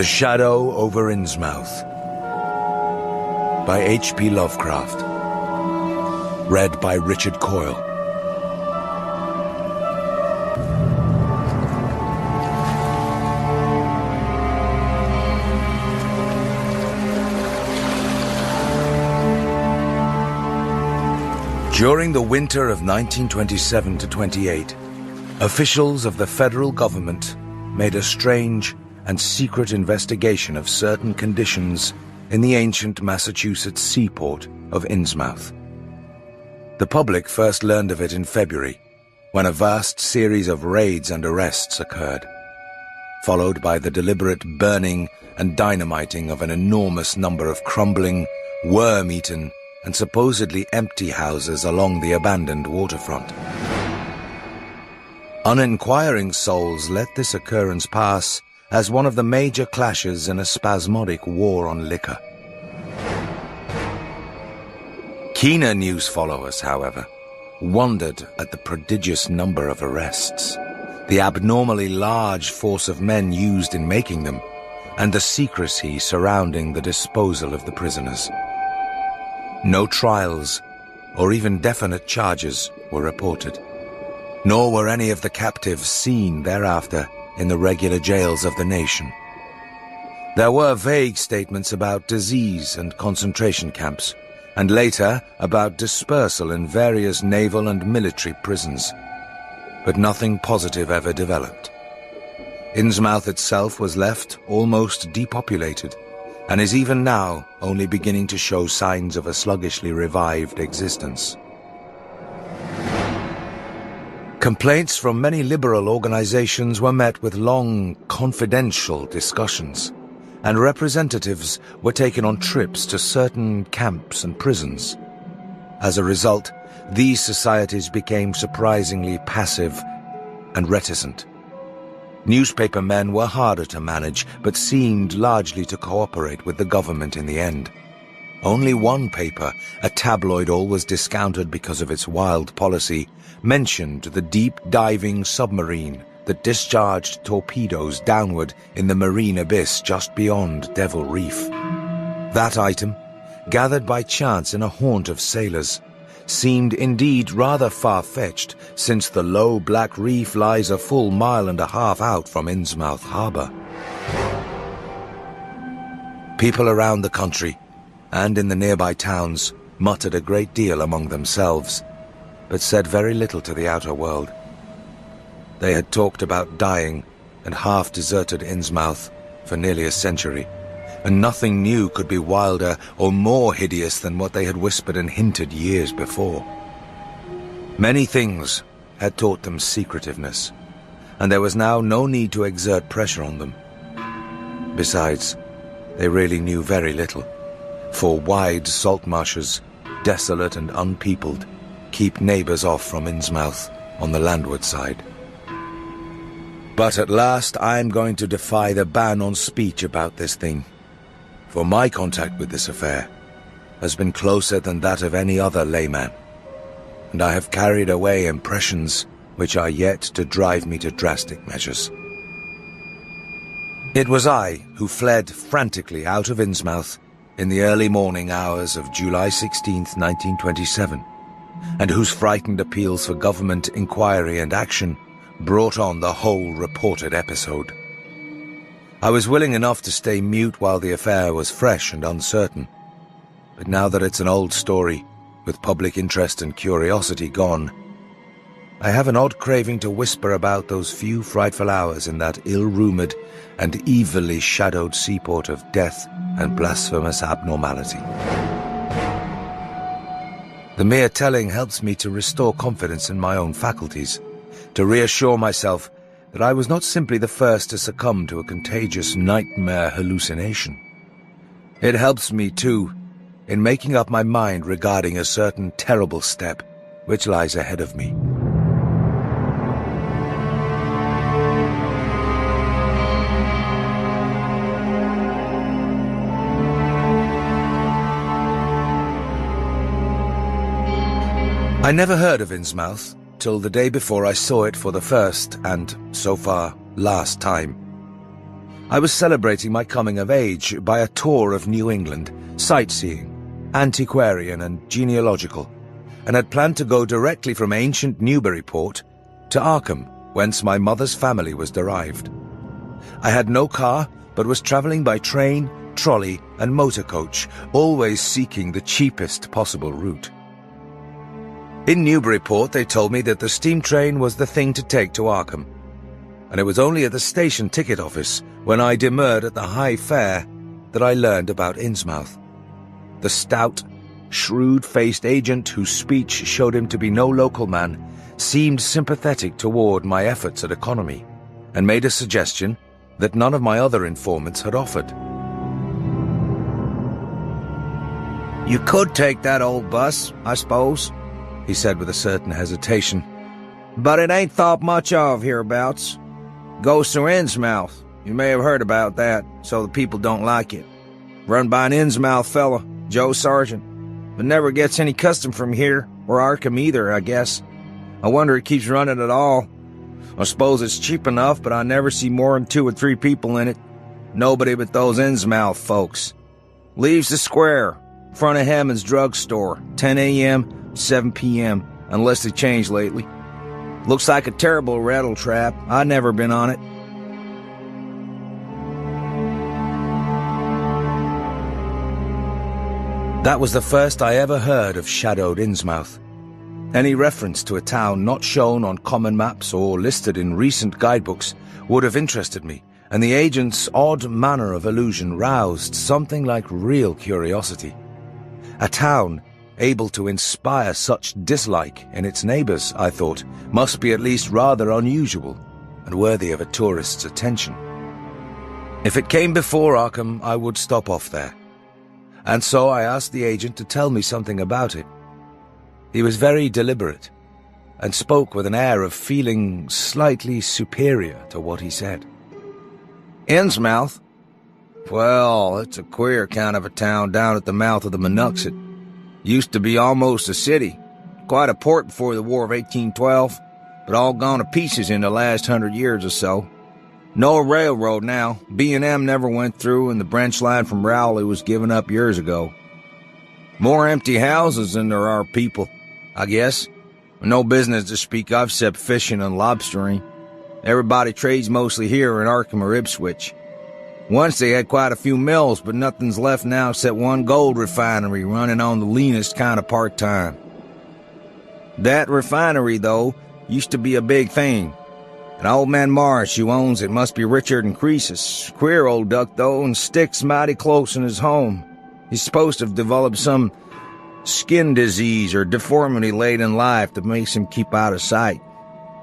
Shadow Over Innsmouth by H.P. Lovecraft. Read by Richard Coyle. During the winter of 1927 to 28, officials of the federal government made a strange and secret investigation of certain conditions in the ancient Massachusetts seaport of Innsmouth. The public first learned of it in February, when a vast series of raids and arrests occurred, followed by the deliberate burning and dynamiting of an enormous number of crumbling, worm-eaten, and supposedly empty houses along the abandoned waterfront. Uninquiring souls let this occurrence pass as one of the major clashes in a spasmodic war on liquor. Keener news followers, however, wondered at the prodigious number of arrests, the abnormally large force of men used in making them, and the secrecy surrounding the disposal of the prisoners. No trials or even definite charges were reported, nor were any of the captives seen thereafter in the regular jails of the nation. There were vague statements about disease and concentration camps, and later about dispersal in various naval and military prisons, but nothing positive ever developed. Innsmouth itself was left almost depopulated, and is even now only beginning to show signs of a sluggishly revived existence. Complaints from many liberal organizations were met with long, confidential discussions, and representatives were taken on trips to certain camps and prisons. As a result, these societies became surprisingly passive and reticent. Newspaper men were harder to manage, but seemed largely to cooperate with the government in the end. Only one paper, a tabloid always discounted because of its wild policy, mentioned the deep-diving submarine that discharged torpedoes downward in the marine abyss just beyond Devil Reef. That item, gathered by chance in a haunt of sailors, seemed indeed rather far-fetched, since the low Black Reef lies a full mile and a half out from Innsmouth Harbor. People around the country, and in the nearby towns, muttered a great deal among themselves, but said very little to the outer world. They had talked about dying and half-deserted Innsmouth for nearly a century, and nothing new could be wilder or more hideous than what they had whispered and hinted years before. Many things had taught them secretiveness, and there was now no need to exert pressure on them. Besides, they really knew very little, for wide salt marshes, desolate and unpeopled, keep neighbors off from Innsmouth on the landward side. But at last I'm going to defy the ban on speech about this thing, for my contact with this affair has been closer than that of any other layman, and I have carried away impressions which are yet to drive me to drastic measures. It was I who fled frantically out of Innsmouth in the early morning hours of July 16th, 1927, and whose frightened appeals for government inquiry and action brought on the whole reported episode. I was willing enough to stay mute while the affair was fresh and uncertain, but now that it's an old story, with public interest and curiosity gone, I have an odd craving to whisper about those few frightful hours in that ill-rumoured and evilly shadowed seaport of death and blasphemous abnormality. The mere telling helps me to restore confidence in my own faculties, to reassure myself that I was not simply the first to succumb to a contagious nightmare hallucination. It helps me, too, in making up my mind regarding a certain terrible step which lies ahead of me. I never heard of Innsmouth till the day before I saw it for the first and, so far, last time. I was celebrating my coming of age by a tour of New England, sightseeing, antiquarian and genealogical, and had planned to go directly from ancient Newburyport to Arkham, whence my mother's family was derived. I had no car, but was travelling by train, trolley and motor coach, always seeking the cheapest possible route. In Newburyport they told me that the steam train was the thing to take to Arkham, and it was only at the station ticket office, when I demurred at the high fare, that I learned about Innsmouth. The stout, shrewd-faced agent, whose speech showed him to be no local man, seemed sympathetic toward my efforts at economy, and made a suggestion that none of my other informants had offered. "You could take that old bus, I suppose," he said with a certain hesitation. "But it ain't thought much of hereabouts. Goes through Innsmouth. You may have heard about that, so the people don't like it. Run by an Innsmouth fella, Joe Sargent, but never gets any custom from here, or Arkham either, I guess. I wonder it keeps running at all. I suppose it's cheap enough, but I never see more than 2 or 3 people in it. Nobody but those Innsmouth folks. Leaves the square, in front of Hammond's drugstore, 10 a.m., 7 p.m., unless they changed lately. Looks like a terrible rattle trap. I've never been on it." That was the first I ever heard of Shadowed Innsmouth. Any reference to a town not shown on common maps or listed in recent guidebooks would have interested me, and the agent's odd manner of allusion roused something like real curiosity. A town able to inspire such dislike in its neighbors, I thought, must be at least rather unusual and worthy of a tourist's attention. If it came before Arkham, I would stop off there. And so I asked the agent to tell me something about it. He was very deliberate, and spoke with an air of feeling slightly superior to what he said. "Innsmouth? Well, it's a queer kind of a town down at the mouth of the Monnoxet. Used to be almost a city. Quite a port before the War of 1812, but all gone to pieces in the last 100 years or so. No railroad now. B&M never went through, and the branch line from Rowley was given up years ago. More empty houses than there are people, I guess. No business to speak of except fishing and lobstering. Everybody trades mostly here in Arkham or Ipswich. Once they had quite a few mills, but nothing's left now except one gold refinery running on the leanest kind of part-time. That refinery, though, used to be a big thing. An old man Marsh who owns it must be Richard and Croesus. Queer old duck, though, and sticks mighty close in his home. He's supposed to have developed some skin disease or deformity late in life that makes him keep out of sight.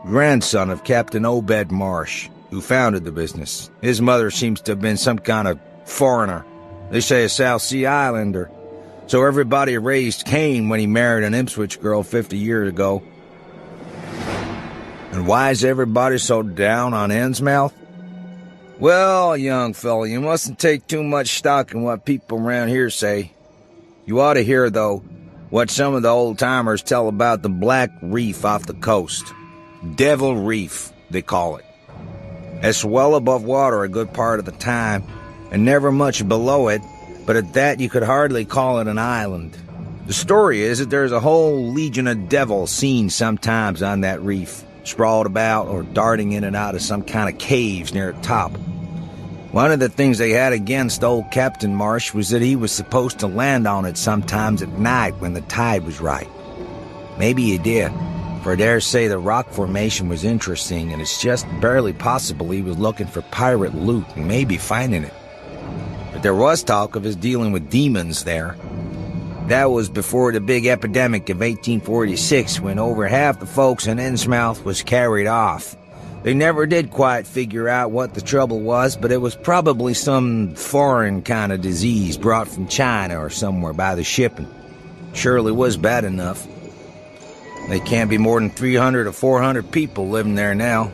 Grandson of Captain Obed Marsh, who founded the business. His mother seems to have been some kind of foreigner. They say a South Sea Islander. So everybody raised Cain when he married an Ipswich girl 50 years ago. And why is everybody so down on Innsmouth? Well, young fella, you mustn't take too much stock in what people around here say. You ought to hear, though, what some of the old-timers tell about the Black Reef off the coast. Devil Reef, they call it. It's well above water a good part of the time, and never much below it, but at that you could hardly call it an island. The story is that there's a whole legion of devils seen sometimes on that reef, sprawled about or darting in and out of some kind of caves near the top. One of the things they had against old Captain Marsh was that he was supposed to land on it sometimes at night when the tide was right. Maybe he did, for I dare say the rock formation was interesting, and it's just barely possible he was looking for pirate loot and maybe finding it. But there was talk of his dealing with demons there. That was before the big epidemic of 1846, when over half the folks in Innsmouth was carried off. They never did quite figure out what the trouble was, but it was probably some foreign kind of disease brought from China or somewhere by the shipping. Surely was bad enough. They can't be more than 300 or 400 people living there now.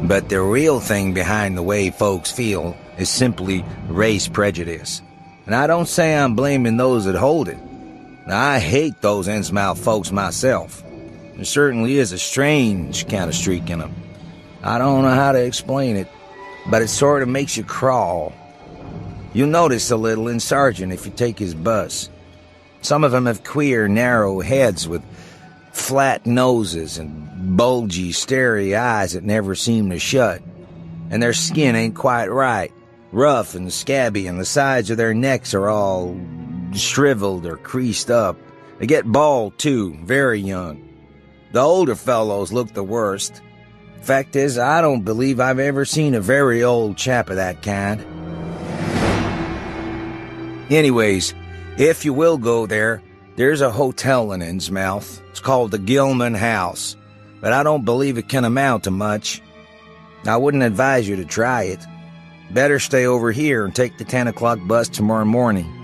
But the real thing behind the way folks feel is simply race prejudice. And I don't say I'm blaming those that hold it. I hate those Innsmouth folks myself. There certainly is a strange kind of streak in them. I don't know how to explain it, but it sort of makes you crawl. You'll notice a little in Sargent if you take his bus. Some of them have queer, narrow heads with flat noses and bulgy, starey eyes that never seem to shut. And their skin ain't quite right, rough and scabby, and the sides of their necks are all shriveled or creased up. They get bald, too, very young. The older fellows look the worst. Fact is, I don't believe I've ever seen a very old chap of that kind. Anyways, if you will go there, there's a hotel in Innsmouth. It's called the Gilman House, but I don't believe it can amount to much. I wouldn't advise you to try it. Better stay over here and take the 10 o'clock bus tomorrow morning.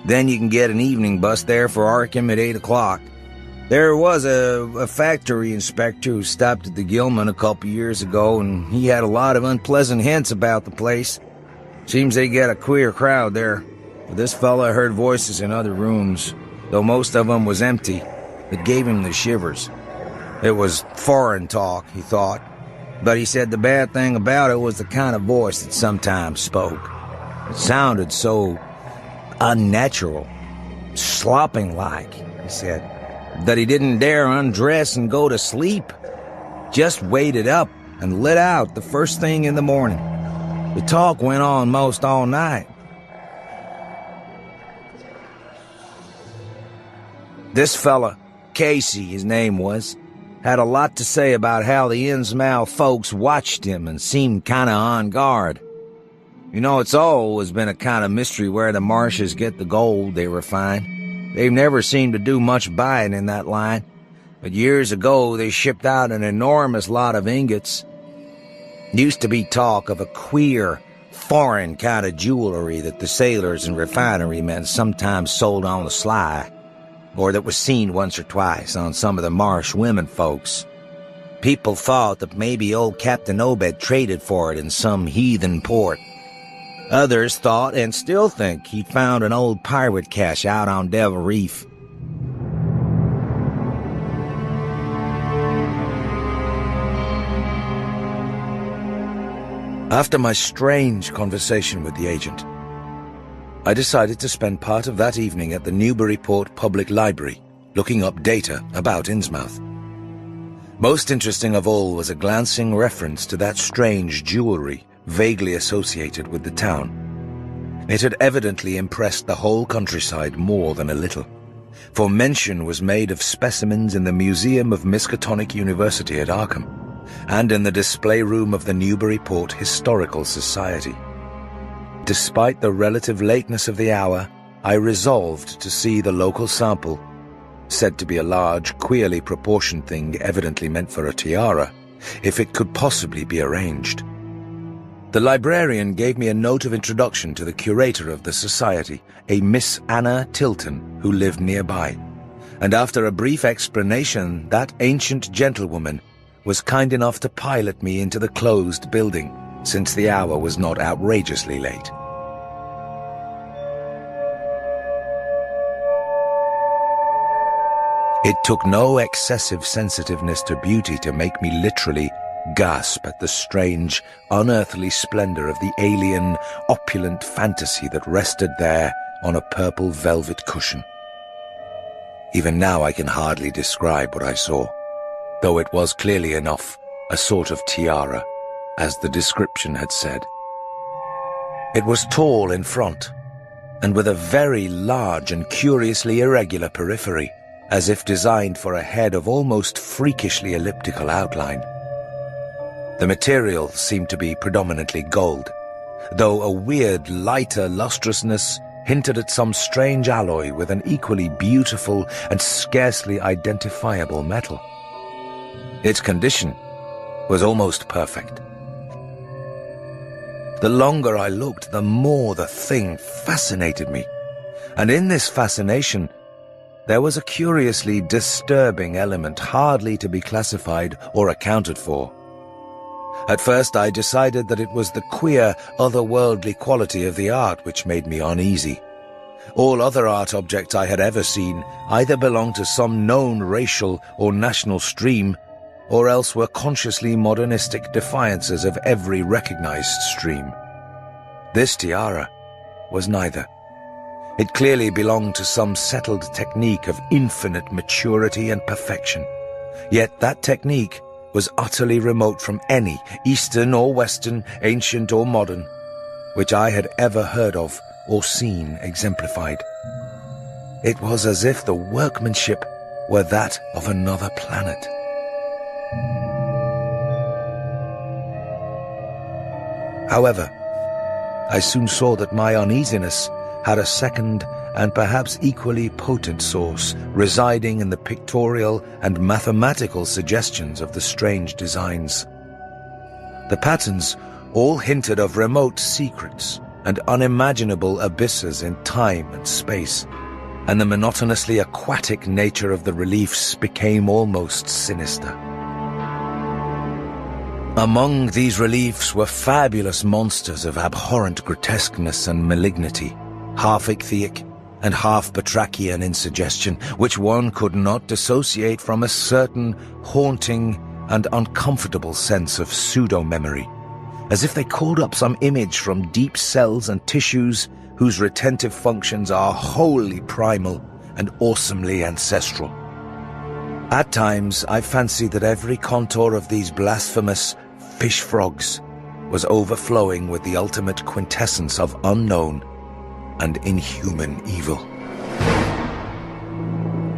Then you can get an evening bus there for Arkham at 8 o'clock. There was a factory inspector who stopped at the Gilman a couple years ago, and he had a lot of unpleasant hints about the place. Seems they get a queer crowd there. This fella heard voices in other rooms, though most of them was empty. It gave him the shivers. It was foreign talk, he thought, but he said the bad thing about it was the kind of voice that sometimes spoke. It sounded so unnatural, slopping-like, he said, that he didn't dare undress and go to sleep. Just waited up and lit out the first thing in the morning. The talk went on most all night. This fella, Casey, his name was, had a lot to say about how the Innsmouth folks watched him and seemed kinda on guard. You know, it's always been a kind of mystery where the Marshes get the gold they refine. They've never seemed to do much buying in that line, but years ago they shipped out an enormous lot of ingots. Used to be talk of a queer, foreign kind of jewelry that the sailors and refinery men sometimes sold on the sly, or that was seen once or twice on some of the Marsh women folks. People thought that maybe old Captain Obed traded for it in some heathen port. Others thought, and still think, he'd found an old pirate cache out on Devil Reef. After my strange conversation with the agent, I decided to spend part of that evening at the Newburyport Public Library, looking up data about Innsmouth. Most interesting of all was a glancing reference to that strange jewelry vaguely associated with the town. It had evidently impressed the whole countryside more than a little, for mention was made of specimens in the Museum of Miskatonic University at Arkham, and in the display room of the Newburyport Historical Society. Despite the relative lateness of the hour, I resolved to see the local sample, said to be a large, queerly proportioned thing evidently meant for a tiara, if it could possibly be arranged. The librarian gave me a note of introduction to the curator of the society, a Miss Anna Tilton, who lived nearby, and after a brief explanation, that ancient gentlewoman was kind enough to pilot me into the closed building, since the hour was not outrageously late. It took no excessive sensitiveness to beauty to make me literally gasp at the strange, unearthly splendor of the alien, opulent fantasy that rested there on a purple velvet cushion. Even now I can hardly describe what I saw, though it was clearly enough a sort of tiara, as the description had said. It was tall in front, and with a very large and curiously irregular periphery, as if designed for a head of almost freakishly elliptical outline. The material seemed to be predominantly gold, though a weird, lighter lustrousness hinted at some strange alloy with an equally beautiful and scarcely identifiable metal. Its condition was almost perfect. The longer I looked, the more the thing fascinated me, and in this fascination there was a curiously disturbing element hardly to be classified or accounted for. At first I decided that it was the queer, otherworldly quality of the art which made me uneasy. All other art objects I had ever seen either belonged to some known racial or national stream, or else were consciously modernistic defiances of every recognized stream. This tiara was neither. It clearly belonged to some settled technique of infinite maturity and perfection. Yet that technique was utterly remote from any, Eastern or Western, ancient or modern, which I had ever heard of or seen exemplified. It was as if the workmanship were that of another planet. However, I soon saw that my uneasiness had a second and perhaps equally potent source residing in the pictorial and mathematical suggestions of the strange designs. The patterns all hinted of remote secrets and unimaginable abysses in time and space, and the monotonously aquatic nature of the reliefs became almost sinister. Among these reliefs were fabulous monsters of abhorrent grotesqueness and malignity, half ichthyaic and half batrachian in suggestion, which one could not dissociate from a certain haunting and uncomfortable sense of pseudo-memory, as if they called up some image from deep cells and tissues whose retentive functions are wholly primal and awesomely ancestral. At times, I fancied that every contour of these blasphemous fish frogs was overflowing with the ultimate quintessence of unknown and inhuman evil.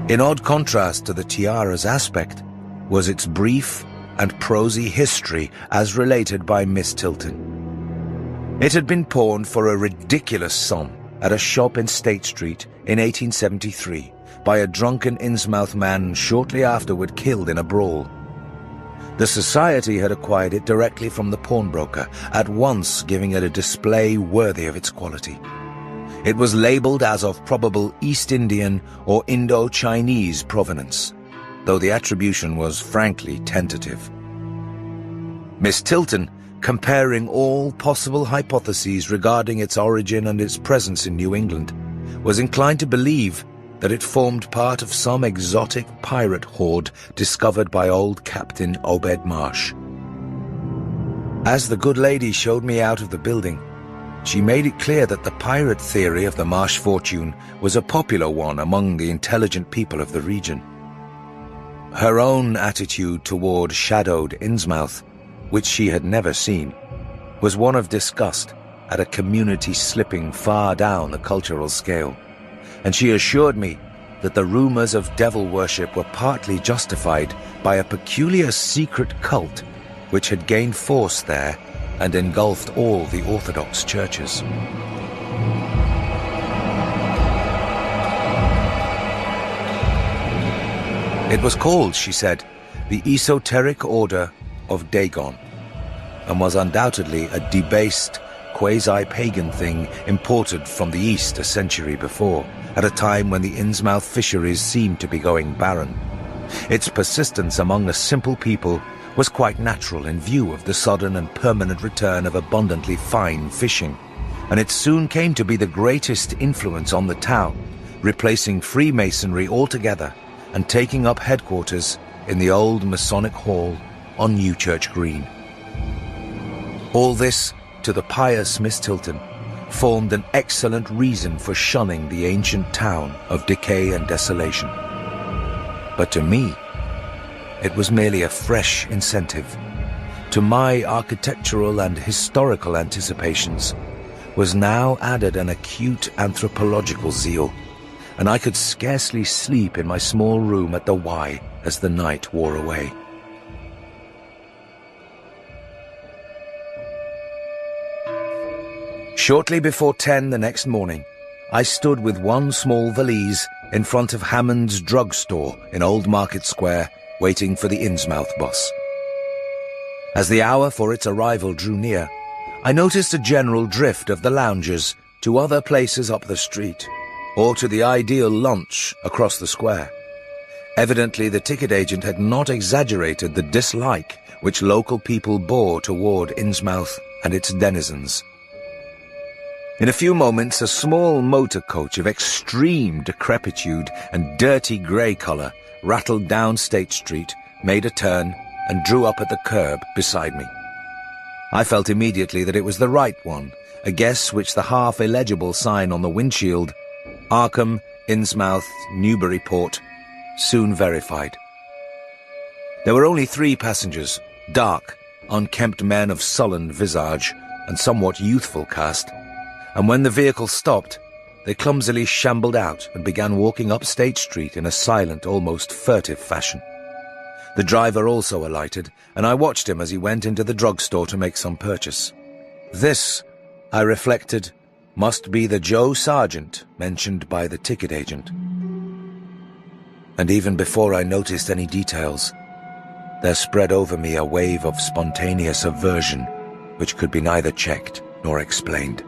In odd contrast to the tiara's aspect was its brief and prosy history as related by Miss Tilton. It had been pawned for a ridiculous sum at a shop in State Street in 1873 by a drunken Innsmouth man shortly afterward killed in a brawl. The society had acquired it directly from the pawnbroker, at once giving it a display worthy of its quality. It was labelled as of probable East Indian or Indo-Chinese provenance, though the attribution was frankly tentative. Miss Tilton, comparing all possible hypotheses regarding its origin and its presence in New England, was inclined to believe that it formed part of some exotic pirate horde discovered by old Captain Obed Marsh. As the good lady showed me out of the building, she made it clear that the pirate theory of the Marsh fortune was a popular one among the intelligent people of the region. Her own attitude toward Shadowed Innsmouth, which she had never seen, was one of disgust at a community slipping far down the cultural scale, and she assured me that the rumors of devil worship were partly justified by a peculiar secret cult which had gained force there and engulfed all the Orthodox churches. It was called, she said, the Esoteric Order of Dagon, and was undoubtedly a debased, quasi-pagan thing imported from the East a century before, at a time when the Innsmouth fisheries seemed to be going barren. Its persistence among a simple people was quite natural in view of the sudden and permanent return of abundantly fine fishing, and it soon came to be the greatest influence on the town, replacing Freemasonry altogether and taking up headquarters in the old Masonic Hall on New Church Green. All this, to the pious Miss Tilton, formed an excellent reason for shunning the ancient town of decay and desolation. But to me, it was merely a fresh incentive. To my architectural and historical anticipations was now added an acute anthropological zeal, and I could scarcely sleep in my small room at the Y as the night wore away. Shortly before 10 the next morning, I stood with one small valise in front of Hammond's drugstore in Old Market Square, waiting for the Innsmouth bus. As the hour for its arrival drew near, I noticed a general drift of the loungers to other places up the street, or to the ideal lunch across the square. Evidently, the ticket agent had not exaggerated the dislike which local people bore toward Innsmouth and its denizens. In a few moments, a small motor coach of extreme decrepitude and dirty grey colour rattled down State Street, made a turn, and drew up at the curb beside me. I felt immediately that it was the right one, a guess which the half-illegible sign on the windshield, Arkham, Innsmouth, Newburyport, soon verified. There were only 3 passengers, dark, unkempt men of sullen visage and somewhat youthful cast, and when the vehicle stopped, they clumsily shambled out and began walking up State Street in a silent, almost furtive fashion. The driver also alighted, and I watched him as he went into the drugstore to make some purchase. This, I reflected, must be the Joe Sargent mentioned by the ticket agent. And even before I noticed any details, there spread over me a wave of spontaneous aversion which could be neither checked nor explained.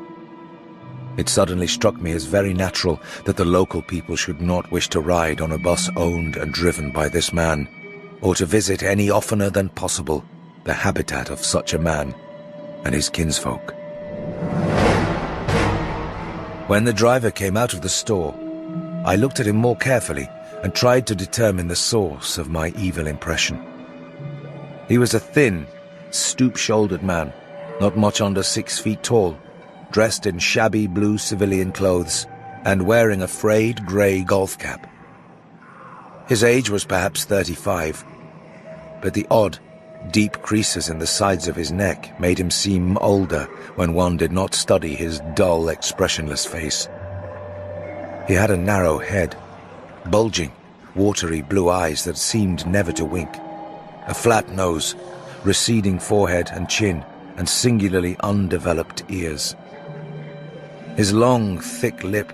It suddenly struck me as very natural that the local people should not wish to ride on a bus owned and driven by this man, or to visit any oftener than possible the habitat of such a man and his kinsfolk. When the driver came out of the store, I looked at him more carefully and tried to determine the source of my evil impression. He was a thin, stoop-shouldered man, not much under 6 feet tall, dressed in shabby blue civilian clothes and wearing a frayed grey golf cap. His age was perhaps 35, but the odd, deep creases in the sides of his neck made him seem older when one did not study his dull, expressionless face. He had a narrow head, bulging, watery blue eyes that seemed never to wink, a flat nose, receding forehead and chin, and singularly undeveloped ears. His long, thick lip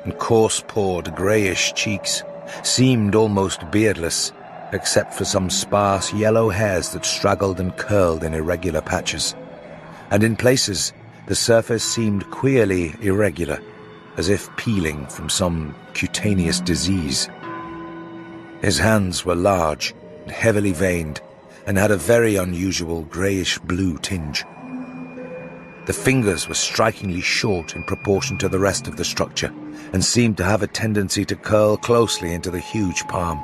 and coarse-pored, greyish cheeks seemed almost beardless, except for some sparse yellow hairs that straggled and curled in irregular patches, and in places the surface seemed queerly irregular, as if peeling from some cutaneous disease. His hands were large and heavily veined, and had a very unusual greyish-blue tinge. The fingers were strikingly short in proportion to the rest of the structure, and seemed to have a tendency to curl closely into the huge palm.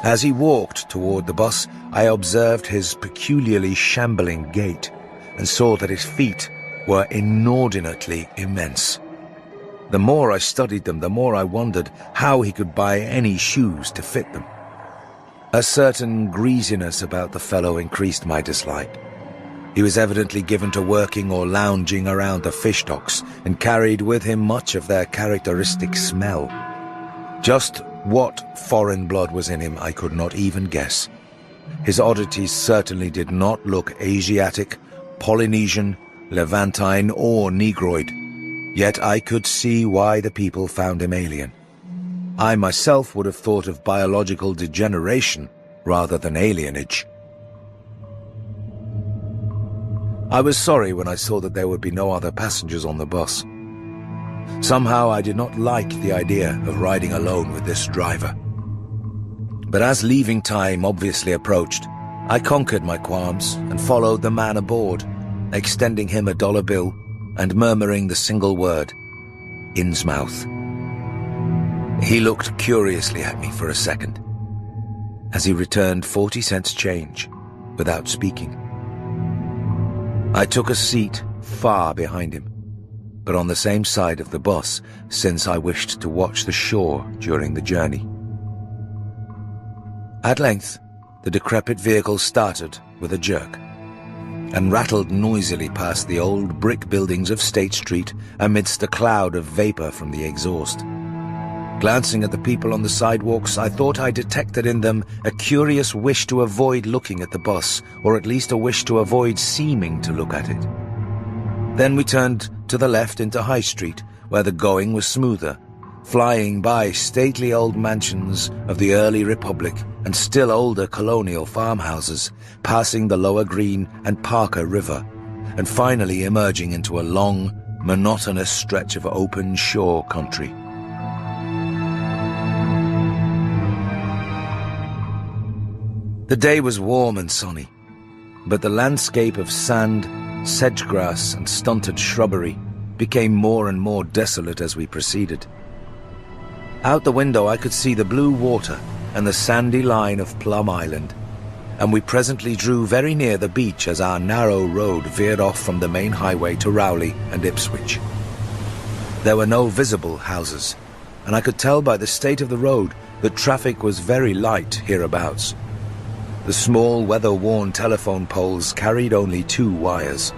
As he walked toward the bus, I observed his peculiarly shambling gait, and saw that his feet were inordinately immense. The more I studied them, the more I wondered how he could buy any shoes to fit them. A certain greasiness about the fellow increased my dislike. He was evidently given to working or lounging around the fish docks, and carried with him much of their characteristic smell. Just what foreign blood was in him I could not even guess. His oddities certainly did not look Asiatic, Polynesian, Levantine, or Negroid, yet I could see why the people found him alien. I myself would have thought of biological degeneration rather than alienage. I was sorry when I saw that there would be no other passengers on the bus. Somehow I did not like the idea of riding alone with this driver. But as leaving time obviously approached, I conquered my qualms and followed the man aboard, extending him $1 bill and murmuring the single word, Innsmouth. He looked curiously at me for a second, as he returned 40 cents change, without speaking. I took a seat far behind him, but on the same side of the bus, since I wished to watch the shore during the journey. At length, the decrepit vehicle started with a jerk, and rattled noisily past the old brick buildings of State Street amidst a cloud of vapor from the exhaust. Glancing at the people on the sidewalks, I thought I detected in them a curious wish to avoid looking at the bus, or at least a wish to avoid seeming to look at it. Then we turned to the left into High Street, where the going was smoother, flying by stately old mansions of the early Republic and still older colonial farmhouses, passing the Lower Green and Parker River, and finally emerging into a long, monotonous stretch of open shore country. The day was warm and sunny, but the landscape of sand, sedgegrass, and stunted shrubbery became more and more desolate as we proceeded. Out the window I could see the blue water and the sandy line of Plum Island, and we presently drew very near the beach as our narrow road veered off from the main highway to Rowley and Ipswich. There were no visible houses, and I could tell by the state of the road that traffic was very light hereabouts. The small, weather-worn telephone poles carried only 2 wires.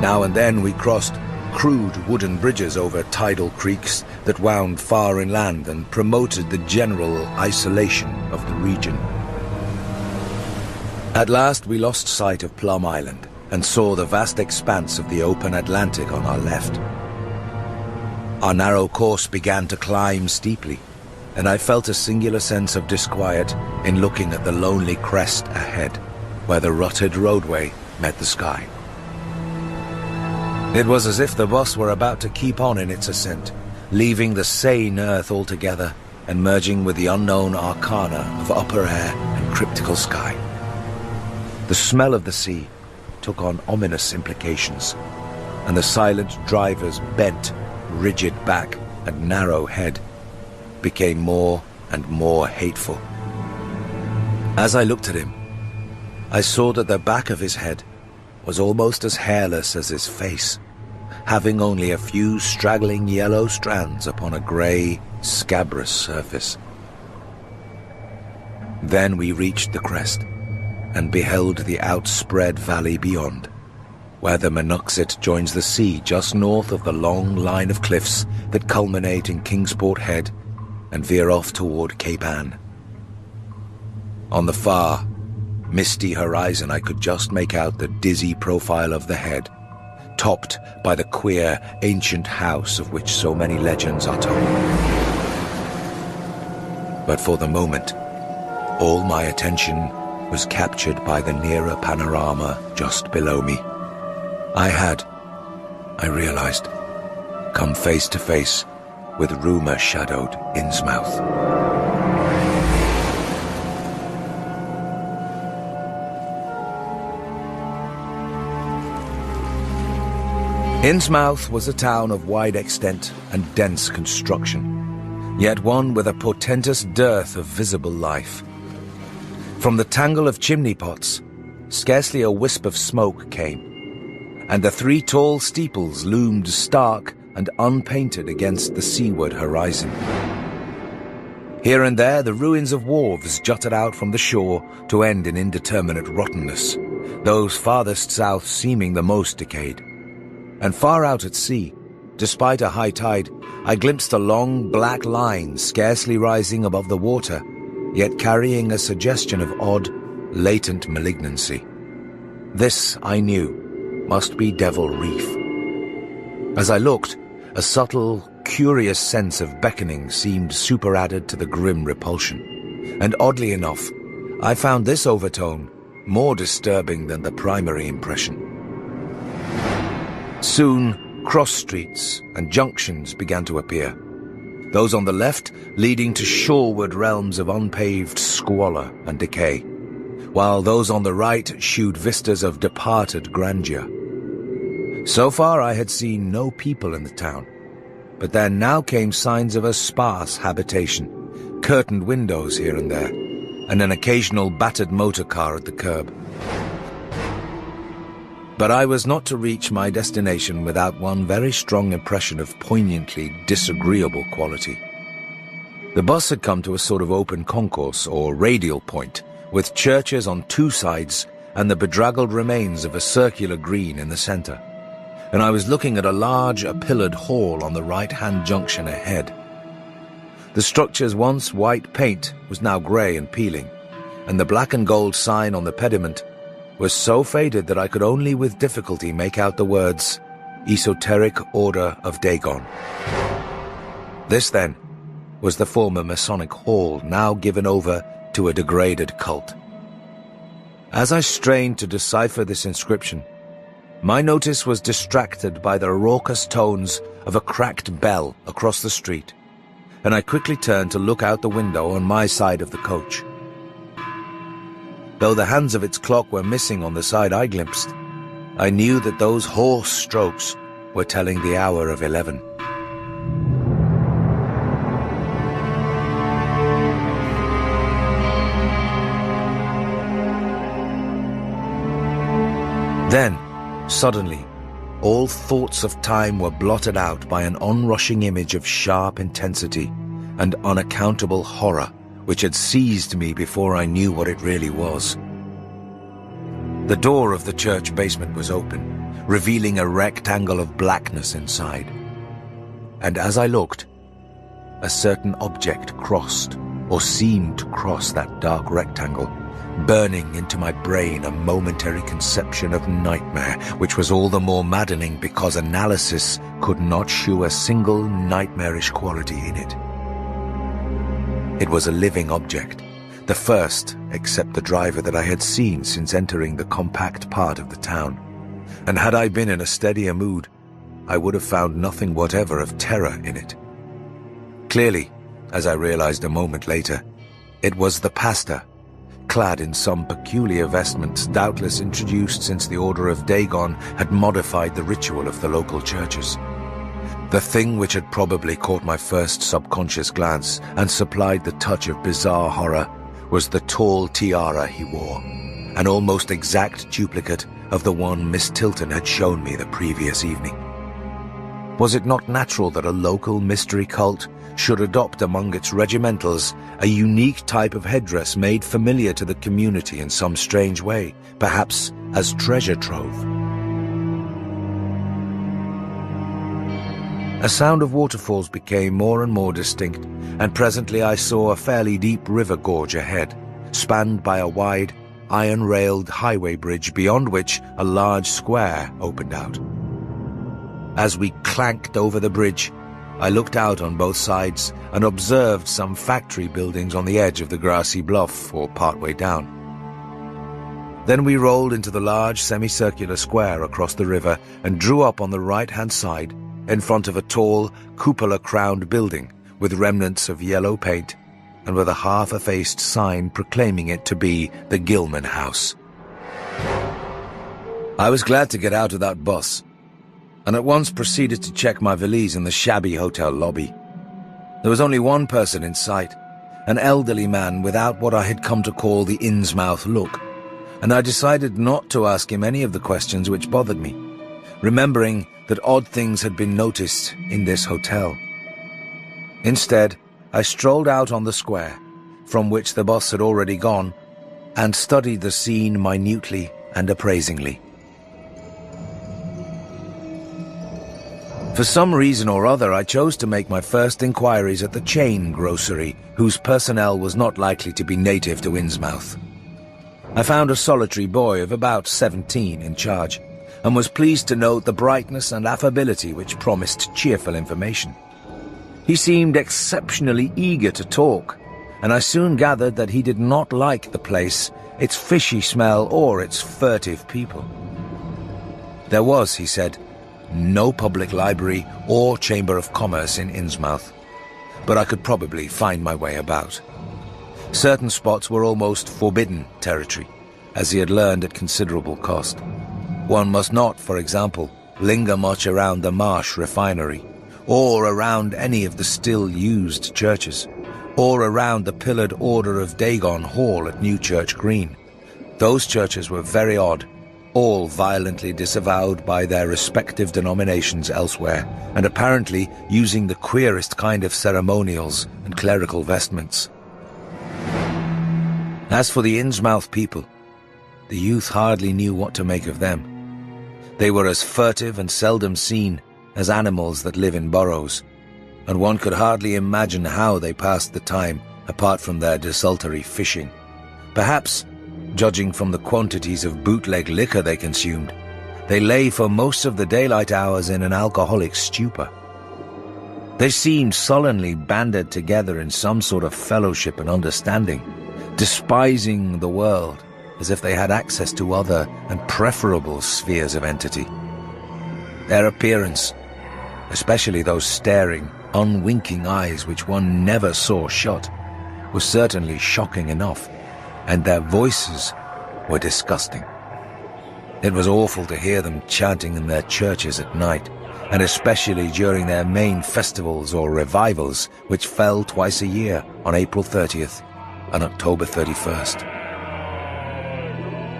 Now and then we crossed crude wooden bridges over tidal creeks that wound far inland and promoted the general isolation of the region. At last we lost sight of Plum Island and saw the vast expanse of the open Atlantic on our left. Our narrow course began to climb steeply, and I felt a singular sense of disquiet in looking at the lonely crest ahead, where the rutted roadway met the sky. It was as if the bus were about to keep on in its ascent, leaving the sane earth altogether and merging with the unknown arcana of upper air and cryptical sky. The smell of the sea took on ominous implications, and the silent driver's bent, rigid back and narrow head became more and more hateful. As I looked at him, I saw that the back of his head was almost as hairless as his face, having only a few straggling yellow strands upon a grey, scabrous surface. Then we reached the crest and beheld the outspread valley beyond, where the Monoxet joins the sea just north of the long line of cliffs that culminate in Kingsport Head and veer off toward Cape Ann. On the far, misty horizon I could just make out the dizzy profile of the head, topped by the queer, ancient house of which so many legends are told. But for the moment, all my attention was captured by the nearer panorama just below me. I realized, come face to face with rumor-shadowed Innsmouth. Innsmouth was a town of wide extent and dense construction, yet one with a portentous dearth of visible life. From the tangle of chimney pots, scarcely a wisp of smoke came, and the 3 tall steeples loomed stark and unpainted against the seaward horizon. Here and there the ruins of wharves jutted out from the shore to end in indeterminate rottenness, those farthest south seeming the most decayed. And far out at sea, despite a high tide, I glimpsed a long black line scarcely rising above the water, yet carrying a suggestion of odd, latent malignancy. This, I knew, must be Devil Reef. As I looked, a subtle, curious sense of beckoning seemed superadded to the grim repulsion, and oddly enough, I found this overtone more disturbing than the primary impression. Soon, cross streets and junctions began to appear, those on the left leading to shoreward realms of unpaved squalor and decay, while those on the right shewed vistas of departed grandeur. So far I had seen no people in the town, but there now came signs of a sparse habitation, curtained windows here and there, and an occasional battered motor car at the curb. But I was not to reach my destination without one very strong impression of poignantly disagreeable quality. The bus had come to a sort of open concourse or radial point, with churches on 2 sides and the bedraggled remains of a circular green in the center, and I was looking at a large, pillared hall on the right-hand junction ahead. The structure's once white paint was now grey and peeling, and the black and gold sign on the pediment was so faded that I could only with difficulty make out the words, Esoteric Order of Dagon. This, then, was the former Masonic hall, now given over to a degraded cult. As I strained to decipher this inscription, my notice was distracted by the raucous tones of a cracked bell across the street, and I quickly turned to look out the window on my side of the coach. Though the hands of its clock were missing on the side I glimpsed, I knew that those hoarse strokes were telling the hour of 11. Suddenly, all thoughts of time were blotted out by an onrushing image of sharp intensity and unaccountable horror which had seized me before I knew what it really was. The door of the church basement was open, revealing a rectangle of blackness inside. And as I looked, a certain object crossed, or seemed to cross that dark rectangle, burning into my brain a momentary conception of nightmare, which was all the more maddening because analysis could not shew a single nightmarish quality in it. It was a living object, the first, except the driver, that I had seen since entering the compact part of the town, and had I been in a steadier mood, I would have found nothing whatever of terror in it. Clearly, as I realized a moment later, it was the pastor, clad in some peculiar vestments doubtless introduced since the Order of Dagon had modified the ritual of the local churches. The thing which had probably caught my first subconscious glance and supplied the touch of bizarre horror was the tall tiara he wore, an almost exact duplicate of the one Miss Tilton had shown me the previous evening. Was it not natural that a local mystery cult should adopt among its regimentals a unique type of headdress made familiar to the community in some strange way, perhaps as treasure trove? A sound of waterfalls became more and more distinct, and presently I saw a fairly deep river gorge ahead, spanned by a wide, iron-railed highway bridge beyond which a large square opened out. As we clanked over the bridge, I looked out on both sides and observed some factory buildings on the edge of the grassy bluff or partway down. Then we rolled into the large semicircular square across the river and drew up on the right-hand side in front of a tall, cupola-crowned building with remnants of yellow paint and with a half-effaced sign proclaiming it to be the Gilman House. I was glad to get out of that bus, and at once proceeded to check my valise in the shabby hotel lobby. There was only one person in sight, an elderly man without what I had come to call the Innsmouth look, and I decided not to ask him any of the questions which bothered me, remembering that odd things had been noticed in this hotel. Instead, I strolled out on the square, from which the bus had already gone, and studied the scene minutely and appraisingly. For some reason or other, I chose to make my first inquiries at the chain grocery, whose personnel was not likely to be native to Innsmouth. I found a solitary boy of about 17 in charge, and was pleased to note the brightness and affability which promised cheerful information. He seemed exceptionally eager to talk, and I soon gathered that he did not like the place, its fishy smell, or its furtive people. There was, he said, no public library or chamber of commerce in Innsmouth, but I could probably find my way about. Certain spots were almost forbidden territory, as he had learned at considerable cost. One must not, for example, linger much around the Marsh refinery, or around any of the still-used churches, or around the pillared Order of Dagon Hall at Newchurch Green. Those churches were very odd, all violently disavowed by their respective denominations elsewhere, and apparently using the queerest kind of ceremonials and clerical vestments. As for the Innsmouth people, the youth hardly knew what to make of them. They were as furtive and seldom seen as animals that live in burrows, and one could hardly imagine how they passed the time apart from their desultory fishing. Perhaps, judging from the quantities of bootleg liquor they consumed, they lay for most of the daylight hours in an alcoholic stupor. They seemed sullenly banded together in some sort of fellowship and understanding, despising the world as if they had access to other and preferable spheres of entity. Their appearance, especially those staring, unwinking eyes which one never saw shut, was certainly shocking enough, and their voices were disgusting. It was awful to hear them chanting in their churches at night, and especially during their main festivals or revivals, which fell twice a year on April 30th and October 31st.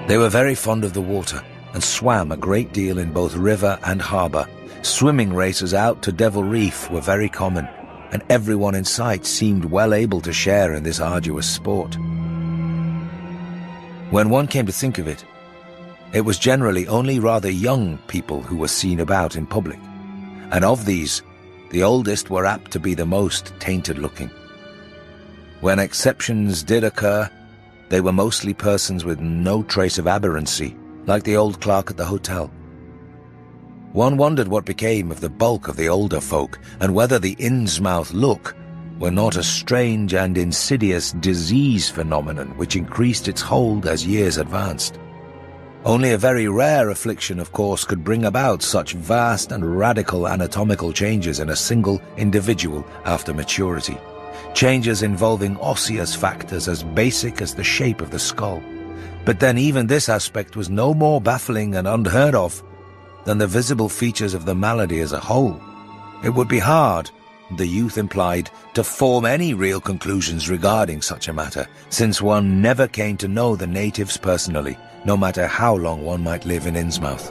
They were very fond of the water, and swam a great deal in both river and harbour. Swimming races out to Devil Reef were very common, and everyone in sight seemed well able to share in this arduous sport. When one came to think of it, it was generally only rather young people who were seen about in public, and of these, the oldest were apt to be the most tainted-looking. When exceptions did occur, they were mostly persons with no trace of aberrancy, like the old clerk at the hotel. One wondered what became of the bulk of the older folk, and whether the Innsmouth look were not a strange and insidious disease phenomenon which increased its hold as years advanced. Only a very rare affliction, of course, could bring about such vast and radical anatomical changes in a single individual after maturity, changes involving osseous factors as basic as the shape of the skull. But then even this aspect was no more baffling and unheard of than the visible features of the malady as a whole. It would be hard, the youth implied, to form any real conclusions regarding such a matter, since one never came to know the natives personally, no matter how long one might live in Innsmouth.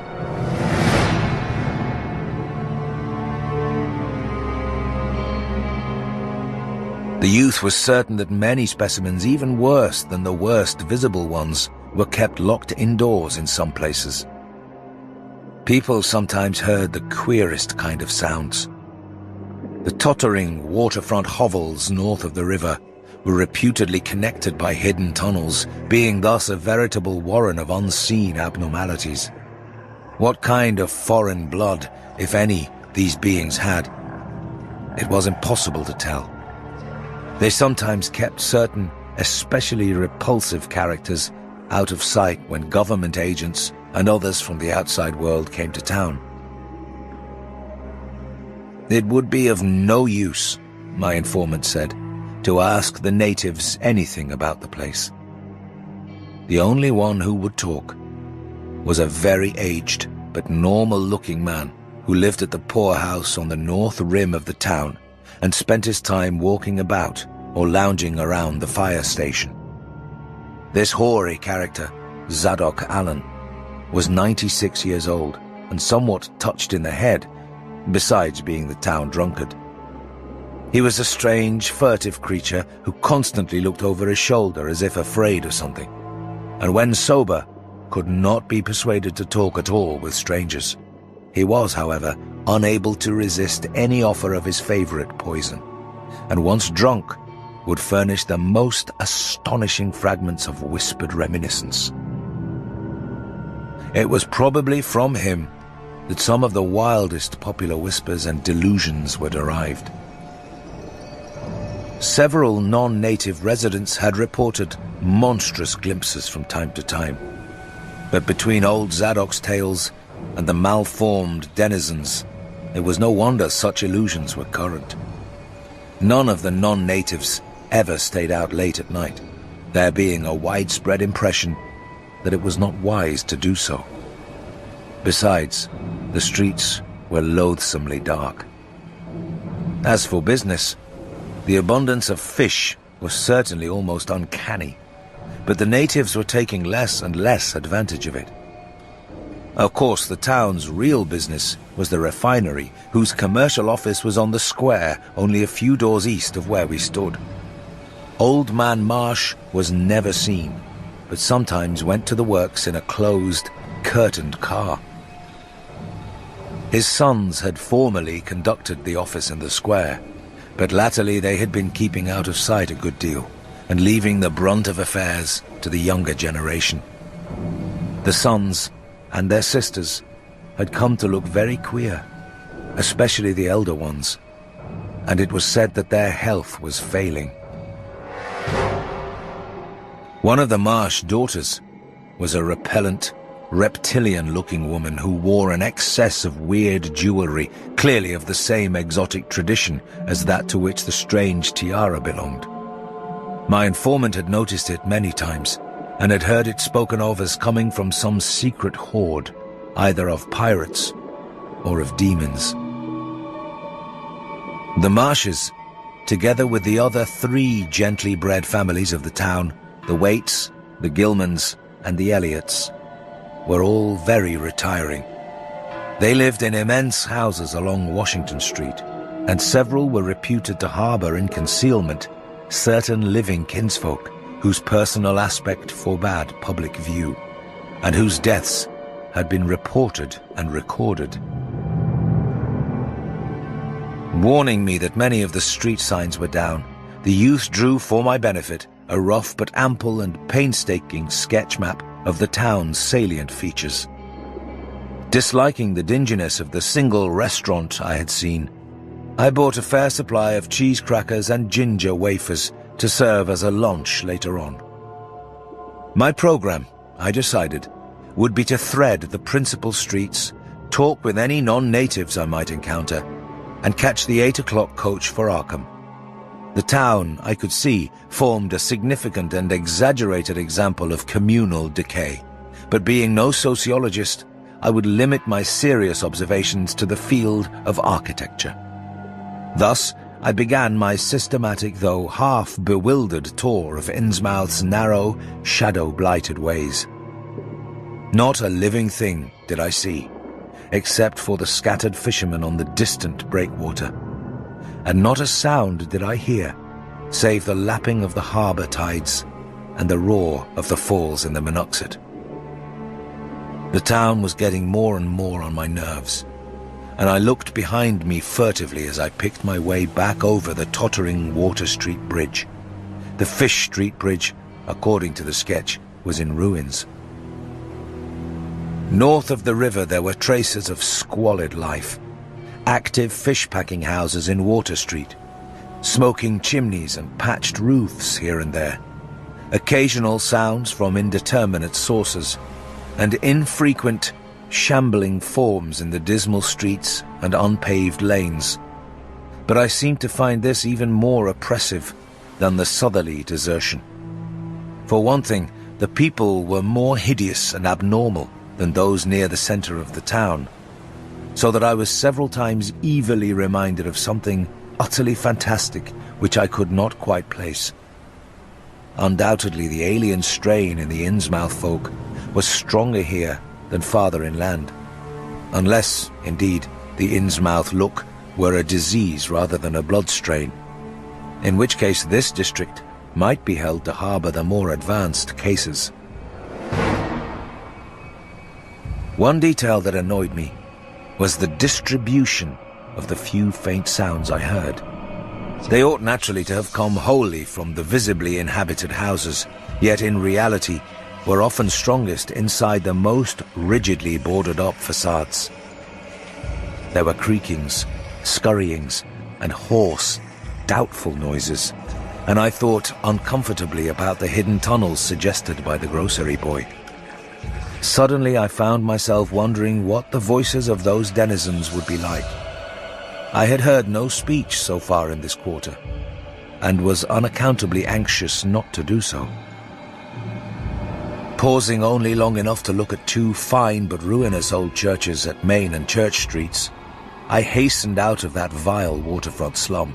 The youth was certain that many specimens, even worse than the worst visible ones, were kept locked indoors in some places. People sometimes heard the queerest kind of sounds. The tottering waterfront hovels north of the river were reputedly connected by hidden tunnels, being thus a veritable warren of unseen abnormalities. What kind of foreign blood, if any, these beings had, it was impossible to tell. They sometimes kept certain, especially repulsive characters out of sight when government agents and others from the outside world came to town. It would be of no use, my informant said, to ask the natives anything about the place. The only one who would talk was a very aged but normal-looking man who lived at the poorhouse on the north rim of the town and spent his time walking about or lounging around the fire station. This hoary character, Zadok Allen, was 96 years old and somewhat touched in the head, besides being the town drunkard. He was a strange, furtive creature who constantly looked over his shoulder as if afraid of something, and when sober, could not be persuaded to talk at all with strangers. He was, however, unable to resist any offer of his favorite poison, and once drunk, would furnish the most astonishing fragments of whispered reminiscence. It was probably from him that some of the wildest popular whispers and delusions were derived. Several non-native residents had reported monstrous glimpses from time to time, but between old Zadok's tales and the malformed denizens, it was no wonder such illusions were current. None of the non-natives ever stayed out late at night, there being a widespread impression that it was not wise to do so. Besides, the streets were loathsomely dark. As for business, the abundance of fish was certainly almost uncanny, but the natives were taking less and less advantage of it. Of course, the town's real business was the refinery, whose commercial office was on the square only a few doors east of where we stood. Old Man Marsh was never seen, but sometimes went to the works in a closed, curtained car. His sons had formerly conducted the office in the square, but latterly they had been keeping out of sight a good deal, and leaving the brunt of affairs to the younger generation. The sons and their sisters had come to look very queer, especially the elder ones, and it was said that their health was failing. One of the Marsh daughters was a repellent, reptilian-looking woman who wore an excess of weird jewelry, clearly of the same exotic tradition as that to which the strange tiara belonged. My informant had noticed it many times, and had heard it spoken of as coming from some secret horde, either of pirates or of demons. The Marshes, together with the other 3 gently bred families of the town, the Waits, the Gilmans, and the Elliots, were all very retiring. They lived in immense houses along Washington Street, and several were reputed to harbour in concealment certain living kinsfolk whose personal aspect forbade public view, and whose deaths had been reported and recorded. Warning me that many of the street signs were down, the youth drew for my benefit a rough but ample and painstaking sketch map of the town's salient features. Disliking the dinginess of the single restaurant I had seen, I bought a fair supply of cheese crackers and ginger wafers to serve as a lunch later on. My program, I decided, would be to thread the principal streets, talk with any non-natives I might encounter, and catch the 8 o'clock coach for Arkham. The town, I could see, formed a significant and exaggerated example of communal decay, but being no sociologist, I would limit my serious observations to the field of architecture. Thus, I began my systematic though half-bewildered tour of Innsmouth's narrow, shadow-blighted ways. Not a living thing did I see, except for the scattered fishermen on the distant breakwater, and not a sound did I hear, save the lapping of the harbour tides and the roar of the falls in the Monoxet. The town was getting more and more on my nerves, and I looked behind me furtively as I picked my way back over the tottering Water Street Bridge. The Fish Street Bridge, according to the sketch, was in ruins. North of the river there were traces of squalid life. Active fish-packing houses in Water Street, smoking chimneys and patched roofs here and there, occasional sounds from indeterminate sources, and infrequent, shambling forms in the dismal streets and unpaved lanes. But I seemed to find this even more oppressive than the southerly desertion. For one thing, the people were more hideous and abnormal than those near the centre of the town, so that I was several times evilly reminded of something utterly fantastic which I could not quite place. Undoubtedly the alien strain in the Innsmouth folk was stronger here than farther inland, unless, indeed, the Innsmouth look were a disease rather than a blood strain, in which case this district might be held to harbour the more advanced cases. One detail that annoyed me was the distribution of the few faint sounds I heard. They ought naturally to have come wholly from the visibly inhabited houses, yet in reality were often strongest inside the most rigidly boarded-up facades. There were creakings, scurryings, and hoarse, doubtful noises, and I thought uncomfortably about the hidden tunnels suggested by the grocery boy. Suddenly I found myself wondering what the voices of those denizens would be like. I had heard no speech so far in this quarter, and was unaccountably anxious not to do so. Pausing only long enough to look at 2 fine but ruinous old churches at Main and Church Streets, I hastened out of that vile waterfront slum.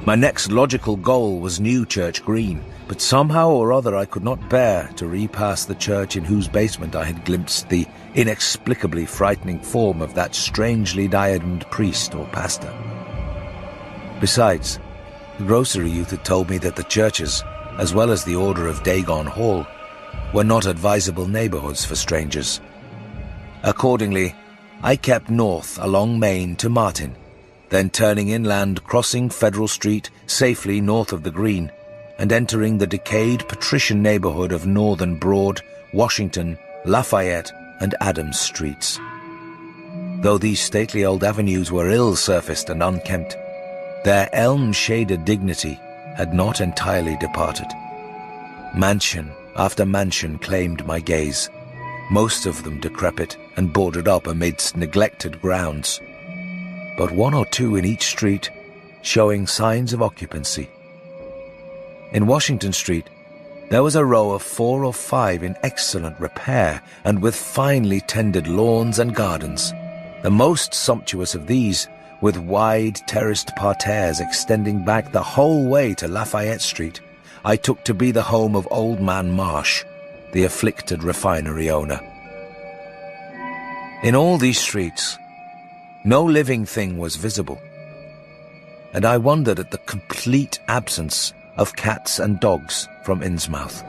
My next logical goal was New Church Green, but somehow or other I could not bear to repass the church in whose basement I had glimpsed the inexplicably frightening form of that strangely diademed priest or pastor. Besides, the grocery youth had told me that the churches, as well as the Order of Dagon Hall, were not advisable neighbourhoods for strangers. Accordingly, I kept north along Main to Martin, then turning inland, crossing Federal Street safely north of the Green, and entering the decayed patrician neighbourhood of Northern Broad, Washington, Lafayette, and Adams Streets. Though these stately old avenues were ill-surfaced and unkempt, their elm-shaded dignity had not entirely departed. Mansion after mansion claimed my gaze, most of them decrepit and boarded up amidst neglected grounds, but 1 or 2 in each street showing signs of occupancy. In Washington Street, there was a row of 4 or 5 in excellent repair and with finely tended lawns and gardens, the most sumptuous of these with wide terraced parterres extending back the whole way to Lafayette Street, I took to be the home of Old Man Marsh, the afflicted refinery owner. In all these streets, no living thing was visible, and I wondered at the complete absence of cats and dogs from Innsmouth.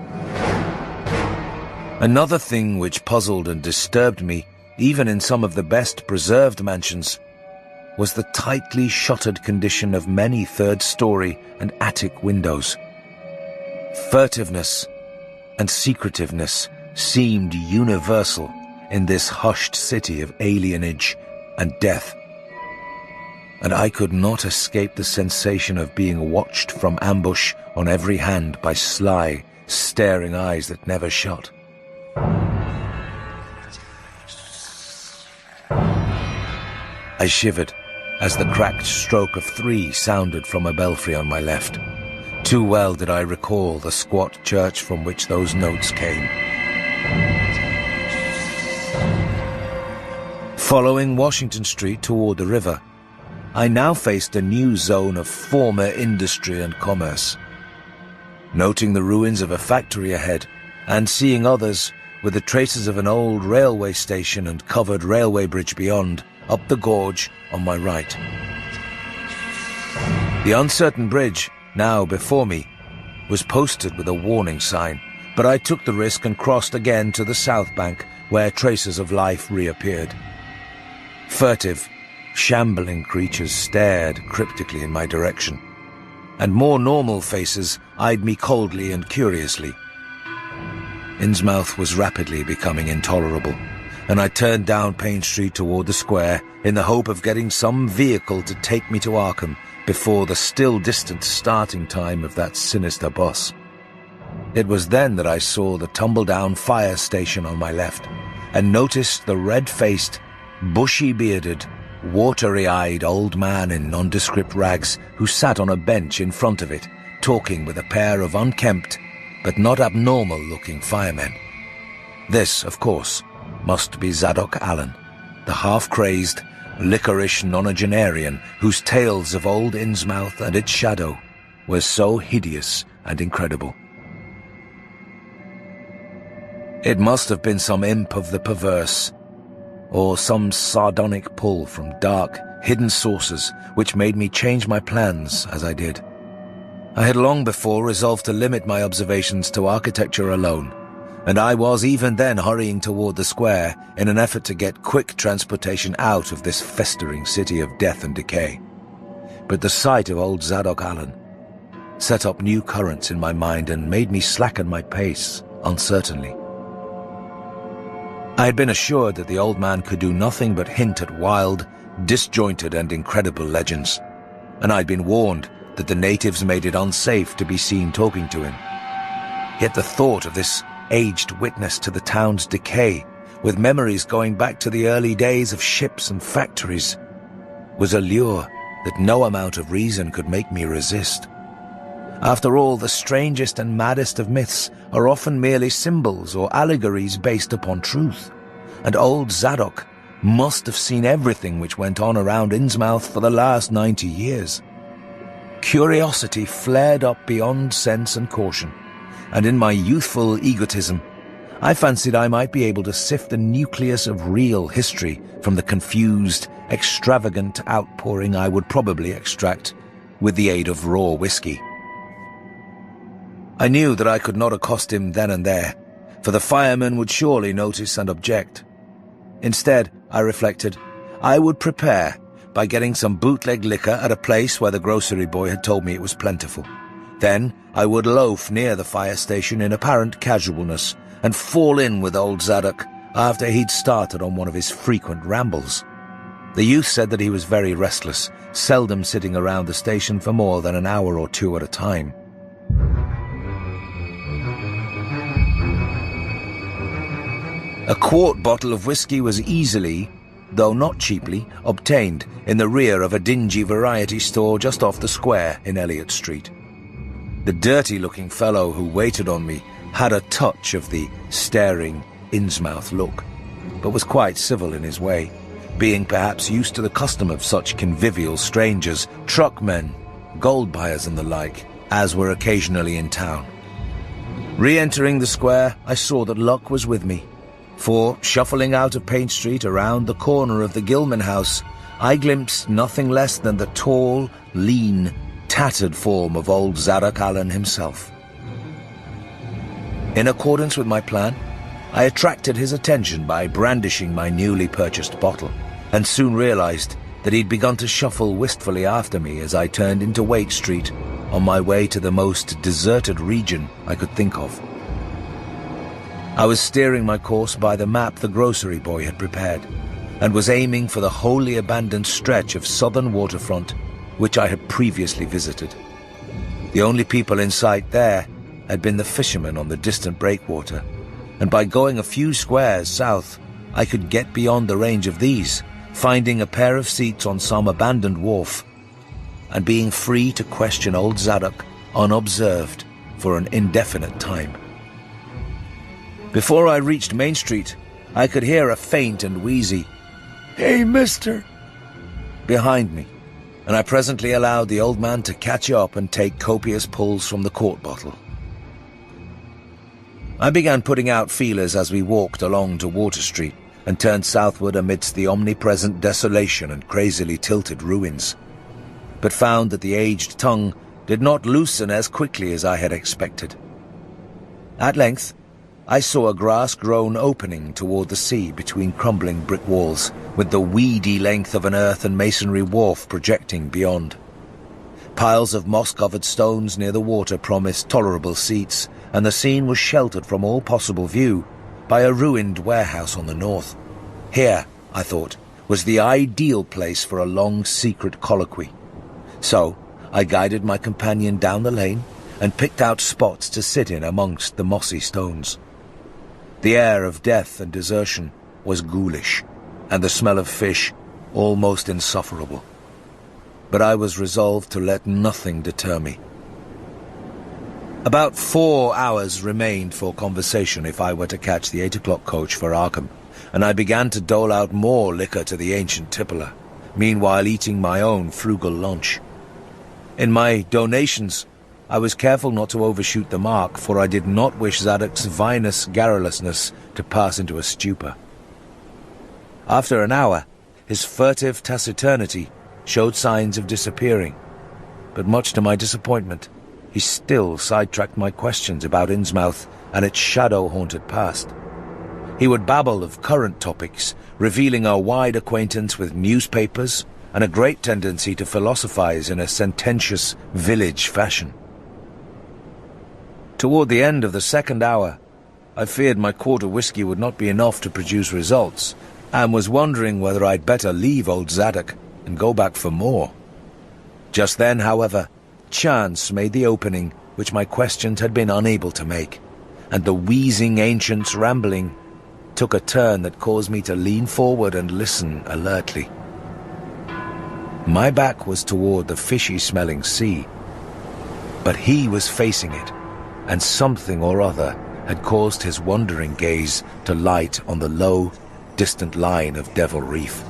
Another thing which puzzled and disturbed me, even in some of the best preserved mansions, was the tightly shuttered condition of many third-story and attic windows. Furtiveness and secretiveness seemed universal in this hushed city of alienage and death, and I could not escape the sensation of being watched from ambush on every hand by sly, staring eyes that never shut. I shivered as the cracked stroke of 3 sounded from a belfry on my left. Too well did I recall the squat church from which those notes came. Following Washington Street toward the river, I now faced a new zone of former industry and commerce. Noting the ruins of a factory ahead, and seeing others with the traces of an old railway station and covered railway bridge beyond, up the gorge on my right. The uncertain bridge, now before me, was posted with a warning sign, but I took the risk and crossed again to the south bank, where traces of life reappeared. Furtive, shambling creatures stared cryptically in my direction, and more normal faces eyed me coldly and curiously. Innsmouth was rapidly becoming intolerable, and I turned down Payne Street toward the square in the hope of getting some vehicle to take me to Arkham before the still distant starting time of that sinister bus. It was then that I saw the tumble-down fire station on my left, and noticed the red-faced, bushy-bearded, watery-eyed old man in nondescript rags who sat on a bench in front of it, talking with a pair of unkempt but not abnormal-looking firemen. This, of course, must be Zadok Allen, the half-crazed, licorice nonagenarian whose tales of old Innsmouth and its shadow were so hideous and incredible. It must have been some imp of the perverse, or some sardonic pull from dark, hidden sources which made me change my plans as I did. I had long before resolved to limit my observations to architecture alone, and I was even then hurrying toward the square in an effort to get quick transportation out of this festering city of death and decay. But the sight of old Zadok Allen set up new currents in my mind and made me slacken my pace uncertainly. I had been assured that the old man could do nothing but hint at wild, disjointed and incredible legends, and I'd been warned that the natives made it unsafe to be seen talking to him. Yet the thought of this aged witness to the town's decay, with memories going back to the early days of ships and factories, was a lure that no amount of reason could make me resist. After all, the strangest and maddest of myths are often merely symbols or allegories based upon truth, and old Zadok must have seen everything which went on around Innsmouth for the last 90 years. Curiosity flared up beyond sense and caution, and in my youthful egotism, I fancied I might be able to sift the nucleus of real history from the confused, extravagant outpouring I would probably extract with the aid of raw whiskey. I knew that I could not accost him then and there, for the firemen would surely notice and object. Instead, I reflected, I would prepare by getting some bootleg liquor at a place where the grocery boy had told me it was plentiful. Then I would loaf near the fire station in apparent casualness and fall in with old Zadok after he'd started on one of his frequent rambles. The youth said that he was very restless, seldom sitting around the station for more than an hour or two at a time. A quart bottle of whiskey was easily, though not cheaply, obtained in the rear of a dingy variety store just off the square in Elliott Street. The dirty-looking fellow who waited on me had a touch of the staring Innsmouth look, but was quite civil in his way, being perhaps used to the custom of such convivial strangers, truckmen, gold buyers and the like, as were occasionally in town. Re-entering the square, I saw that luck was with me, for, shuffling out of Paint Street around the corner of the Gilman house, I glimpsed nothing less than the tall, lean, tattered form of old Zadok Allen himself. In accordance with my plan, I attracted his attention by brandishing my newly purchased bottle, and soon realized that he'd begun to shuffle wistfully after me as I turned into Waite Street on my way to the most deserted region I could think of. I was steering my course by the map the grocery boy had prepared, and was aiming for the wholly abandoned stretch of southern waterfront which I had previously visited. The only people in sight there had been the fishermen on the distant breakwater, and by going a few squares south, I could get beyond the range of these, finding a pair of seats on some abandoned wharf, and being free to question old Zadok unobserved for an indefinite time. Before I reached Main Street, I could hear a faint and wheezy, "Hey, mister," behind me, and I presently allowed the old man to catch up and take copious pulls from the quart bottle. I began putting out feelers as we walked along to Water Street and turned southward amidst the omnipresent desolation and crazily tilted ruins, but found that the aged tongue did not loosen as quickly as I had expected. At length, I saw a grass-grown opening toward the sea between crumbling brick walls, with the weedy length of an earth and masonry wharf projecting beyond. Piles of moss-covered stones near the water promised tolerable seats, and the scene was sheltered from all possible view by a ruined warehouse on the north. Here, I thought, was the ideal place for a long secret colloquy. So, I guided my companion down the lane and picked out spots to sit in amongst the mossy stones. The air of death and desertion was ghoulish, and the smell of fish almost insufferable. But I was resolved to let nothing deter me. About 4 hours remained for conversation if I were to catch the 8 o'clock coach for Arkham, and I began to dole out more liquor to the ancient tippler, meanwhile eating my own frugal lunch. In my donations, I was careful not to overshoot the mark, for I did not wish Zadok's vinous garrulousness to pass into a stupor. After an hour, his furtive taciturnity showed signs of disappearing, but much to my disappointment, he still sidetracked my questions about Innsmouth and its shadow-haunted past. He would babble of current topics, revealing a wide acquaintance with newspapers and a great tendency to philosophize in a sententious village fashion. Toward the end of the second hour, I feared my quart of whiskey would not be enough to produce results, and was wondering whether I'd better leave old Zadok and go back for more. Just then, however, chance made the opening which my questions had been unable to make, and the wheezing ancient's rambling took a turn that caused me to lean forward and listen alertly. My back was toward the fishy-smelling sea, but he was facing it, and something or other had caused his wandering gaze to light on the low, distant line of Devil Reef,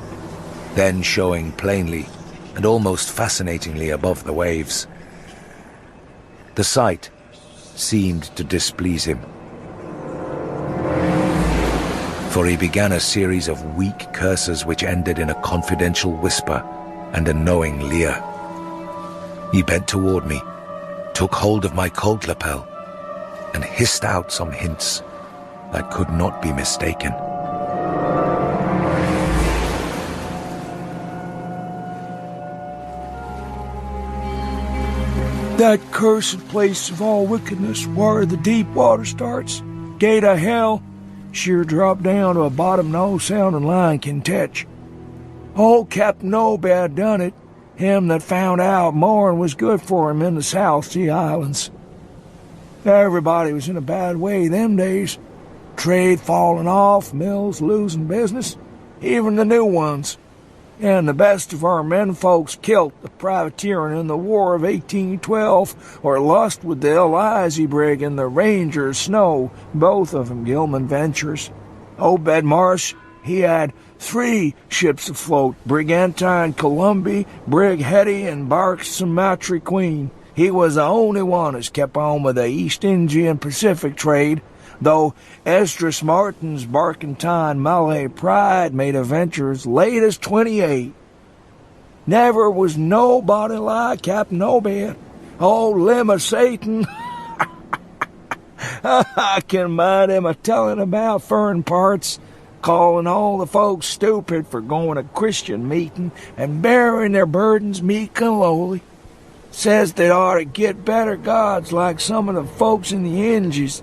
then showing plainly and almost fascinatingly above the waves. The sight seemed to displease him, for he began a series of weak curses which ended in a confidential whisper and a knowing leer. He bent toward me, took hold of my coat lapel, and hissed out some hints that could not be mistaken. That cursed place of all wickedness where the deep water starts, gate of hell, sheer drop down to a bottom no sounding line can touch. Old Captain Obed done it, him that found out more'n was good for him in the South Sea Islands. Everybody was in a bad way them days. Trade falling off, mills losing business, even the new ones. And the best of our menfolks kilt the privateering in the War of 1812, or lost with the Elizy brig and the Ranger Snow, both of 'em Gilman ventures. Obed Marsh, he had 3 ships afloat, Brigantine Columbia, Brig Hetty, and bark Sumatra Queen. He was the only one as kept on with the East Indian Pacific trade, though Esdras Martin's barkentine Malay pride made a venture as late as 28. Never was nobody like Captain Obed. Old limb of Satan. I can mind him a-telling about furrin parts, calling all the folks stupid for going to Christian meeting and bearing their burdens meek and lowly. Says they ought to get better gods like some of the folks in the Inges.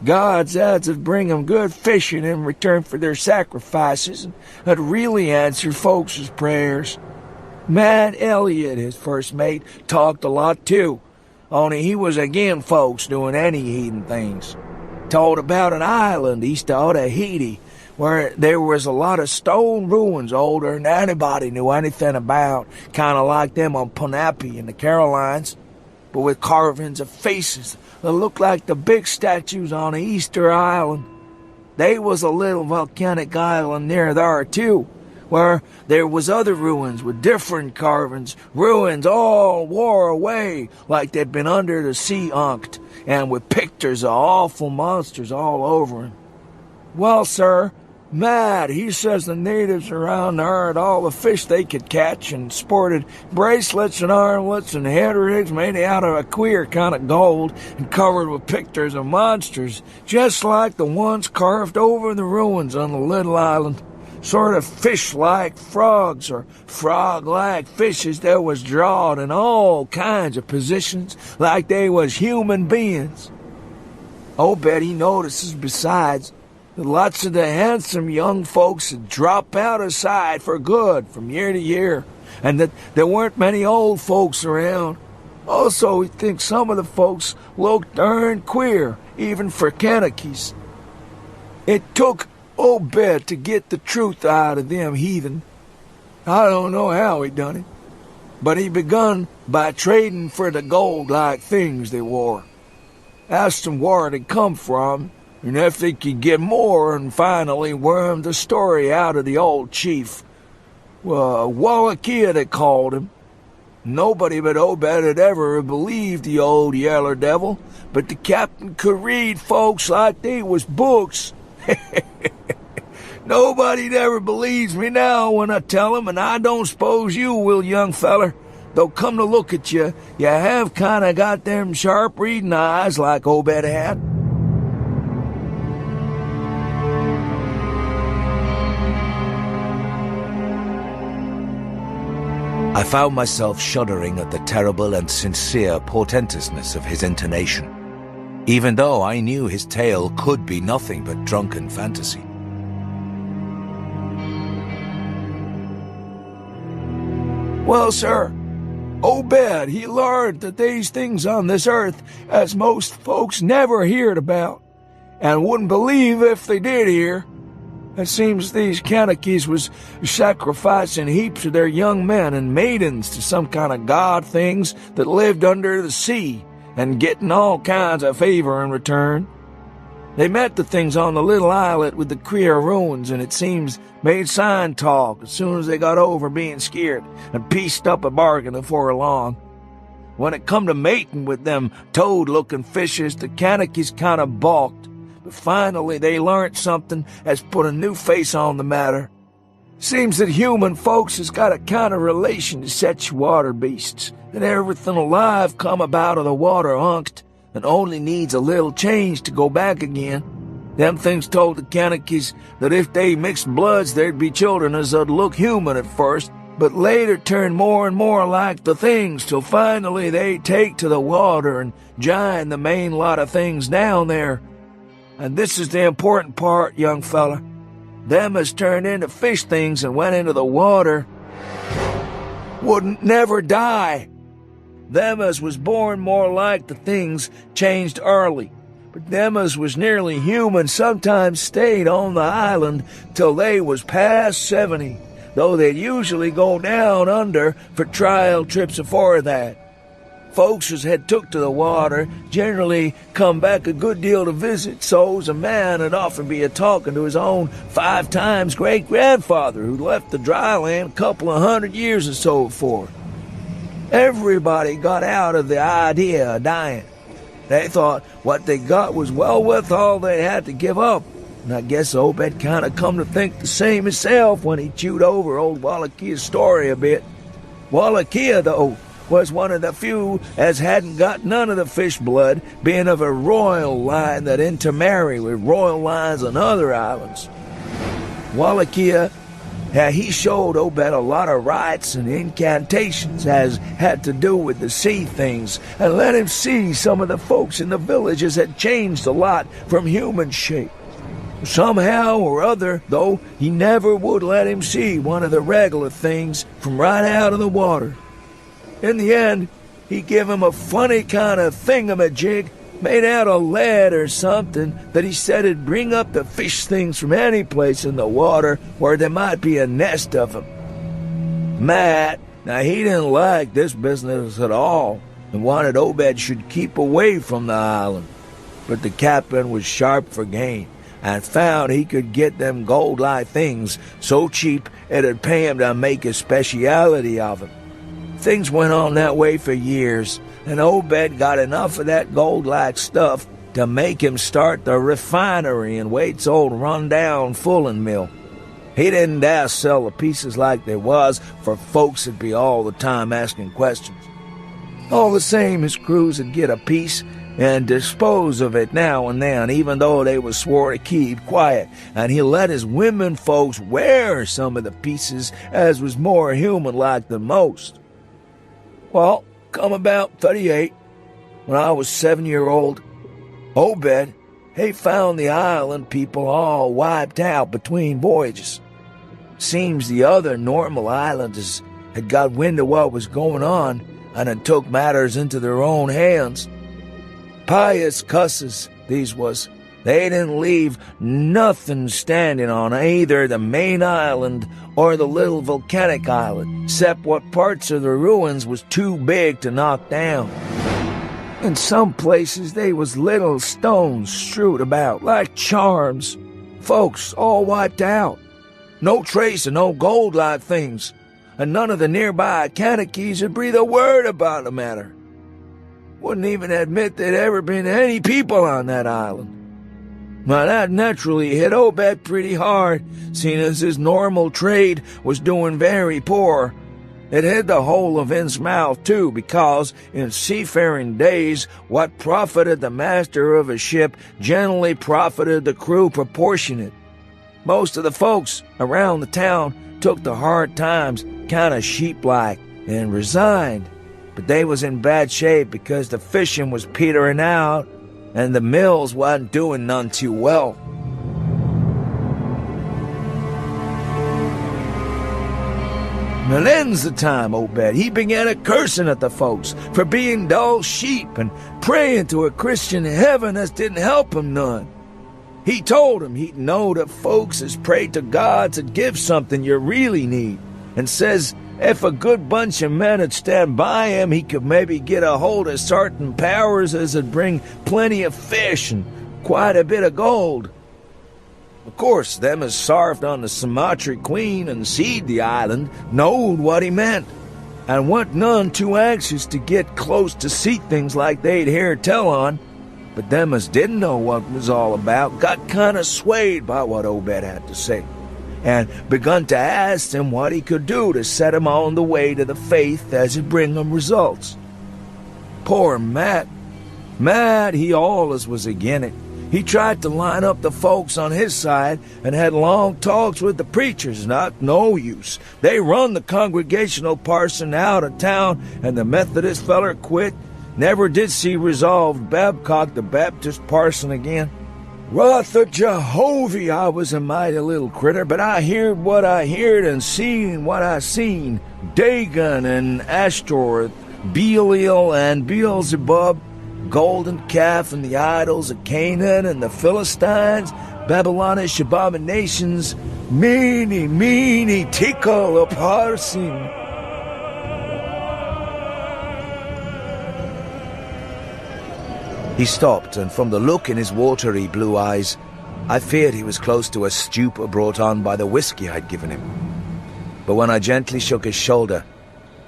Gods that'd bring 'em good fishing in return for their sacrifices and that'd really answer folks' prayers. Matt Elliott, his first mate, talked a lot too, only he was agin folks doing any heathen things. Told about an island east of Otaheite where there was a lot of stone ruins older than anybody knew anything about, kind of like them on Ponape in the Carolines, but with carvings of faces that looked like the big statues on the Easter Island. They was a little volcanic island near there too, where there was other ruins with different carvings, ruins all wore away like they'd been under the sea unked, and with pictures of awful monsters all over 'em. Well, sir, Matt, he says the natives around there had all the fish they could catch and sported bracelets and armlets and head rigs made out of a queer kind of gold and covered with pictures of monsters, just like the ones carved over the ruins on the little island. Sort of fish-like frogs or frog-like fishes that was drawed in all kinds of positions like they was human beings. Obed, he notices besides that lots of the handsome young folks would drop out of sight for good from year to year, and that there weren't many old folks around. Also, he thinks some of the folks looked darn queer, even for Kanakies. It took Obed to get the truth out of them heathen. I don't know how he done it, but he begun by trading for the gold-like things they wore. Asked them where it had come from, and if they could get more, and finally wormed the story out of the old chief. Wallachia, they called him. Nobody but Obed had ever believed the old yeller devil, but the captain could read folks like they was books. Nobody ever believes me now when I tell 'em, and I don't suppose you will, young feller. Though come to look at you, you have kind of got them sharp reading eyes like Obed had. I found myself shuddering at the terrible and sincere portentousness of his intonation, even though I knew his tale could be nothing but drunken fantasy. Well, sir, Obed, he learned that these things on this earth as most folks never heard about, and wouldn't believe if they did hear. It seems these Kanakies was sacrificing heaps of their young men and maidens to some kind of god things that lived under the sea, and getting all kinds of favor in return. They met the things on the little islet with the queer ruins, and it seems made sign talk as soon as they got over being scared, and pieced up a bargain before long. When it come to mating with them toad-looking fishes, the Kanakies kind of balked, but finally they learnt something as put a new face on the matter. Seems that human folks has got a kind of relation to such water beasts, and everything alive come about of the water unked, and only needs a little change to go back again. Them things told the Kanakies that if they mixed bloods there'd be children as would look human at first, but later turn more and more like the things till finally they take to the water and join the main lot of things down there. And this is the important part, young fella. Them as turned into fish things and went into the water wouldn't never die. Them as was born more like the things changed early, but them as was nearly human sometimes stayed on the island till they was past 70, though they'd usually go down under for trial trips afore that. Folks as had took to the water generally come back a good deal to visit, so's a man would often be a-talking to his own 5 times great-grandfather who left the dry land a couple of 100 years or so before. Everybody got out of the idea of dying. They thought what they got was well worth all they had to give up. And I guess Obed kind of come to think the same himself when he chewed over old Wallachia's story a bit. Wallachia, though, was one of the few as hadn't got none of the fish blood, being of a royal line that intermarry with royal lines on other islands. Wallachia, he showed Obed a lot of rites and incantations as had to do with the sea things, and let him see some of the folks in the villages had changed a lot from human shape. Somehow or other, though, he never would let him see one of the regular things from right out of the water. In the end, he give him a funny kind of thingamajig made out of lead or something that he said'd bring up the fish things from any place in the water where there might be a nest of them. Matt, now he didn't like this business at all and wanted Obed should keep away from the island. But the captain was sharp for gain and found he could get them gold-like things so cheap it'd pay him to make a speciality of them. Things went on that way for years, and Obed got enough of that gold-like stuff to make him start the refinery in Waite's old run-down fulling mill. He didn't dare sell the pieces like they was, for folks would be all the time asking questions. All the same, his crews would get a piece and dispose of it now and then, even though they was swore to keep quiet, and he let his women folks wear some of the pieces as was more human-like than most. Well, come about 38, when I was 7-year-old, Obed, he found the island people all wiped out between voyages. Seems the other normal islanders had got wind of what was going on and had took matters into their own hands. Pious cusses, these was. They didn't leave nothing standing on either the main island or the little volcanic island, except what parts of the ruins was too big to knock down. In some places they was little stones strewed about, like charms. Folks all wiped out. No trace of no gold-like things, and none of the nearby Kanakees would breathe a word about the matter. Wouldn't even admit there'd ever been any people on that island. Now that naturally hit Obed pretty hard, seeing as his normal trade was doing very poor. It hit the whole of Innsmouth, too, because in seafaring days, what profited the master of a ship generally profited the crew proportionate. Most of the folks around the town took the hard times kind of sheep-like and resigned, but they was in bad shape because the fishing was petering out and the mills wasn't doing none too well. Now then's the time, Obed, he began a-cursing at the folks for being dull sheep and praying to a Christian heaven as didn't help him none. He told him he'd know that folks as prayed to God to give something you really need, and says if a good bunch of men would stand by him, he could maybe get a hold of certain powers as'd bring plenty of fish and quite a bit of gold. Of course, them as sarved on the Sumatra Queen and seed the island knowed what he meant, and weren't none too anxious to get close to see things like they'd hear tell on. But them as didn't know what it was all about got kind of swayed by what Obed had to say, and begun to ask him what he could do to set him on the way to the faith as'd bring him results. Poor Matt, he allus was agin it. He tried to line up the folks on his side and had long talks with the preachers, not no use. They run the congregational parson out of town, and the Methodist feller quit. Never did see resolved Babcock the Baptist parson again. Wrath of Jehovah, I was a mighty little critter, but I heard what I heard and seen what I seen. Dagon and Ashtoreth, Belial and Beelzebub, golden calf and the idols of Canaan and the Philistines, Babylonish abominations, meany, tickle a parson. He stopped, and from the look in his watery blue eyes, I feared he was close to a stupor brought on by the whiskey I'd given him. But when I gently shook his shoulder,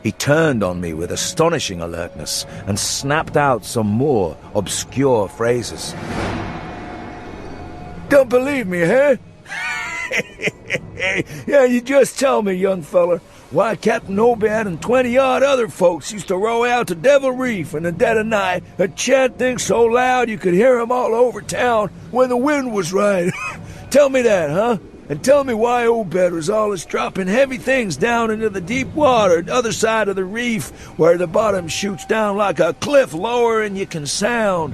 He turned on me with astonishing alertness and snapped out some more obscure phrases. Don't believe me, huh? Yeah, you just tell me, young feller, why Captain Obed and 20-odd other folks used to row out to Devil Reef in the dead of night and chant things so loud you could hear 'em all over town when the wind was right. Tell me that, huh? And tell me why Obed was always dropping heavy things down into the deep water, the other side of the reef, where the bottom shoots down like a cliff lower than you can sound.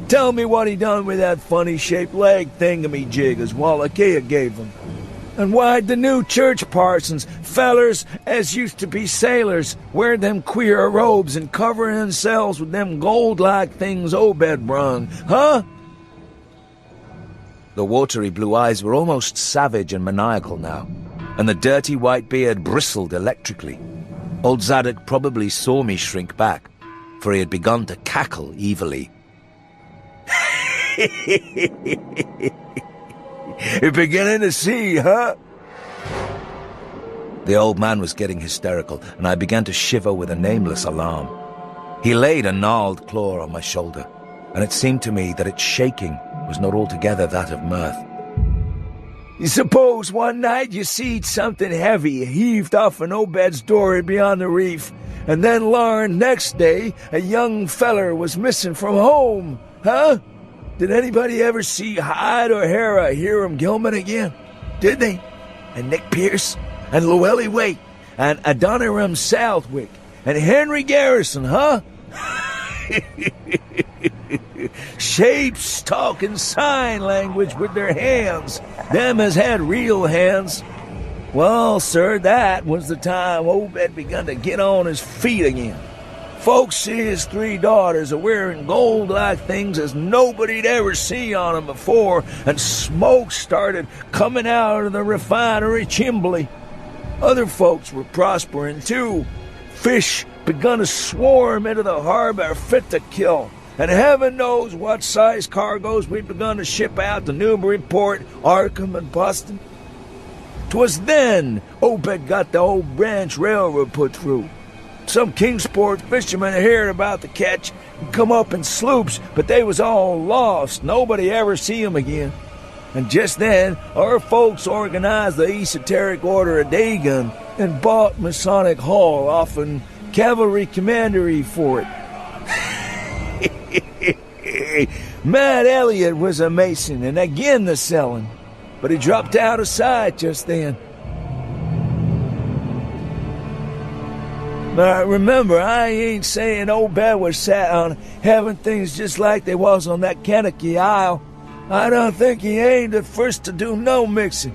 Tell me what he done with that funny-shaped leg thingamajig as Wallachia gave him. And why'd the new church parsons, fellers as used to be sailors, wear them queer robes and cover themselves with them gold-like things Obed brung, huh? The watery blue eyes were almost savage and maniacal now, and the dirty white beard bristled electrically. Old Zadok probably saw me shrink back, for he had begun to cackle evilly. You're beginning to see, huh? The old man was getting hysterical, and I began to shiver with a nameless alarm. He laid a gnarled claw on my shoulder, and it seemed to me that its shaking was not altogether that of mirth. You suppose one night you seed something heavy heaved off an Obed's dory beyond the reef, and then learned next day a young feller was missing from home, huh? Did anybody ever see Hyde or Hera Hiram Gilman again? Did they? And Nick Pierce? And Llewellyn Waite? And Adoniram Southwick? And Henry Garrison, huh? Shapes talking sign language with their hands. Them as had real hands. Well, sir, that was the time Obed begun to get on his feet again. Folks see his 3 daughters a-wearing gold-like things as nobody'd ever seen on 'em before, and smoke started coming out of the refinery chimbley. Other folks were prospering, too. Fish begun to swarm into the harbor fit to kill, and heaven knows what size cargoes we'd begun to ship out to Newburyport, Arkham, and Boston. 'Twas then Obed got the old branch railroad put through. Some Kingsport fishermen heard about the catch and come up in sloops, but they was all lost. Nobody ever see 'em again. And just then, our folks organized the Esoteric Order of Dagon and bought Masonic Hall off an cavalry commandery for it. Matt Elliott was a Mason and again the selling, but he dropped out of sight just then. Now, remember, I ain't saying Obed was sat on having things just like they was on that Kankakee Isle. I don't think he aimed at first to do no mixing,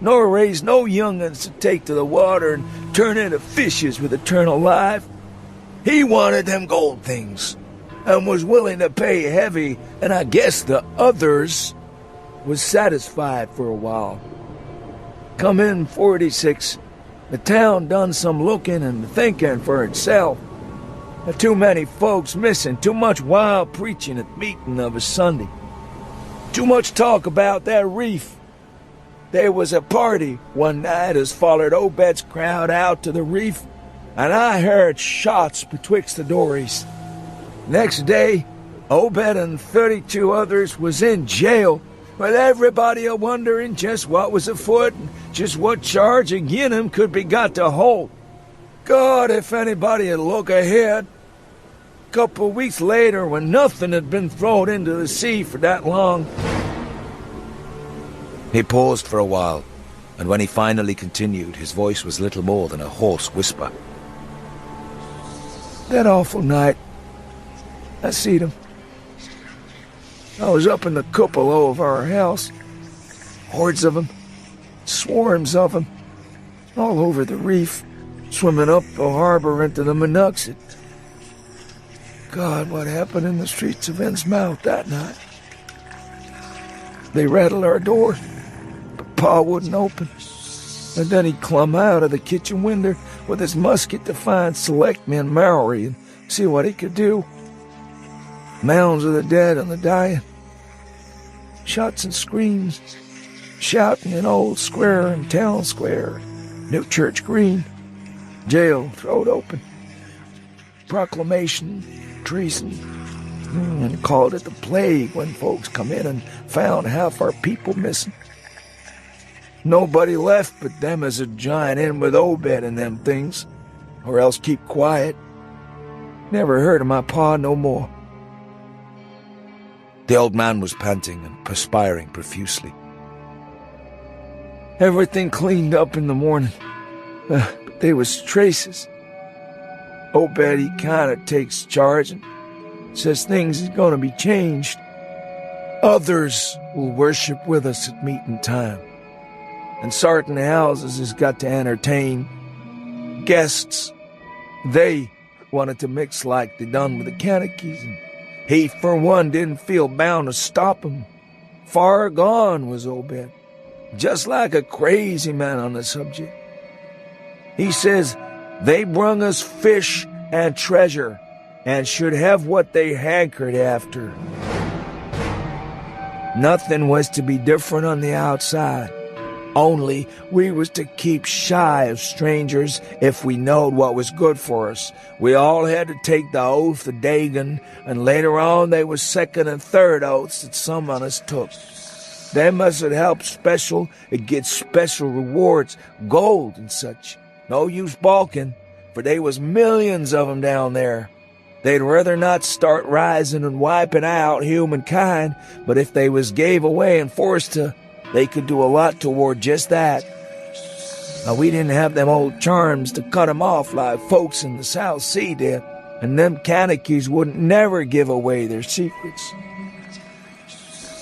nor raise no young'uns to take to the water and turn into fishes with eternal life. He wanted them gold things, and was willing to pay heavy, and I guess the others was satisfied for a while. Come in 46, the town done some looking and thinking for itself. Too many folks missing, too much wild preaching at meeting of a Sunday. Too much talk about that reef. There was a party one night as followed Obed's crowd out to the reef, and I heard shots betwixt the dories. Next day, Obed and 32 others was in jail, with everybody a-wondering just what was afoot and just what charge agin him could be got to hold. God, if anybody'd look ahead. Couple of weeks later, when nothing had been thrown into the sea for that long. He paused for a while, and when he finally continued, his voice was little more than a hoarse whisper. That awful night, I seed him. I was up in the cupola of our house. Hordes of 'em, swarms of 'em, all over the reef, swimming up the harbor into the Monooksett. God, what happened in the streets of Innsmouth that night? They rattled our door, but Pa wouldn't open. And then he clumb out of the kitchen window with his musket to find Selectman Mowry and see what he could do. Mounds of the dead and the dying. Shots and screams. Shouting in Old Square and Town Square. New Church Green. Jail throwed open. proclamation, treason, and called it the plague when folks come in and found half our people missing. Nobody left but them as a join in with Obed and them things, or else keep quiet. Never heard of my pa no more. The old man was panting and perspiring profusely. Everything cleaned up in the morning, but there was traces. Obed, he kind of takes charge and says things is going to be changed. Others will worship with us at meeting time, and certain houses has got to entertain guests. They wanted to mix like they done with the Canakees, and he, for one, didn't feel bound to stop 'em. Far gone was Obed, just like a crazy man on the subject. He says they brung us fish and treasure, and should have what they hankered after. Nothing was to be different on the outside. Only we was to keep shy of strangers if we knowed what was good for us. We all had to take the oath of Dagon, and later on they was second and third oaths that some on us took. Them as it helped special, it gets special rewards, gold and such. No use balking, for they was millions of 'em down there. They'd rather not start rising and wiping out humankind, but if they was gave away and forced to, they could do a lot toward just that. Now, we didn't have them old charms to cut 'em off like folks in the South Sea did, and them Canakees wouldn't never give away their secrets.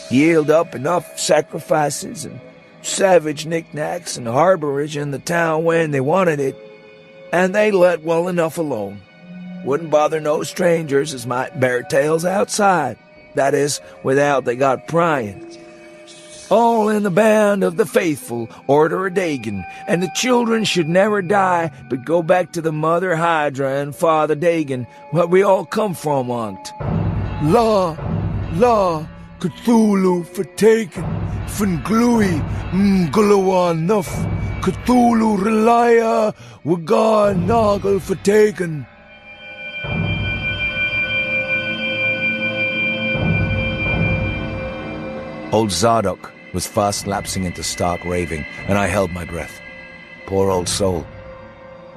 Yield up enough sacrifices and savage knickknacks and harborage in the town when they wanted it, and they let well enough alone. Wouldn't bother no strangers as might bear tales outside, that is, without they got prying. All in the band of the faithful, order of Dagon, and the children should never die, but go back to the mother Hydra and father Dagon, what we all come from on't. La, Cthulhu for taken, Funglui, Mgulawan Nuff, Cthulhu Relaya, Wagar Noggle for taken. Old Zadok was fast lapsing into stark raving, and I held my breath. Poor old soul.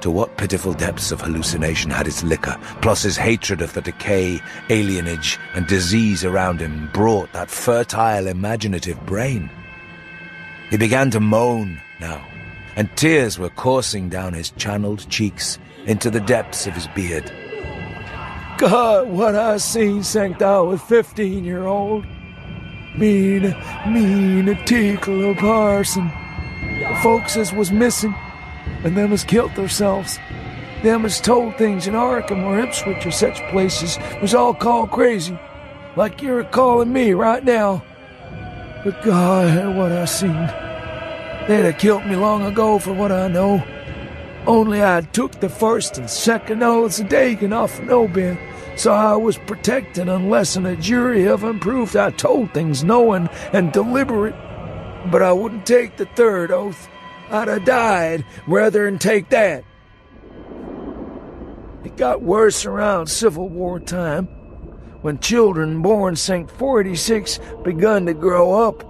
To what pitiful depths of hallucination had his liquor, plus his hatred of the decay, alienage, and disease around him, brought that fertile, imaginative brain? He began to moan now, and tears were coursing down his channeled cheeks into the depths of his beard. God, what I seen sank I was 15-year-old. Mean, tickle parson. The folks as was missing, and them as killed themselves. Them as told things in Arkham or Ipswich or such places was all called crazy, like you're calling me right now. But God, what I seen. They'd have killed me long ago for what I know. Only I took the first and second oaths of Dagon off of Obed, so I was protected unless in a jury of 'em proved I told things knowing and deliberate. But I wouldn't take the third oath. I'd have died rather than take that. It got worse around Civil War time, when children born St. 46 begun to grow up.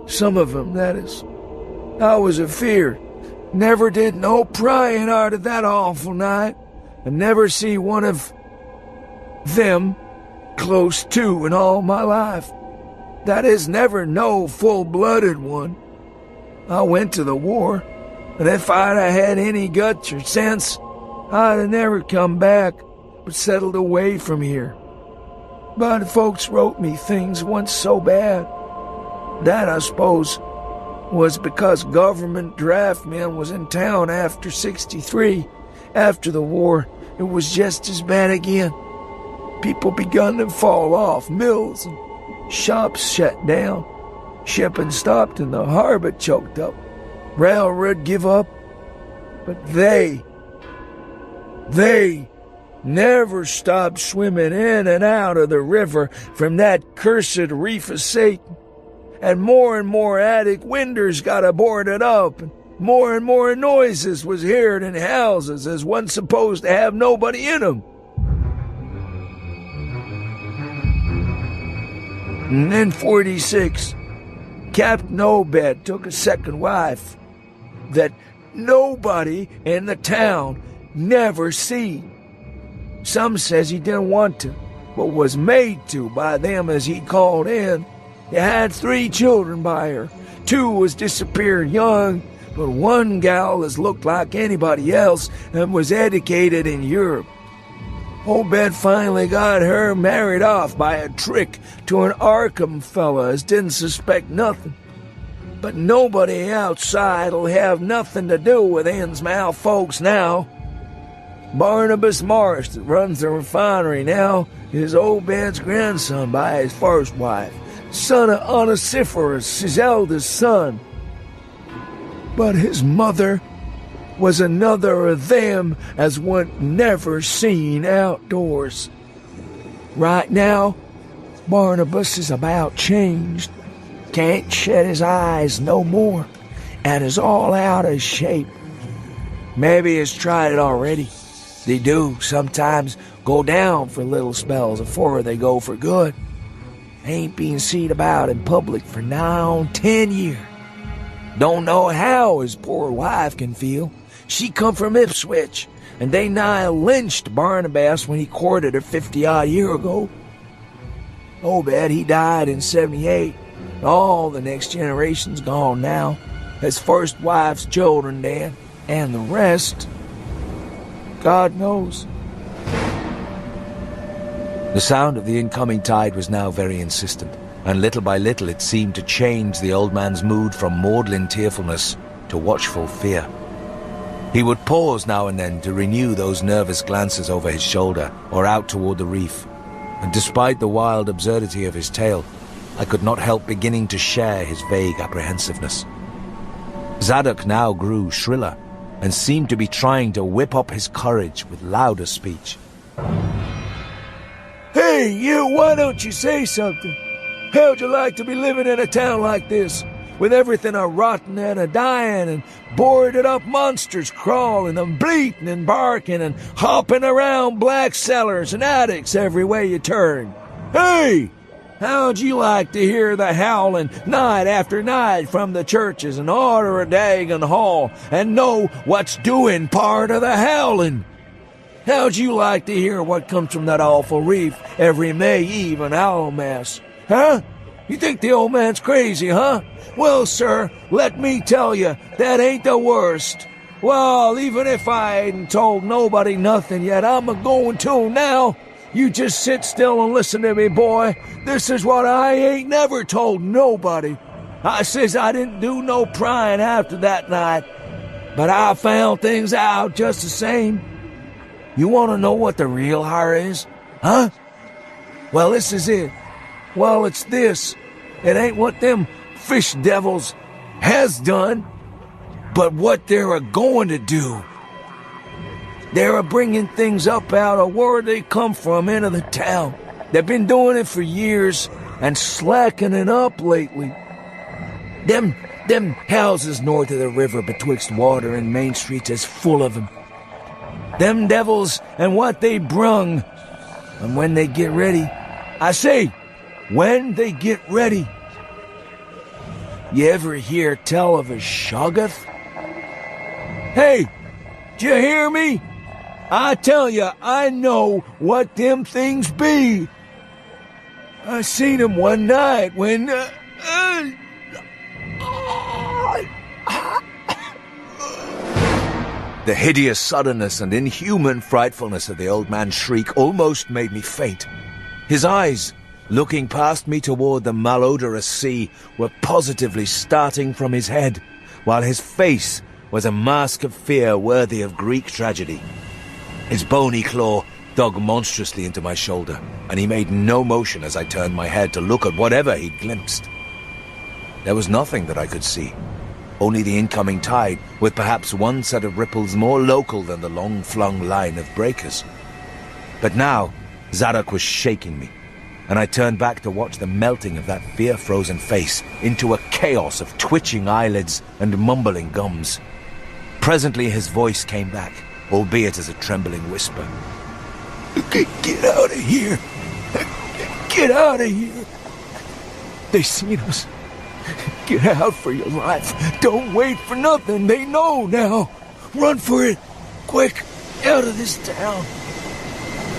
Some of 'em, that is. I was afeard. Never did no prying out of that awful night, and never see one of them close to in all my life. That is, never no full-blooded one. I went to the war, and if I'd have had any guts or sense, I'd have never come back, but settled away from here. But folks wrote me things once so bad. That, I suppose, was because government draft men was in town after 63. After the war, it was just as bad again. People begun to fall off, mills and shops shut down. Shipping stopped and the harbor choked up. Railroad give up. But they never stopped swimming in and out of the river from that cursed reef of Satan. And more attic windows got boarded up, and more noises was heard in houses as one supposed to have nobody in 'em. And then 46, Captain Obed took a second wife that nobody in the town never seen. Some says he didn't want to, but was made to by them as he called in. He had 3 children by her. 2 was disappeared young, but one gal as looked like anybody else and was educated in Europe. Obed finally got her married off by a trick to an Arkham fella as didn't suspect nothing. But nobody outside'll have nothing to do with Innsmouth folks now. Barnabas Morris, that runs the refinery now, is Obed's grandson by his first wife, son of Onesiphorus, his eldest son. But his mother was another of them as wa'n't never seen outdoors. Right now, Barnabas is about changed. Can't shut his eyes no more, and is all out of shape. Maybe he's tried it already. They do sometimes go down for little spells afore they go for good. Ain't been seen about in public for now 10 years. Don't know how his poor wife can feel. She come from Ipswich, and they nigh lynched Barnabas when he courted her 50-odd year ago. Obed, he died in 78. All the next generation's gone now. His first wife's children dead, and the rest, God knows. The sound of the incoming tide was now very insistent, and little by little it seemed to change the old man's mood from maudlin tearfulness to watchful fear. He would pause now and then to renew those nervous glances over his shoulder or out toward the reef, and despite the wild absurdity of his tale, I could not help beginning to share his vague apprehensiveness. Zadok now grew shriller, and seemed to be trying to whip up his courage with louder speech. Hey, you, why don't you say something? How'd you like to be living in a town like this, with everything a-rotting and a-dying, and boarded-up monsters crawling and bleating and barking and hopping around black cellars and attics every way you turn? Hey! How'd you like to hear the howling night after night from the churches and order a Dagon Hall and know what's doing part of the howling? How'd you like to hear what comes from that awful reef every May Eve and Owl Mass? Huh? You think the old man's crazy, huh? Well, sir, let me tell you, that ain't the worst. Well, even if I ain't told nobody nothing yet, I'm a-going to now. You just sit still and listen to me, boy. This is what I ain't never told nobody. I says I didn't do no prying after that night, but I found things out just the same. You want to know what the real horror is? Huh? Well, this is it. Well, it's this. It ain't what them fish devils has done, but what they're a-going to do. They're bringing things up out of where they come from into the town. They've been doing it for years and slackening up lately. Them houses north of the river betwixt Water and Main Streets is full of them. Them devils and what they brung. And when they get ready, I say, when they get ready. You ever hear tell of a Shoggoth? Hey, d'you hear me? I tell you, I know what them things be. I seen 'em one night when... The hideous suddenness and inhuman frightfulness of the old man's shriek almost made me faint. His eyes, looking past me toward the malodorous sea, were positively starting from his head, while his face was a mask of fear worthy of Greek tragedy. His bony claw dug monstrously into my shoulder, and he made no motion as I turned my head to look at whatever he'd glimpsed. There was nothing that I could see, only the incoming tide, with perhaps one set of ripples more local than the long-flung line of breakers. But now, Zadok was shaking me, and I turned back to watch the melting of that fear-frozen face into a chaos of twitching eyelids and mumbling gums. Presently his voice came back, albeit as a trembling whisper. Get out of here! Get out of here! They seen us. Get out for your life. Don't wait for nothing. They know now. Run for it. Quick, out of this town.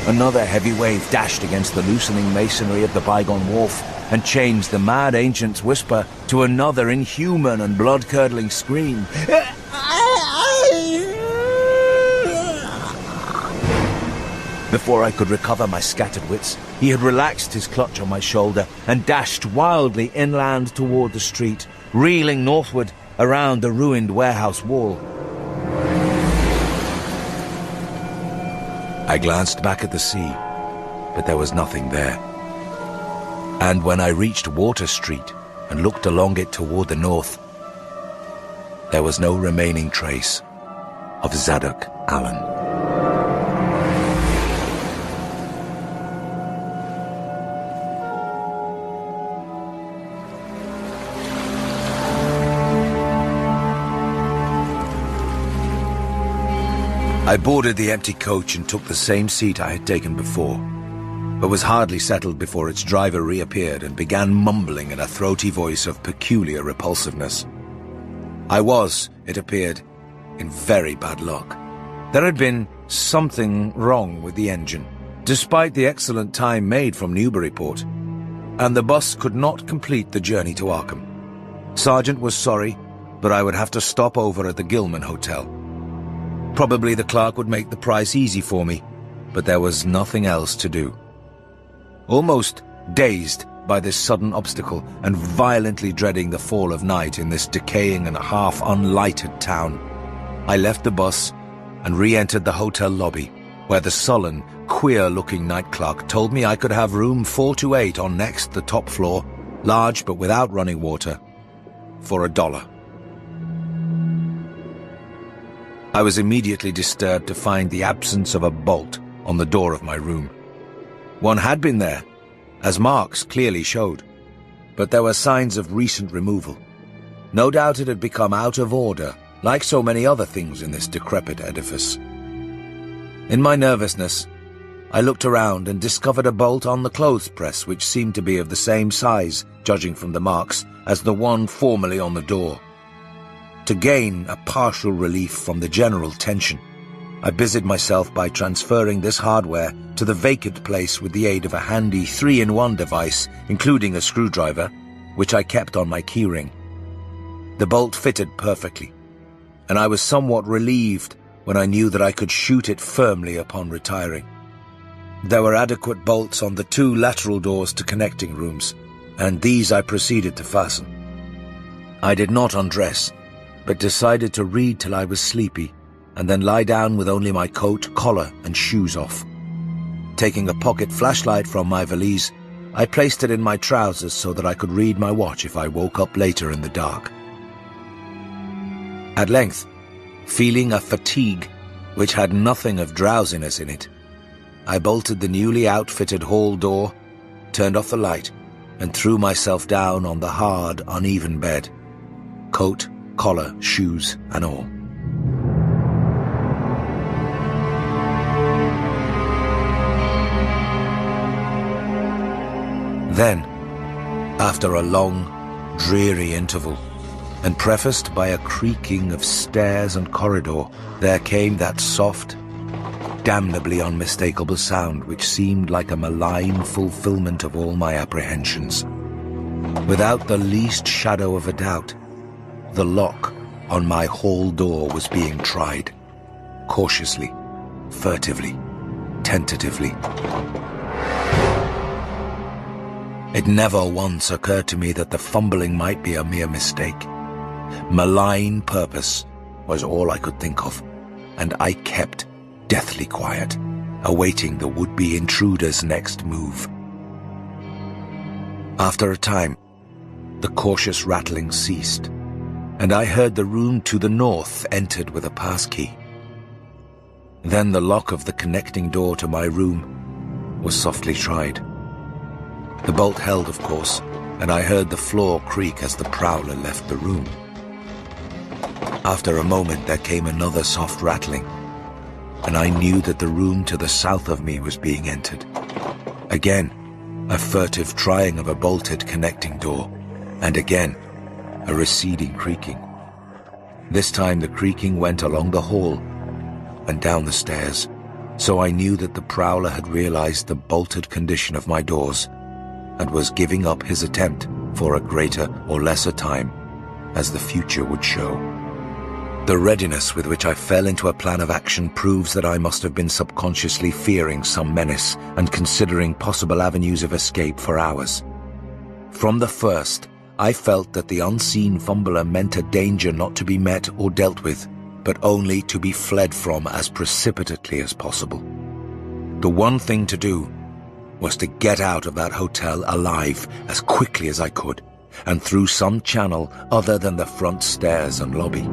Another heavy wave dashed against the loosening masonry of the bygone wharf and changed the mad ancient's whisper to another inhuman and blood-curdling scream. Before I could recover my scattered wits, he had relaxed his clutch on my shoulder and dashed wildly inland toward the street, reeling northward around the ruined warehouse wall. I glanced back at the sea, but there was nothing there. And when I reached Water Street and looked along it toward the north, there was no remaining trace of Zadok Allen. I boarded the empty coach and took the same seat I had taken before, but was hardly settled before its driver reappeared and began mumbling in a throaty voice of peculiar repulsiveness. I was, it appeared, in very bad luck. There had been something wrong with the engine, despite the excellent time made from Newburyport, and the bus could not complete the journey to Arkham. Sergeant was sorry, but I would have to stop over at the Gilman Hotel. Probably the clerk would make the price easy for me, but there was nothing else to do. Almost dazed by this sudden obstacle and violently dreading the fall of night in this decaying and half-unlighted town, I left the bus and re-entered the hotel lobby, where the sullen, queer-looking night clerk told me I could have room 428 on next the top floor, large but without running water, for $1. I was immediately disturbed to find the absence of a bolt on the door of my room. One had been there, as marks clearly showed, but there were signs of recent removal. No doubt it had become out of order, like so many other things in this decrepit edifice. In my nervousness, I looked around and discovered a bolt on the clothes press which seemed to be of the same size, judging from the marks, as the one formerly on the door. To gain a partial relief from the general tension, I busied myself by transferring this hardware to the vacant place with the aid of a handy 3-in-1 device, including a screwdriver, which I kept on my keyring. The bolt fitted perfectly, and I was somewhat relieved when I knew that I could shoot it firmly upon retiring. There were adequate bolts on the 2 lateral doors to connecting rooms, and these I proceeded to fasten. I did not undress, but decided to read till I was sleepy, and then lie down with only my coat, collar, and shoes off. Taking a pocket flashlight from my valise, I placed it in my trousers so that I could read my watch if I woke up later in the dark. At length, feeling a fatigue which had nothing of drowsiness in it, I bolted the newly outfitted hall door, turned off the light, and threw myself down on the hard, uneven bed, coat, collar, shoes, and all. Then, after a long, dreary interval, and prefaced by a creaking of stairs and corridor, there came that soft, damnably unmistakable sound which seemed like a malign fulfillment of all my apprehensions. Without the least shadow of a doubt, the lock on my hall door was being tried, cautiously, furtively, tentatively. It never once occurred to me that the fumbling might be a mere mistake. Malign purpose was all I could think of, and I kept deathly quiet, awaiting the would-be intruder's next move. After a time, the cautious rattling ceased, and I heard the room to the north entered with a passkey. Then the lock of the connecting door to my room was softly tried. The bolt held, of course, and I heard the floor creak as the prowler left the room. After a moment there came another soft rattling, and I knew that the room to the south of me was being entered. Again, A furtive trying of a bolted connecting door, and again, a receding creaking. This time the creaking went along the hall and down the stairs, so I knew that the prowler had realized the bolted condition of my doors and was giving up his attempt for a greater or lesser time, as the future would show. The readiness with which I fell into a plan of action proves that I must have been subconsciously fearing some menace and considering possible avenues of escape for hours. From the first, I felt that the unseen fumbler meant a danger not to be met or dealt with, but only to be fled from as precipitately as possible. The one thing to do was to get out of that hotel alive as quickly as I could, and through some channel other than the front stairs and lobby.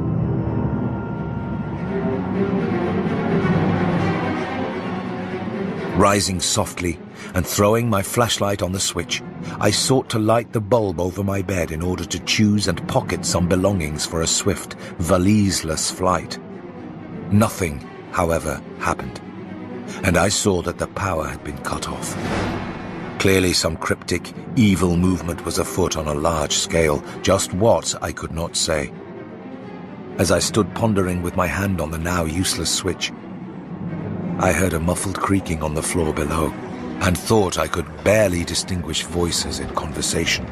Rising softly and throwing my flashlight on the switch, I sought to light the bulb over my bed in order to choose and pocket some belongings for a swift, valise-less flight. Nothing, however, happened, and I saw that the power had been cut off. Clearly some cryptic, evil movement was afoot on a large scale, just what I could not say. As I stood pondering with my hand on the now useless switch, I heard a muffled creaking on the floor below, and thought I could barely distinguish voices in conversation.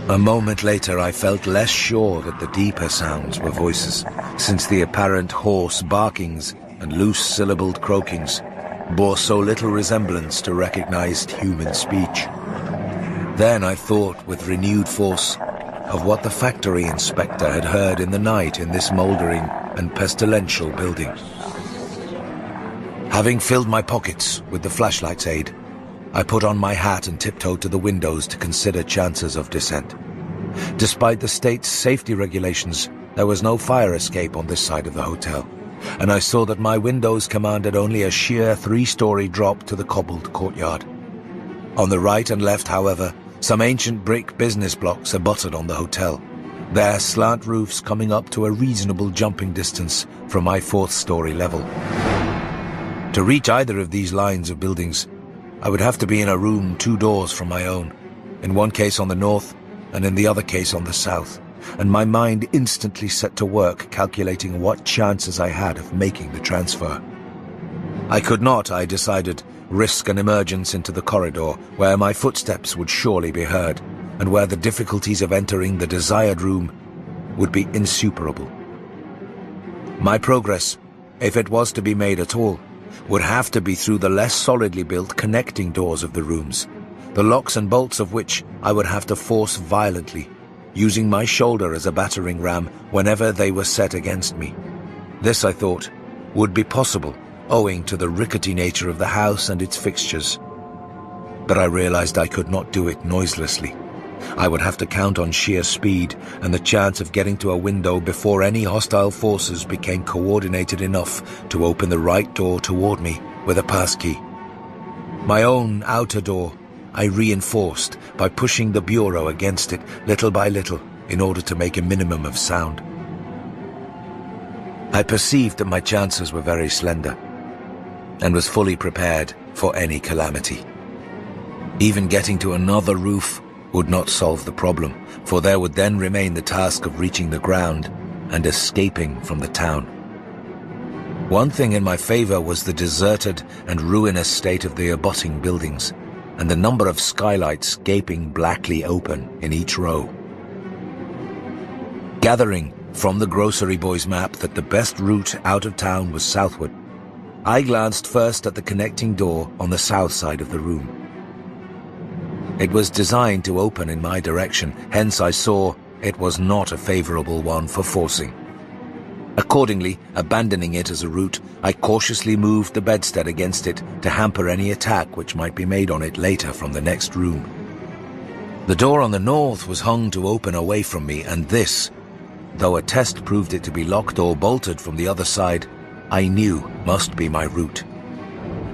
A moment later I felt less sure that the deeper sounds were voices, since the apparent hoarse barkings and loose-syllabled croakings bore so little resemblance to recognized human speech. Then I thought with renewed force of what the factory inspector had heard in the night in this mouldering and pestilential building. Having filled my pockets with the flashlight's aid, I put on my hat and tiptoed to the windows to consider chances of descent. Despite the state's safety regulations, there was no fire escape on this side of the hotel, and I saw that my windows commanded only a sheer 3-story drop to the cobbled courtyard. On the right and left, however, some ancient brick business blocks abutted on the hotel, their slant roofs coming up to a reasonable jumping distance from my 4th-story level. To reach either of these lines of buildings, I would have to be in a room 2 doors from my own, in one case on the north and in the other case on the south, and my mind instantly set to work calculating what chances I had of making the transfer. I could not, I decided, risk an emergence into the corridor where my footsteps would surely be heard, and where the difficulties of entering the desired room would be insuperable. My progress, if it was to be made at all, would have to be through the less solidly built connecting doors of the rooms, the locks and bolts of which I would have to force violently, using my shoulder as a battering ram whenever they were set against me. This, I thought, would be possible, owing to the rickety nature of the house and its fixtures. But I realized I could not do it noiselessly. I would have to count on sheer speed and the chance of getting to a window before any hostile forces became coordinated enough to open the right door toward me with a passkey. My own outer door I reinforced by pushing the bureau against it little by little in order to make a minimum of sound. I perceived that my chances were very slender and was fully prepared for any calamity. Even getting to another roof would not solve the problem, for there would then remain the task of reaching the ground and escaping from the town. One thing in my favor was the deserted and ruinous state of the abutting buildings, and the number of skylights gaping blackly open in each row. Gathering from the grocery boy's map that the best route out of town was southward, I glanced first at the connecting door on the south side of the room. It was designed to open in my direction, hence I saw it was not a favorable one for forcing. Accordingly, abandoning it as a route, I cautiously moved the bedstead against it to hamper any attack which might be made on it later from the next room. The door on the north was hung to open away from me, and this, though a test proved it to be locked or bolted from the other side, I knew must be my route.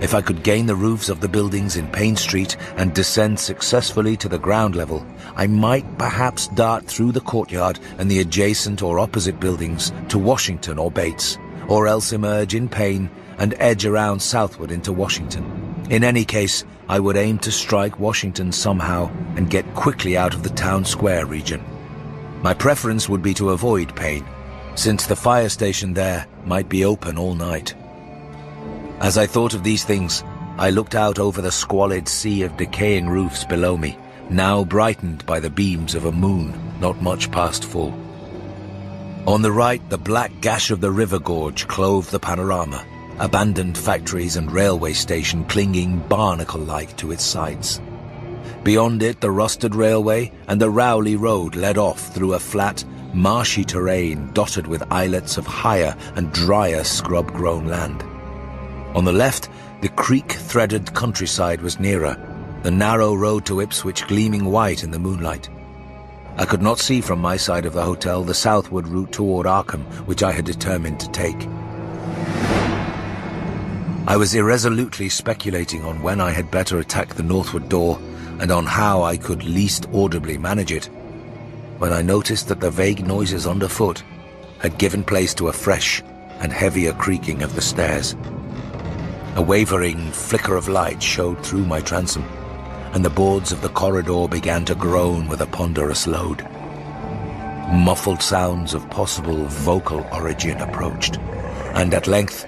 If I could gain the roofs of the buildings in Payne Street and descend successfully to the ground level, I might perhaps dart through the courtyard and the adjacent or opposite buildings to Washington or Bates, or else emerge in Payne and edge around southward into Washington. In any case, I would aim to strike Washington somehow and get quickly out of the town square region. My preference would be to avoid Payne, since the fire station there might be open all night. As I thought of these things, I looked out over the squalid sea of decaying roofs below me, now brightened by the beams of a moon not much past full. On the right, the black gash of the river gorge clove the panorama, abandoned factories and railway station clinging barnacle-like to its sides. Beyond it, the rusted railway and the Rowley Road led off through a flat, marshy terrain dotted with islets of higher and drier scrub-grown land. On the left, the creek-threaded countryside was nearer, the narrow road to Ipswich gleaming white in the moonlight. I could not see from my side of the hotel the southward route toward Arkham, which I had determined to take. I was irresolutely speculating on when I had better attack the northward door and on how I could least audibly manage it, when I noticed that the vague noises underfoot had given place to a fresh and heavier creaking of the stairs. A wavering flicker of light showed through my transom, and the boards of the corridor began to groan with a ponderous load. Muffled sounds of possible vocal origin approached, and at length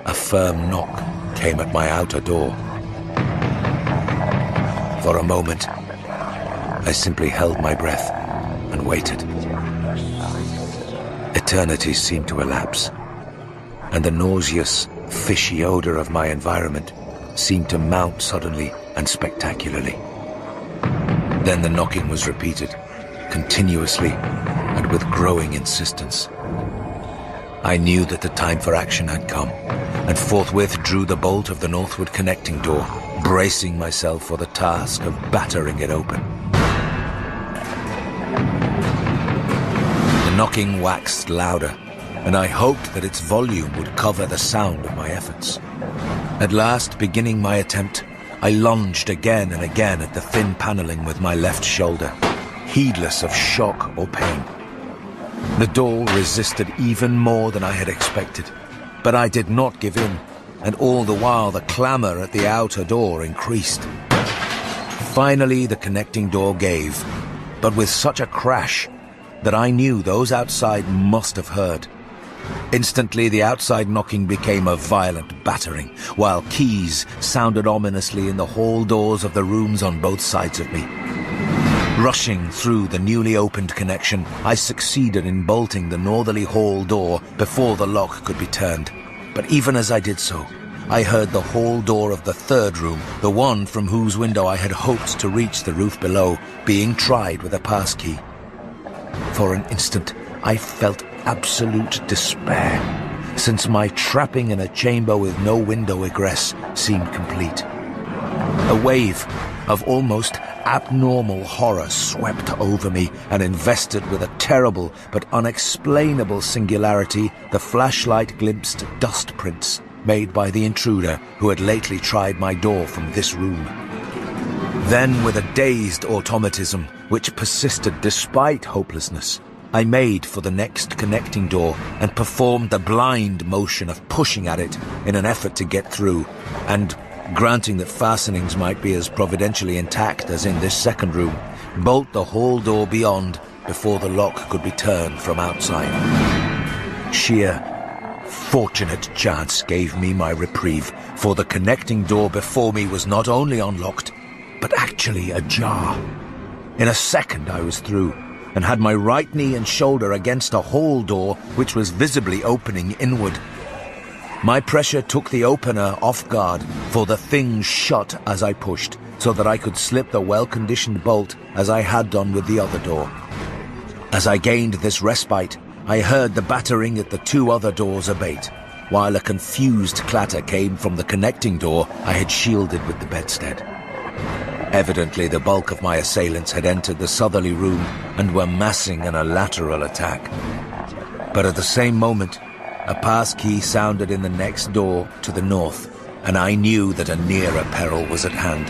a firm knock came at my outer door. For a moment, I simply held my breath and waited. Eternities seemed to elapse, and the nauseous, fishy odor of my environment seemed to mount suddenly and spectacularly. Then the knocking was repeated, continuously and with growing insistence. I knew that the time for action had come, and forthwith drew the bolt of the northward connecting door, bracing myself for the task of battering it open. The knocking waxed louder, and I hoped that its volume would cover the sound of my efforts. At last, beginning my attempt, I lunged again and again at the thin paneling with my left shoulder, heedless of shock or pain. The door resisted even more than I had expected, but I did not give in, and all the while the clamor at the outer door increased. Finally, the connecting door gave, but with such a crash that I knew those outside must have heard. Instantly, the outside knocking became a violent battering, while keys sounded ominously in the hall doors of the rooms on both sides of me. Rushing through the newly opened connection, I succeeded in bolting the northerly hall door before the lock could be turned. But even as I did so, I heard the hall door of the third room, the one from whose window I had hoped to reach the roof below, being tried with a passkey. For an instant, I felt absolute despair, since my trapping in a chamber with no window egress seemed complete. A wave of almost abnormal horror swept over me and invested with a terrible but unexplainable singularity the flashlight glimpsed dust prints made by the intruder who had lately tried my door from this room. Then, with a dazed automatism which persisted despite hopelessness, I made for the next connecting door and performed the blind motion of pushing at it in an effort to get through, and, granting that fastenings might be as providentially intact as in this second room, bolt the hall door beyond before the lock could be turned from outside. Sheer, fortunate chance gave me my reprieve, for the connecting door before me was not only unlocked, but actually ajar. In a second I was through, and had my right knee and shoulder against a hall door which was visibly opening inward. My pressure took the opener off guard, for the thing shut as I pushed, so that I could slip the well-conditioned bolt as I had done with the other door. As I gained this respite, I heard the battering at the two other doors abate, while a confused clatter came from the connecting door I had shielded with the bedstead. Evidently, the bulk of my assailants had entered the southerly room and were massing in a lateral attack. But at the same moment, a passkey sounded in the next door to the north, and I knew that a nearer peril was at hand.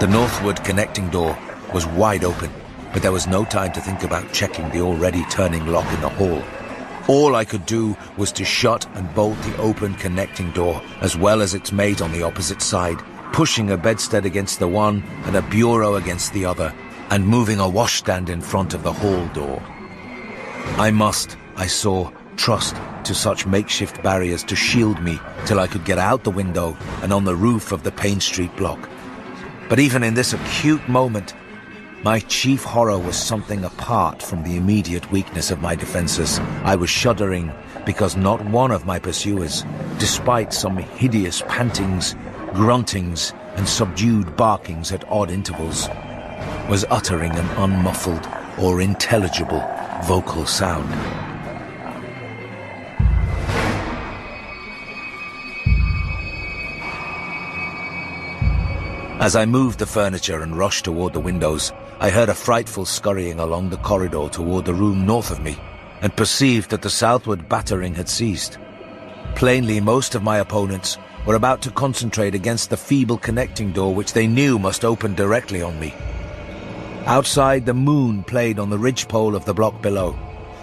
The northward connecting door was wide open, but there was no time to think about checking the already turning lock in the hall. All I could do was to shut and bolt the open connecting door, as well as its mate on the opposite side, pushing a bedstead against the one and a bureau against the other, and moving a washstand in front of the hall door. I must, I saw, trust to such makeshift barriers to shield me till I could get out the window and on the roof of the Payne Street block. But even in this acute moment, my chief horror was something apart from the immediate weakness of my defenses. I was shuddering because not one of my pursuers, despite some hideous pantings, gruntings, and subdued barkings at odd intervals, was uttering an unmuffled or intelligible vocal sound. As I moved the furniture and rushed toward the windows, I heard a frightful scurrying along the corridor toward the room north of me, and perceived that the southward battering had ceased. Plainly, most of my opponents were about to concentrate against the feeble connecting door which they knew must open directly on me. Outside, the moon played on the ridgepole of the block below,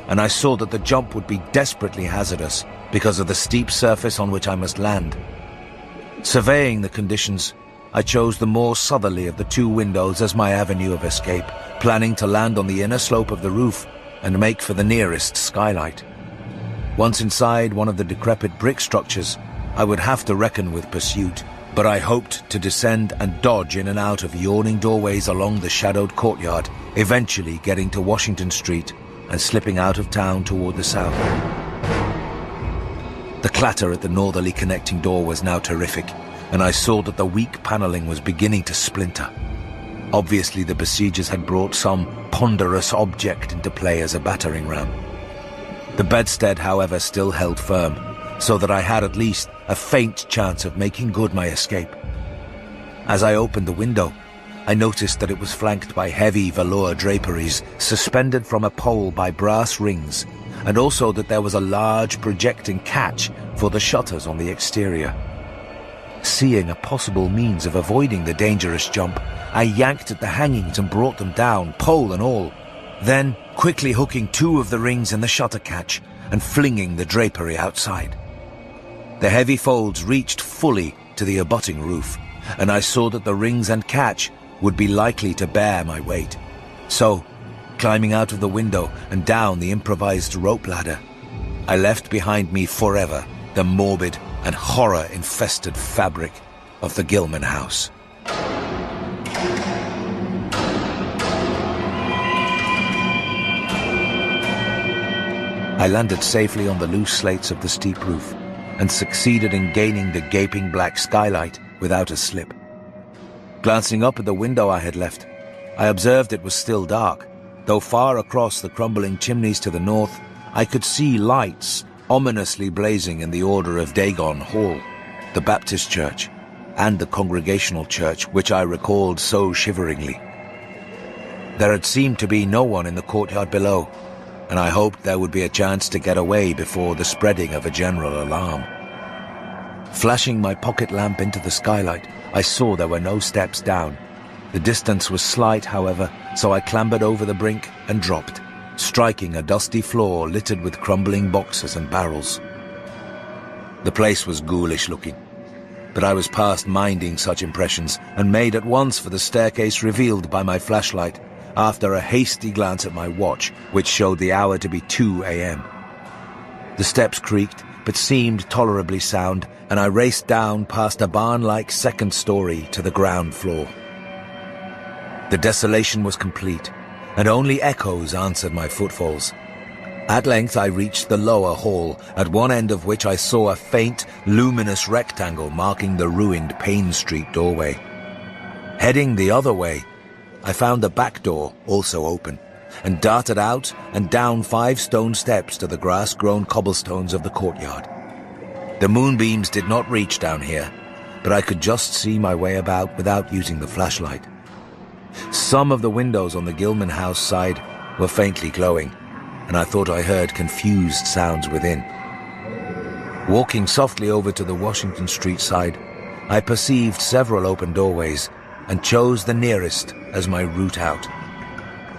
and I saw that the jump would be desperately hazardous because of the steep surface on which I must land. Surveying the conditions, I chose the more southerly of the two windows as my avenue of escape, planning to land on the inner slope of the roof and make for the nearest skylight. Once inside one of the decrepit brick structures, I would have to reckon with pursuit, but I hoped to descend and dodge in and out of yawning doorways along the shadowed courtyard, eventually getting to Washington Street and slipping out of town toward the south. The clatter at the northerly connecting door was now terrific, and I saw that the weak paneling was beginning to splinter. Obviously, the besiegers had brought some ponderous object into play as a battering ram. The bedstead, however, still held firm, so that I had at least a faint chance of making good my escape. As I opened the window, I noticed that it was flanked by heavy velour draperies suspended from a pole by brass rings, and also that there was a large projecting catch for the shutters on the exterior. Seeing a possible means of avoiding the dangerous jump, I yanked at the hangings and brought them down, pole and all, then quickly hooking two of the rings in the shutter catch and flinging the drapery outside. The heavy folds reached fully to the abutting roof, and I saw that the rings and catch would be likely to bear my weight. So, climbing out of the window and down the improvised rope ladder, I left behind me forever the morbid and horror-infested fabric of the Gilman house. I landed safely on the loose slates of the steep roof and succeeded in gaining the gaping black skylight without a slip. Glancing up at the window I had left, I observed it was still dark, though far across the crumbling chimneys to the north I could see lights ominously blazing in the order of Dagon Hall, the Baptist church, and the Congregational church, which I recalled so shiveringly. There had seemed to be no one in the courtyard below, and I hoped there would be a chance to get away before the spreading of a general alarm. Flashing my pocket lamp into the skylight, I saw there were no steps down. The distance was slight, however, so I clambered over the brink and dropped, striking a dusty floor littered with crumbling boxes and barrels. The place was ghoulish looking, but I was past minding such impressions and made at once for the staircase revealed by my flashlight, after a hasty glance at my watch, which showed the hour to be 2 a.m. The steps creaked, but seemed tolerably sound, and I raced down past a barn-like second story to the ground floor. The desolation was complete, and only echoes answered my footfalls. At length I reached the lower hall, at one end of which I saw a faint, luminous rectangle marking the ruined Payne Street doorway. Heading the other way, I found the back door also open, and darted out and down 5 stone steps to the grass-grown cobblestones of the courtyard. The moonbeams did not reach down here, but I could just see my way about without using the flashlight. Some of the windows on the Gilman house side were faintly glowing, and I thought I heard confused sounds within. Walking softly over to the Washington Street side, I perceived several open doorways and chose the nearest as my route out.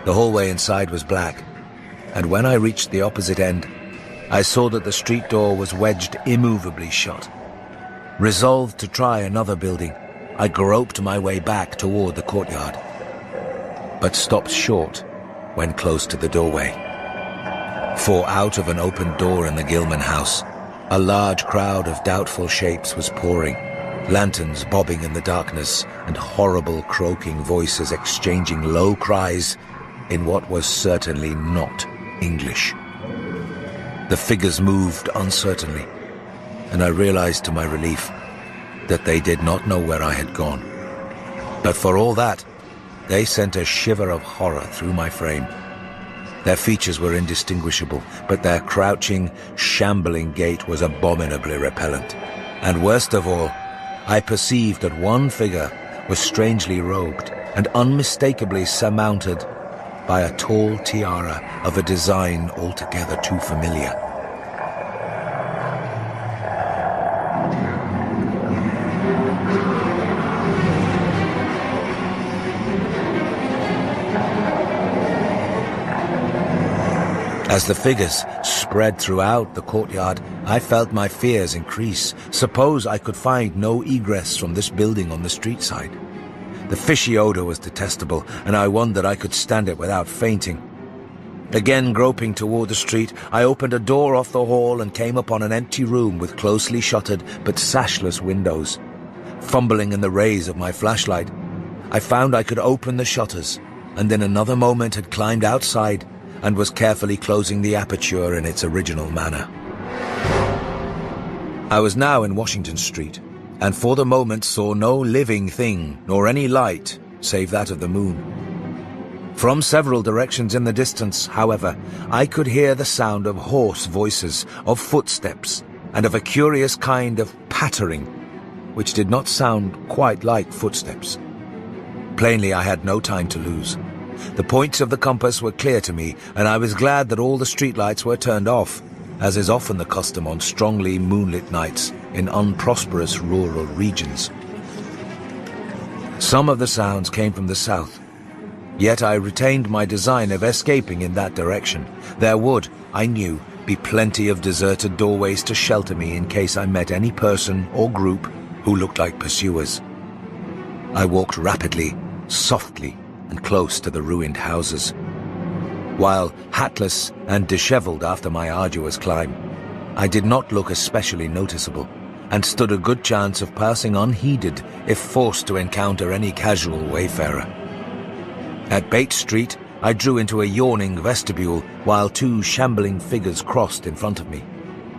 The hallway inside was black, and when I reached the opposite end, I saw that the street door was wedged immovably shut. Resolved to try another building, I groped my way back toward the courtyard, but stopped short when close to the doorway. For out of an open door in the Gilman house, a large crowd of doubtful shapes was pouring, lanterns bobbing in the darkness and horrible croaking voices exchanging low cries in what was certainly not English. The figures moved uncertainly, and I realized to my relief that they did not know where I had gone. But for all that, they sent a shiver of horror through my frame. Their features were indistinguishable, but their crouching, shambling gait was abominably repellent. And worst of all, I perceived that one figure was strangely robed and unmistakably surmounted by a tall tiara of a design altogether too familiar. As the figures spread throughout the courtyard, I felt my fears increase. Suppose I could find no egress from this building on the street side. The fishy odor was detestable, and I wondered I could stand it without fainting. Again groping toward the street, I opened a door off the hall and came upon an empty room with closely shuttered but sashless windows. Fumbling in the rays of my flashlight, I found I could open the shutters, and in another moment had climbed outside and was carefully closing the aperture in its original manner. I was now in Washington Street, and for the moment saw no living thing nor any light save that of the moon. From several directions in the distance, however, I could hear the sound of hoarse voices, of footsteps, and of a curious kind of pattering, which did not sound quite like footsteps. Plainly, I had no time to lose. The points of the compass were clear to me, and I was glad that all the streetlights were turned off, as is often the custom on strongly moonlit nights in unprosperous rural regions. Some of the sounds came from the south, yet I retained my design of escaping in that direction. There would, I knew, be plenty of deserted doorways to shelter me in case I met any person or group who looked like pursuers. I walked rapidly, softly, and close to the ruined houses. While hatless and disheveled after my arduous climb, I did not look especially noticeable, and stood a good chance of passing unheeded if forced to encounter any casual wayfarer. At Bates Street, I drew into a yawning vestibule while two shambling figures crossed in front of me,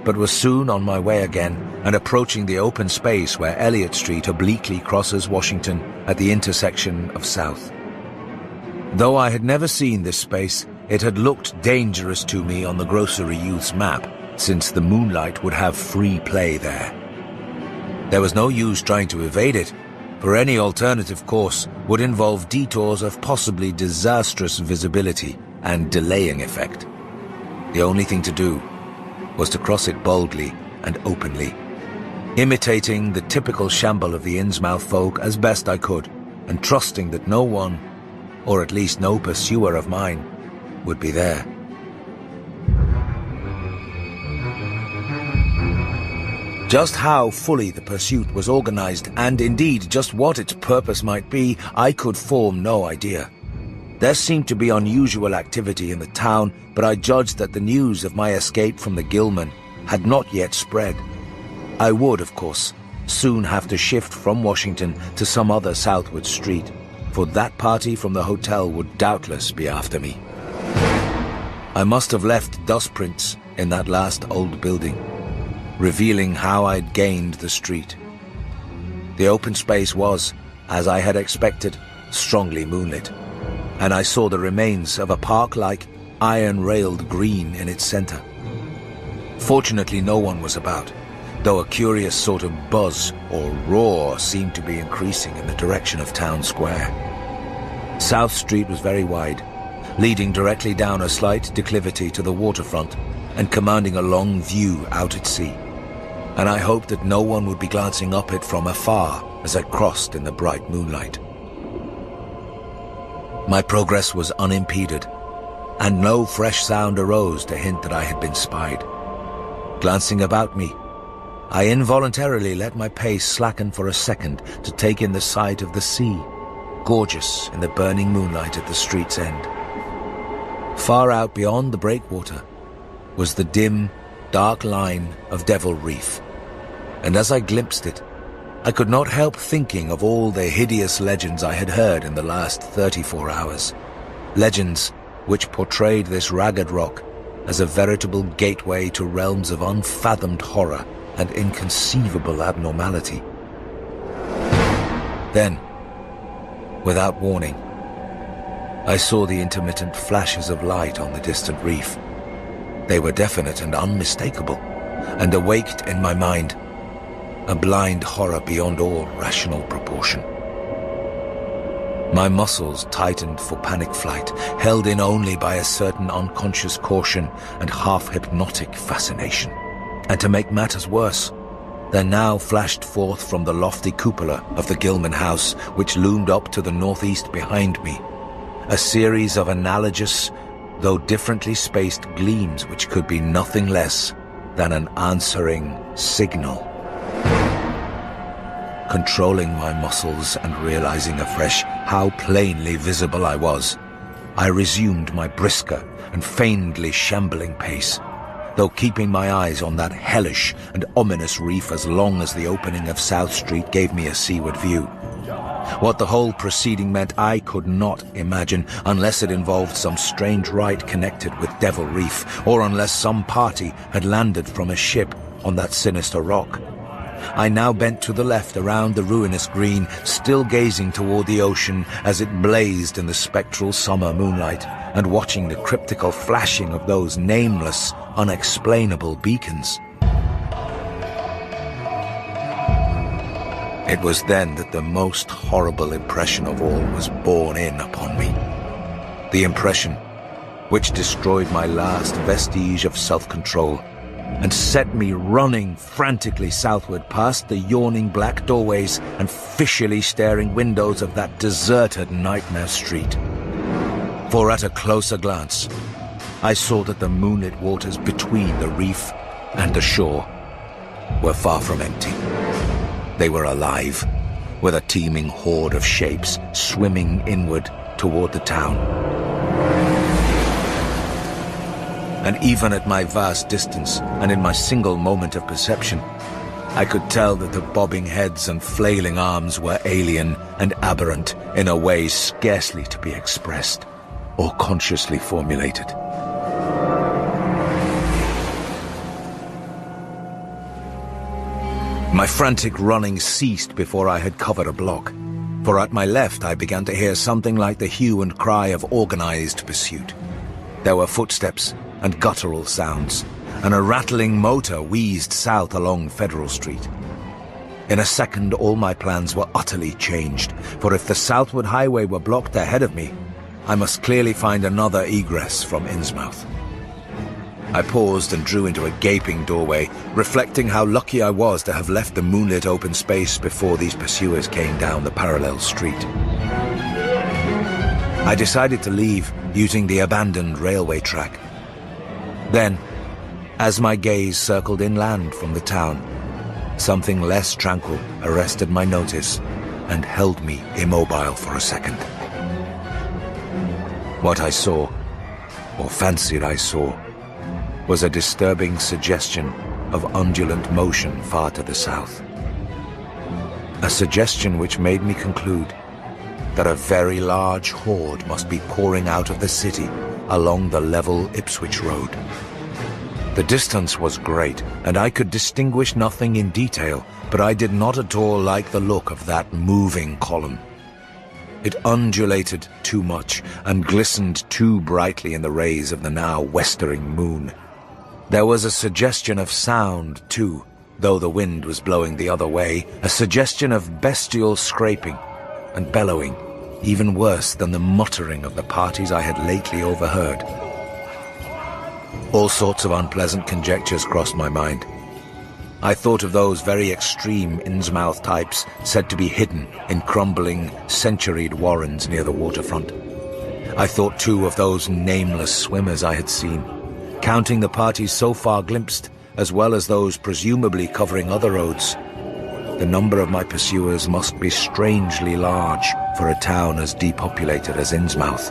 but was soon on my way again and approaching the open space where Elliott Street obliquely crosses Washington at the intersection of South. Though I had never seen this space, it had looked dangerous to me on the grocery youth's map, since the moonlight would have free play there. There was no use trying to evade it, for any alternative course would involve detours of possibly disastrous visibility and delaying effect. The only thing to do was to cross it boldly and openly, imitating the typical shamble of the Innsmouth folk as best I could, and trusting that no one, or at least no pursuer of mine, would be there. Just how fully the pursuit was organized, and indeed just what its purpose might be, I could form no idea. There seemed to be unusual activity in the town, but I judged that the news of my escape from the Gilman had not yet spread. I would, of course, soon have to shift from Washington to some other southward street, for that party from the hotel would doubtless be after me. I must have left dust prints in that last old building, revealing how I'd gained the street. The open space was, as I had expected, strongly moonlit, and I saw the remains of a park-like, iron-railed green in its center. Fortunately, no one was about, though a curious sort of buzz or roar seemed to be increasing in the direction of Town Square. South Street was very wide, leading directly down a slight declivity to the waterfront and commanding a long view out at sea, and I hoped that no one would be glancing up it from afar as I crossed in the bright moonlight. My progress was unimpeded, and no fresh sound arose to hint that I had been spied. Glancing about me, I involuntarily let my pace slacken for a second to take in the sight of the sea, gorgeous in the burning moonlight at the street's end. Far out beyond the breakwater was the dim, dark line of Devil Reef, and as I glimpsed it, I could not help thinking of all the hideous legends I had heard in the last 34 hours. Legends which portrayed this ragged rock as a veritable gateway to realms of unfathomed horror and inconceivable abnormality. Then, without warning, I saw the intermittent flashes of light on the distant reef. They were definite and unmistakable, and awaked in my mind a blind horror beyond all rational proportion. My muscles tightened for panic flight, held in only by a certain unconscious caution and half-hypnotic fascination. And to make matters worse, there now flashed forth from the lofty cupola of the Gilman house, which loomed up to the northeast behind me, a series of analogous, though differently spaced gleams which could be nothing less than an answering signal. Controlling my muscles and realizing afresh how plainly visible I was, I resumed my brisker and feignedly shambling pace, though keeping my eyes on that hellish and ominous reef as long as the opening of South Street gave me a seaward view. What the whole proceeding meant I could not imagine, unless it involved some strange rite connected with Devil Reef, or unless some party had landed from a ship on that sinister rock. I now bent to the left around the ruinous green, still gazing toward the ocean as it blazed in the spectral summer moonlight, and watching the cryptical flashing of those nameless, unexplainable beacons. It was then that the most horrible impression of all was borne in upon me. The impression which destroyed my last vestige of self-control and set me running frantically southward past the yawning black doorways and fishily staring windows of that deserted nightmare street. For at a closer glance, I saw that the moonlit waters between the reef and the shore were far from empty. They were alive, with a teeming horde of shapes swimming inward toward the town. And even at my vast distance, and in my single moment of perception, I could tell that the bobbing heads and flailing arms were alien and aberrant in a way scarcely to be expressed or consciously formulated. My frantic running ceased before I had covered a block, for at my left I began to hear something like the hue and cry of organized pursuit. There were footsteps and guttural sounds, and a rattling motor wheezed south along Federal Street. In a second, all my plans were utterly changed, for if the southward highway were blocked ahead of me, I must clearly find another egress from Innsmouth. I paused and drew into a gaping doorway, reflecting how lucky I was to have left the moonlit open space before these pursuers came down the parallel street. I decided to leave using the abandoned railway track. Then, as my gaze circled inland from the town, something less tranquil arrested my notice and held me immobile for a second. What I saw, or fancied I saw, was a disturbing suggestion of undulant motion far to the south. A suggestion which made me conclude that a very large horde must be pouring out of the city along the level Ipswich Road. The distance was great, and I could distinguish nothing in detail, but I did not at all like the look of that moving column. It undulated too much and glistened too brightly in the rays of the now westering moon. There was a suggestion of sound, too, though the wind was blowing the other way, a suggestion of bestial scraping and bellowing, even worse than the muttering of the parties I had lately overheard. All sorts of unpleasant conjectures crossed my mind. I thought of those very extreme Innsmouth types said to be hidden in crumbling, centuried warrens near the waterfront. I thought too of those nameless swimmers I had seen, counting the parties so far glimpsed as well as those presumably covering other roads. The number of my pursuers must be strangely large for a town as depopulated as Innsmouth.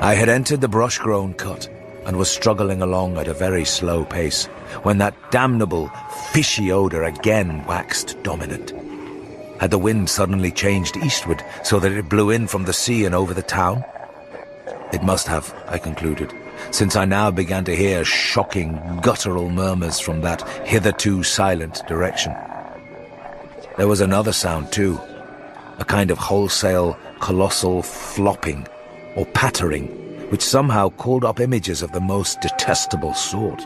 I had entered the brush-grown cut and was struggling along at a very slow pace when that damnable, fishy odor again waxed dominant. Had the wind suddenly changed eastward so that it blew in from the sea and over the town? It must have, I concluded, since I now began to hear shocking, guttural murmurs from that hitherto silent direction. There was another sound too, a kind of wholesale, colossal flopping, or pattering, which somehow called up images of the most detestable sort.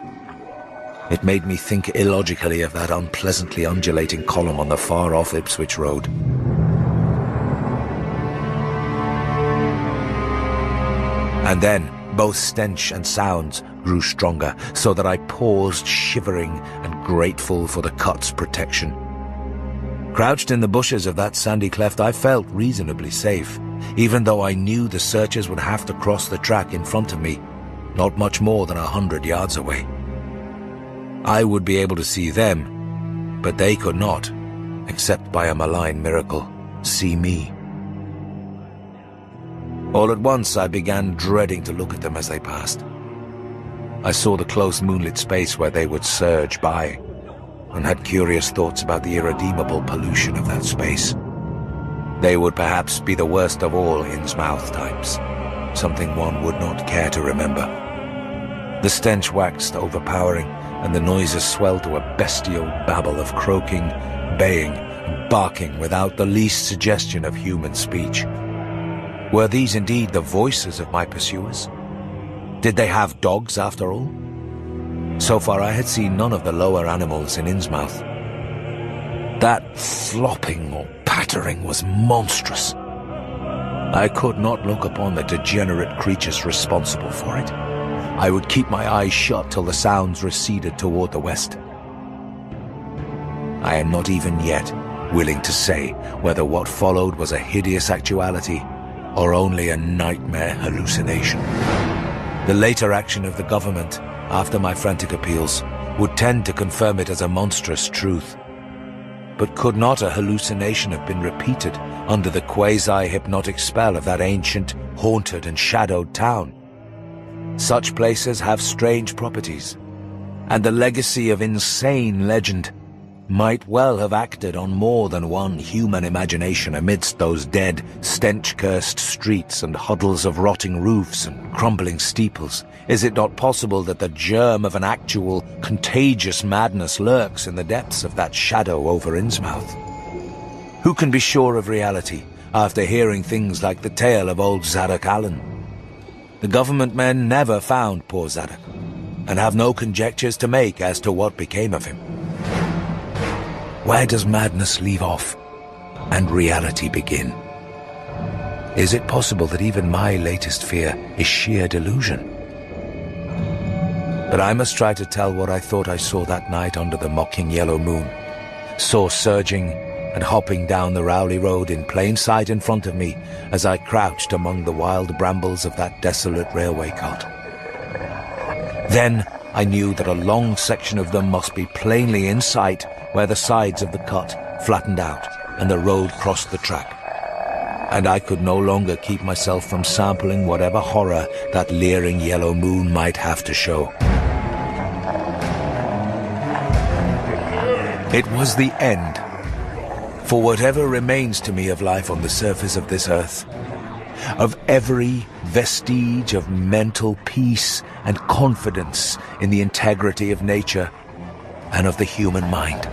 It made me think illogically of that unpleasantly undulating column on the far-off Ipswich road. And then both stench and sounds grew stronger, so that I paused, shivering and grateful for the cut's protection. Crouched in the bushes of that sandy cleft, I felt reasonably safe, even though I knew the searchers would have to cross the track in front of me, not much more than 100 yards away. I would be able to see them, but they could not, except by a malign miracle, see me. All at once I began dreading to look at them as they passed. I saw the close moonlit space where they would surge by, and had curious thoughts about the irredeemable pollution of that space. They would perhaps be the worst of all Innsmouth types, something one would not care to remember. The stench waxed overpowering, and the noises swelled to a bestial babble of croaking, baying, and barking without the least suggestion of human speech. Were these indeed the voices of my pursuers? Did they have dogs after all? So far I had seen none of the lower animals in Innsmouth. That flopping or pattering was monstrous. I could not look upon the degenerate creatures responsible for it. I would keep my eyes shut till the sounds receded toward the west. I am not even yet willing to say whether what followed was a hideous actuality or only a nightmare hallucination. The later action of the government, after my frantic appeals, would tend to confirm it as a monstrous truth. But could not a hallucination have been repeated under the quasi-hypnotic spell of that ancient, haunted and shadowed town? Such places have strange properties, and the legacy of insane legend might well have acted on more than one human imagination amidst those dead, stench-cursed streets and huddles of rotting roofs and crumbling steeples. Is it not possible that the germ of an actual, contagious madness lurks in the depths of that shadow over Innsmouth? Who can be sure of reality after hearing things like the tale of old Zadok Allen? The government men never found poor Zadok, and have no conjectures to make as to what became of him. Where does madness leave off, and reality begin? Is it possible that even my latest fear is sheer delusion? But I must try to tell what I thought I saw that night under the mocking yellow moon. Saw surging and hopping down the Rowley Road in plain sight in front of me as I crouched among the wild brambles of that desolate railway cut. Then I knew that a long section of them must be plainly in sight where the sides of the cut flattened out and the road crossed the track. And I could no longer keep myself from sampling whatever horror that leering yellow moon might have to show. It was the end, for whatever remains to me of life on the surface of this earth, of every vestige of mental peace and confidence in the integrity of nature and of the human mind.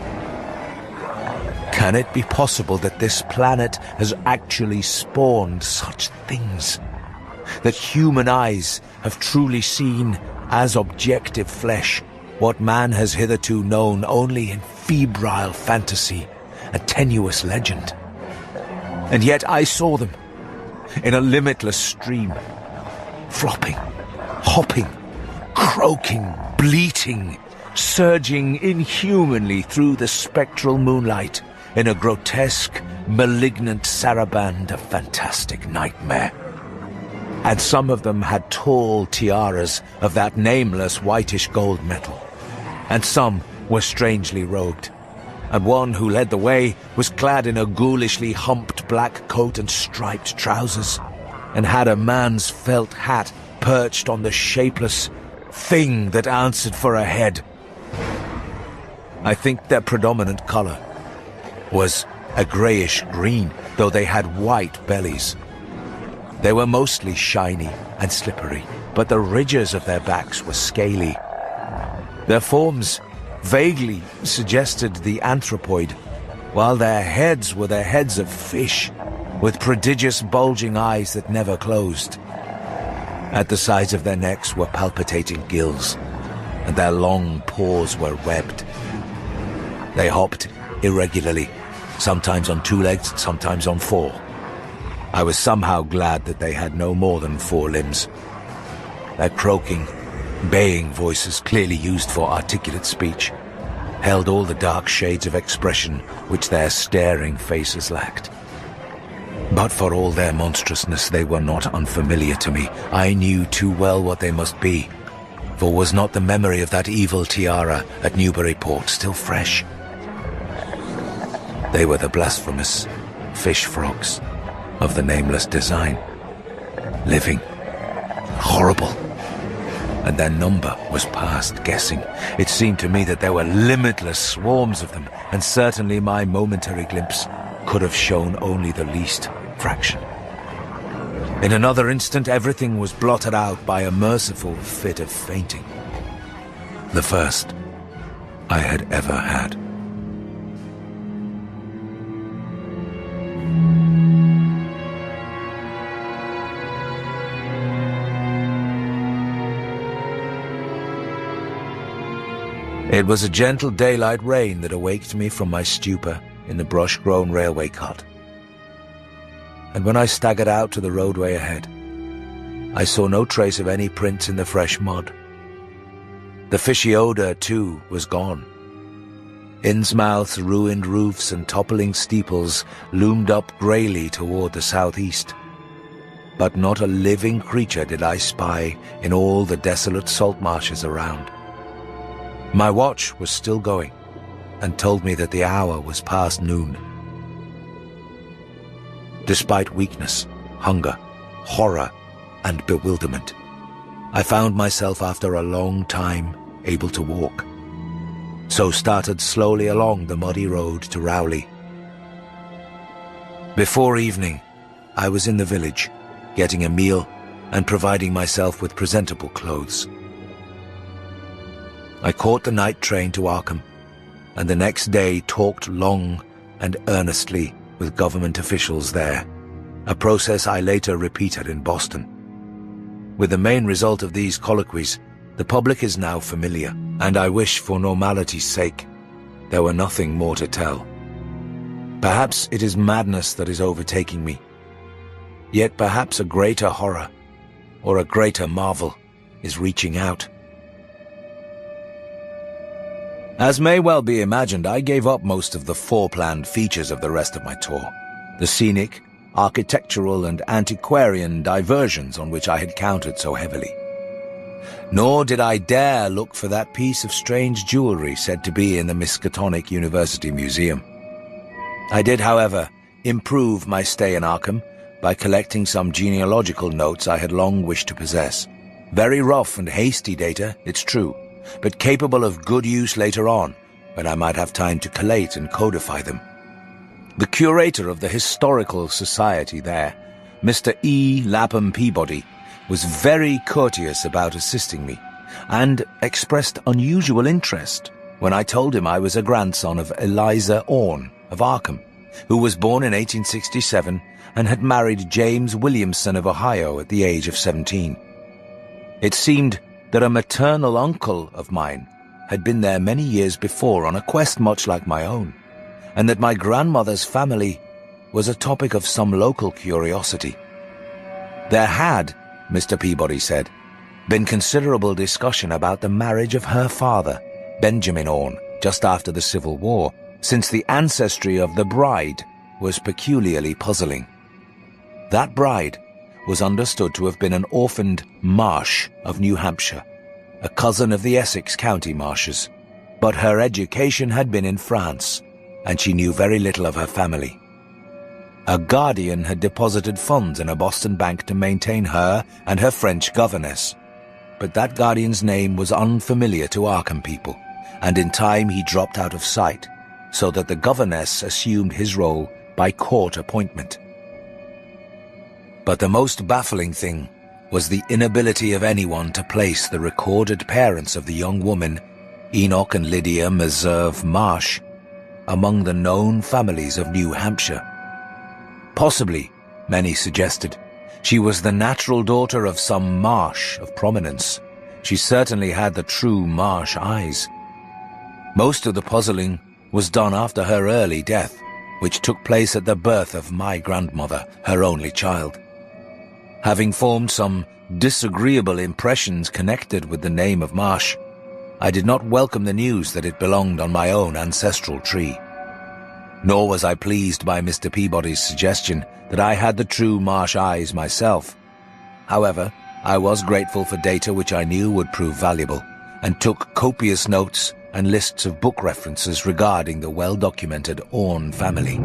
Can it be possible that this planet has actually spawned such things? That human eyes have truly seen, as objective flesh, what man has hitherto known only in febrile fantasy, a tenuous legend? And yet I saw them, in a limitless stream, flopping, hopping, croaking, bleating, surging inhumanly through the spectral moonlight, in a grotesque, malignant saraband of fantastic nightmare. and some of them had tall tiaras of that nameless whitish gold metal, and some were strangely robed, and one who led the way was clad in a ghoulishly humped black coat and striped trousers, and had a man's felt hat perched on the shapeless thing that answered for a head. I think their predominant color was a greyish-green, though they had white bellies. They were mostly shiny and slippery, but the ridges of their backs were scaly. Their forms vaguely suggested the anthropoid, while their heads were the heads of fish, with prodigious bulging eyes that never closed. At the sides of their necks were palpitating gills, and their long paws were webbed. They hopped irregularly, sometimes on 2 legs, sometimes on 4. I was somehow glad that they had no more than 4 limbs. Their croaking, baying voices, clearly used for articulate speech, held all the dark shades of expression which their staring faces lacked. But for all their monstrousness, they were not unfamiliar to me. I knew too well what they must be, for was not the memory of that evil tiara at Newburyport still fresh? They were the blasphemous fish frogs of the nameless design. Living, horrible, and their number was past guessing. It seemed to me that there were limitless swarms of them, and certainly my momentary glimpse could have shown only the least fraction. In another instant, everything was blotted out by a merciful fit of fainting. The first I had ever had. It was a gentle daylight rain that awaked me from my stupor in the brush-grown railway cot. And when I staggered out to the roadway ahead, I saw no trace of any prints in the fresh mud. The fishy odor, too, was gone. Innsmouth's ruined roofs and toppling steeples loomed up greyly toward the southeast. But not a living creature did I spy in all the desolate salt marshes around. My watch was still going, and told me that the hour was past noon. Despite weakness, hunger, horror, and bewilderment, I found myself after a long time able to walk, so started slowly along the muddy road to Rowley. Before evening, I was in the village, getting a meal and providing myself with presentable clothes. I caught the night train to Arkham, and the next day talked long and earnestly with government officials there, a process I later repeated in Boston. With the main result of these colloquies, the public is now familiar, and I wish for normality's sake there were nothing more to tell. Perhaps it is madness that is overtaking me, yet perhaps a greater horror, or a greater marvel, is reaching out. As may well be imagined, I gave up most of the foreplanned features of the rest of my tour, the scenic, architectural and antiquarian diversions on which I had counted so heavily. Nor did I dare look for that piece of strange jewelry said to be in the Miskatonic University Museum. I did, however, improve my stay in Arkham by collecting some genealogical notes I had long wished to possess. Very rough and hasty data, it's true, but capable of good use later on, when I might have time to collate and codify them. The curator of the Historical Society there, Mr. E. Lapham Peabody, was very courteous about assisting me, and expressed unusual interest when I told him I was a grandson of Eliza Orne of Arkham, who was born in 1867 and had married James Williamson of Ohio at the age of 17. It seemed that a maternal uncle of mine had been there many years before on a quest much like my own, and that my grandmother's family was a topic of some local curiosity. There had, Mr. Peabody said, been considerable discussion about the marriage of her father, Benjamin Orne, just after the Civil War, since the ancestry of the bride was peculiarly puzzling. That bride was understood to have been an orphaned Marsh of New Hampshire, a cousin of the Essex County Marshes. But her education had been in France, and she knew very little of her family. A guardian had deposited funds in a Boston bank to maintain her and her French governess. But that guardian's name was unfamiliar to Arkham people, and in time he dropped out of sight, so that the governess assumed his role by court appointment. But the most baffling thing was the inability of anyone to place the recorded parents of the young woman, Enoch and Lydia Meserve Marsh, among the known families of New Hampshire. Possibly, many suggested, she was the natural daughter of some Marsh of prominence. She certainly had the true Marsh eyes. Most of the puzzling was done after her early death, which took place at the birth of my grandmother, her only child. Having formed some disagreeable impressions connected with the name of Marsh, I did not welcome the news that it belonged on my own ancestral tree. Nor was I pleased by Mr. Peabody's suggestion that I had the true Marsh eyes myself. However, I was grateful for data which I knew would prove valuable, and took copious notes and lists of book references regarding the well-documented Orne family.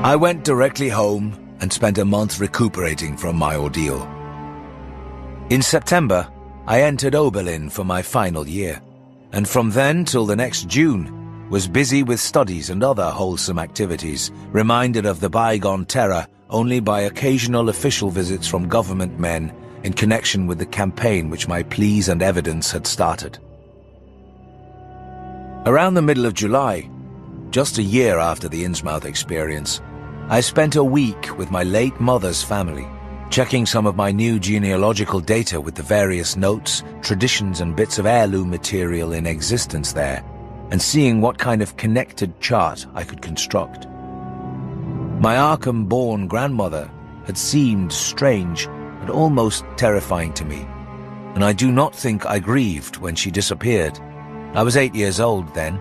I went directly home and spent a month recuperating from my ordeal. In September, I entered Oberlin for my final year, and from then till the next June was busy with studies and other wholesome activities, reminded of the bygone terror only by occasional official visits from government men in connection with the campaign which my pleas and evidence had started. Around the middle of July, just a year after the Innsmouth experience, I spent a week with my late mother's family, checking some of my new genealogical data with the various notes, traditions and bits of heirloom material in existence there, and seeing what kind of connected chart I could construct. My Arkham-born grandmother had seemed strange and almost terrifying to me, and I do not think I grieved when she disappeared. I was 8 years old then,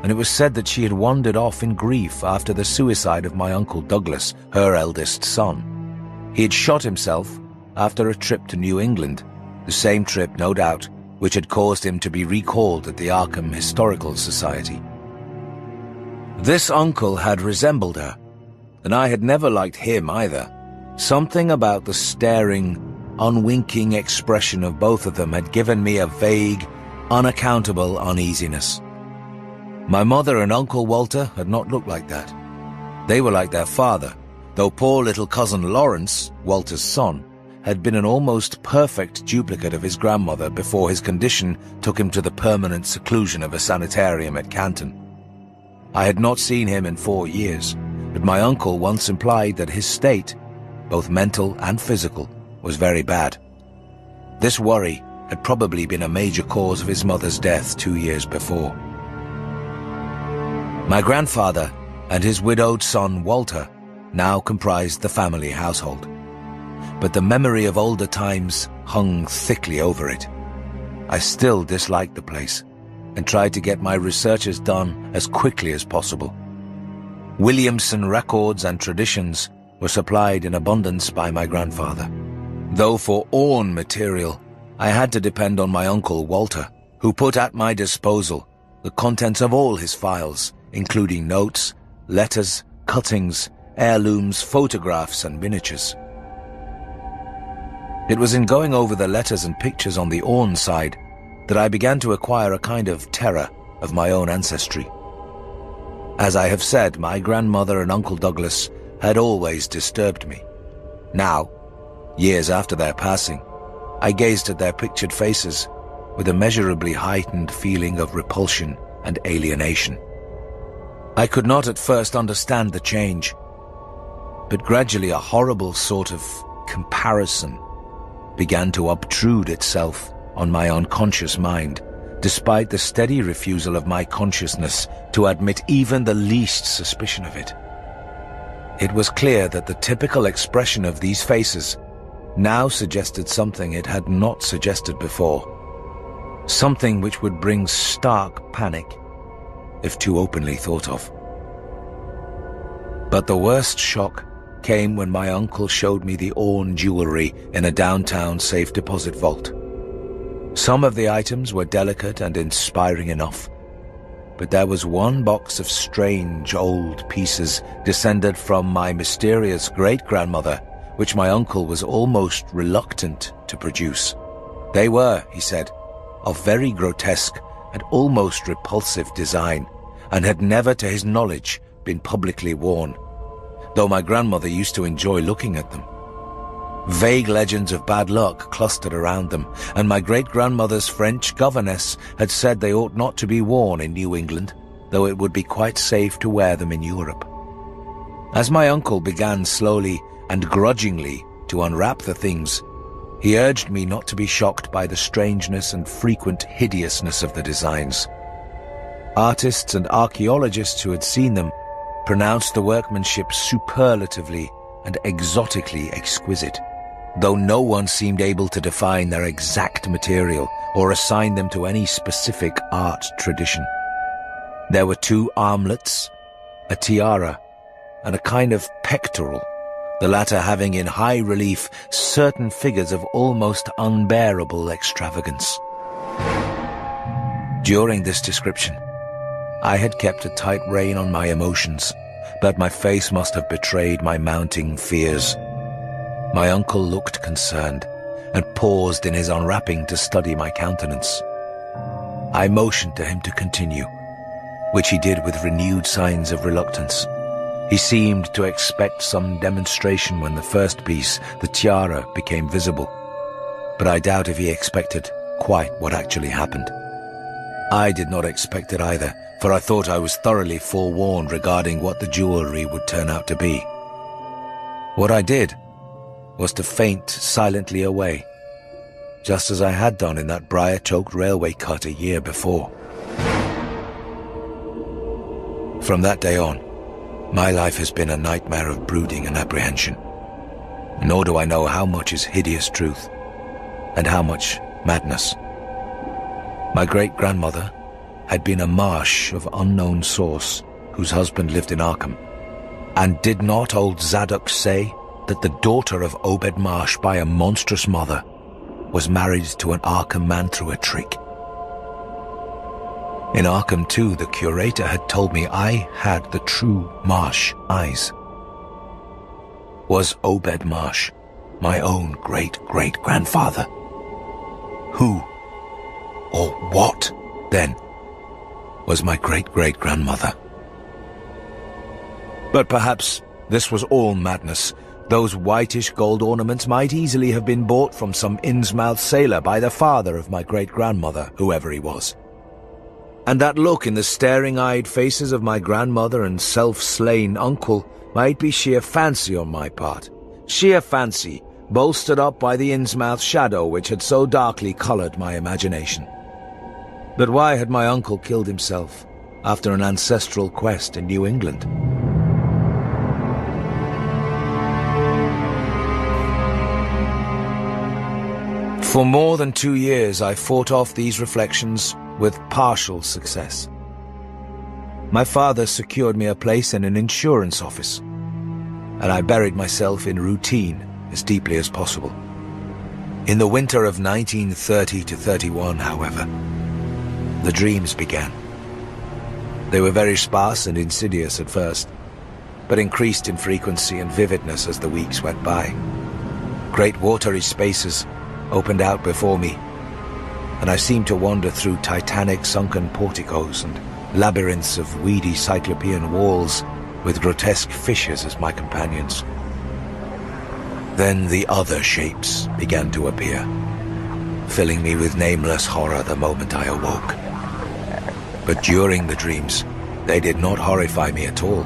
and it was said that she had wandered off in grief after the suicide of my Uncle Douglas, her eldest son. He had shot himself after a trip to New England, the same trip, no doubt, which had caused him to be recalled at the Arkham Historical Society. This uncle had resembled her, and I had never liked him either. Something about the staring, unwinking expression of both of them had given me a vague, unaccountable uneasiness. My mother and Uncle Walter had not looked like that. They were like their father, though poor little cousin Lawrence, Walter's son, had been an almost perfect duplicate of his grandmother before his condition took him to the permanent seclusion of a sanitarium at Canton. I had not seen him in 4 years, but my uncle once implied that his state, both mental and physical, was very bad. This worry had probably been a major cause of his mother's death 2 years before. My grandfather and his widowed son Walter now comprised the family household, but the memory of older times hung thickly over it. I still disliked the place and tried to get my researches done as quickly as possible. Williamson records and traditions were supplied in abundance by my grandfather, though for Orne material I had to depend on my uncle Walter, who put at my disposal the contents of all his files, including notes, letters, cuttings, heirlooms, photographs, and miniatures. It was in going over the letters and pictures on the Orne side that I began to acquire a kind of terror of my own ancestry. As I have said, my grandmother and Uncle Douglas had always disturbed me. Now, years after their passing, I gazed at their pictured faces with a measurably heightened feeling of repulsion and alienation. I could not at first understand the change, but gradually a horrible sort of comparison began to obtrude itself on my unconscious mind, despite the steady refusal of my consciousness to admit even the least suspicion of it. It was clear that the typical expression of these faces now suggested something it had not suggested before, something which would bring stark panic if too openly thought of. But the worst shock came when my uncle showed me the Orne jewelry in a downtown safe deposit vault. Some of the items were delicate and inspiring enough, but there was one box of strange old pieces descended from my mysterious great-grandmother, which my uncle was almost reluctant to produce. They were, he said, of very grotesque and almost repulsive design, and had never, to his knowledge, been publicly worn, though my grandmother used to enjoy looking at them. Vague legends of bad luck clustered around them, and my great-grandmother's French governess had said they ought not to be worn in New England, though it would be quite safe to wear them in Europe. As my uncle began slowly and grudgingly to unwrap the things, he urged me not to be shocked by the strangeness and frequent hideousness of the designs. Artists and archaeologists who had seen them pronounced the workmanship superlatively and exotically exquisite, though no one seemed able to define their exact material or assign them to any specific art tradition. There were 2 armlets, a tiara, and a kind of pectoral, the latter having in high relief certain figures of almost unbearable extravagance. During this description, I had kept a tight rein on my emotions, but my face must have betrayed my mounting fears. My uncle looked concerned, and paused in his unwrapping to study my countenance. I motioned to him to continue, which he did with renewed signs of reluctance. He seemed to expect some demonstration when the first piece, the tiara, became visible, but I doubt if he expected quite what actually happened. I did not expect it either, for I thought I was thoroughly forewarned regarding what the jewelry would turn out to be. What I did was to faint silently away, just as I had done in that briar-choked railway cut a year before. From that day on, my life has been a nightmare of brooding and apprehension, nor do I know how much is hideous truth and how much madness. My great-grandmother had been a marsh of unknown source whose husband lived in Arkham. And did not old Zadok say that the daughter of Obed Marsh by a monstrous mother was married to an Arkham man through a trick? In Arkham too, the curator had told me I had the true Marsh eyes. Was Obed Marsh my own great-great-grandfather? Who, or what, then, was my great-great-grandmother? But perhaps this was all madness. Those whitish gold ornaments might easily have been bought from some Innsmouth sailor by the father of my great-grandmother, whoever he was. And that look in the staring-eyed faces of my grandmother and self-slain uncle might be sheer fancy on my part. Sheer fancy, bolstered up by the Innsmouth shadow which had so darkly colored my imagination. But why had my uncle killed himself after an ancestral quest in New England? For more than 2 years I fought off these reflections with partial success. My father secured me a place in an insurance office, and I buried myself in routine as deeply as possible. In the winter of 1930-31, however, the dreams began. They were very sparse and insidious at first, but increased in frequency and vividness as the weeks went by. Great watery spaces opened out before me, and I seemed to wander through titanic sunken porticos and labyrinths of weedy cyclopean walls with grotesque fishes as my companions. Then the other shapes began to appear, filling me with nameless horror the moment I awoke. But during the dreams, they did not horrify me at all.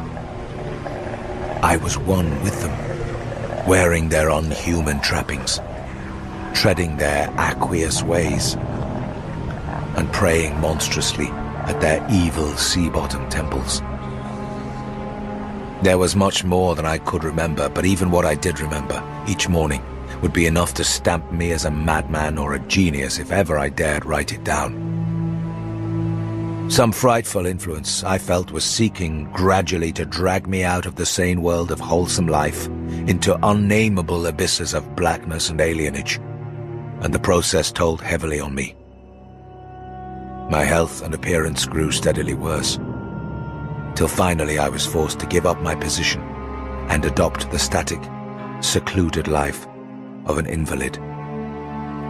I was one with them, wearing their unhuman trappings, treading their aqueous ways, and praying monstrously at their evil sea-bottom temples. There was much more than I could remember, but even what I did remember each morning would be enough to stamp me as a madman or a genius if ever I dared write it down. Some frightful influence I felt was seeking gradually to drag me out of the sane world of wholesome life into unnameable abysses of blackness and alienage, and the process told heavily on me. My health and appearance grew steadily worse, till finally I was forced to give up my position and adopt the static, secluded life of an invalid.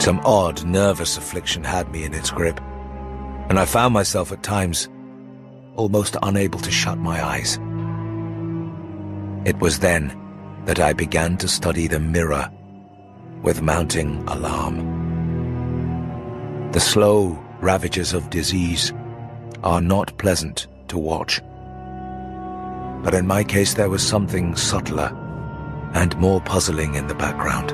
Some odd, nervous affliction had me in its grip, and I found myself at times almost unable to shut my eyes. It was then that I began to study the mirror with mounting alarm. The slow ravages of disease are not pleasant to watch, but in my case there was something subtler and more puzzling in the background.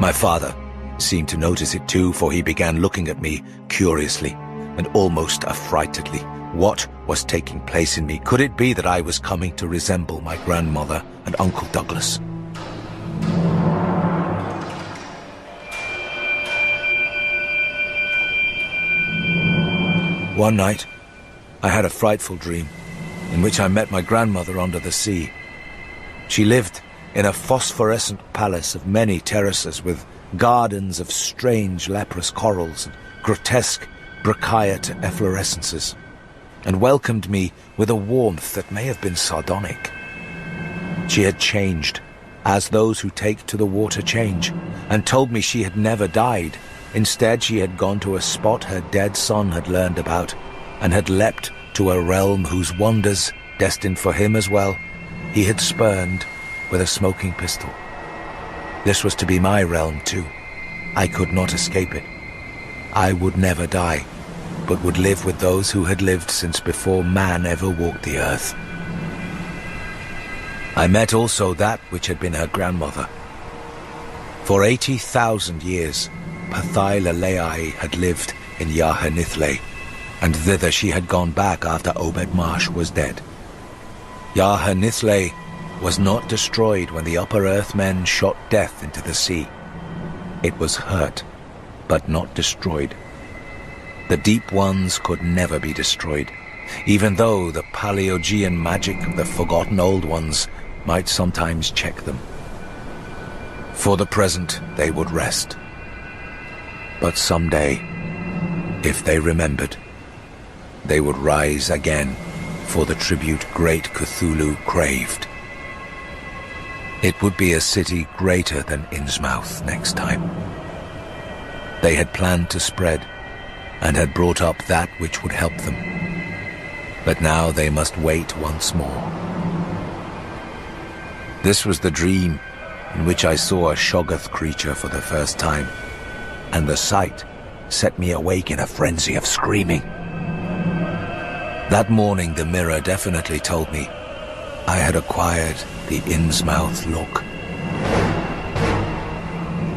My father seemed to notice it too, for he began looking at me curiously and almost affrightedly. What was taking place in me? Could it be that I was coming to resemble my grandmother and Uncle Douglas? One night, I had a frightful dream in which I met my grandmother under the sea. She lived in a phosphorescent palace of many terraces with gardens of strange leprous corals and grotesque brachyate efflorescences, and welcomed me with a warmth that may have been sardonic. She had changed, as those who take to the water change, and told me she had never died. Instead, she had gone to a spot her dead son had learned about, and had leapt to a realm whose wonders, destined for him as well, he had spurned with a smoking pistol. This was to be my realm too. I could not escape it. I would never die, but would live with those who had lived since before man ever walked the earth. I met also that which had been her grandmother. For 80,000 years, Pathailaleai had lived in Yahanithle, and thither she had gone back after Obed Marsh was dead. Yahanithle was not destroyed when the Upper Earth men shot death into the sea. It was hurt, but not destroyed. The Deep Ones could never be destroyed, even though the Paleogean magic of the Forgotten Old Ones might sometimes check them. For the present, they would rest. But someday, if they remembered, they would rise again for the tribute great Cthulhu craved. It would be a city greater than Innsmouth next time. They had planned to spread, and had brought up that which would help them. But now they must wait once more. This was the dream in which I saw a Shoggoth creature for the first time, and the sight set me awake in a frenzy of screaming. That morning the mirror definitely told me I had acquired the Innsmouth look.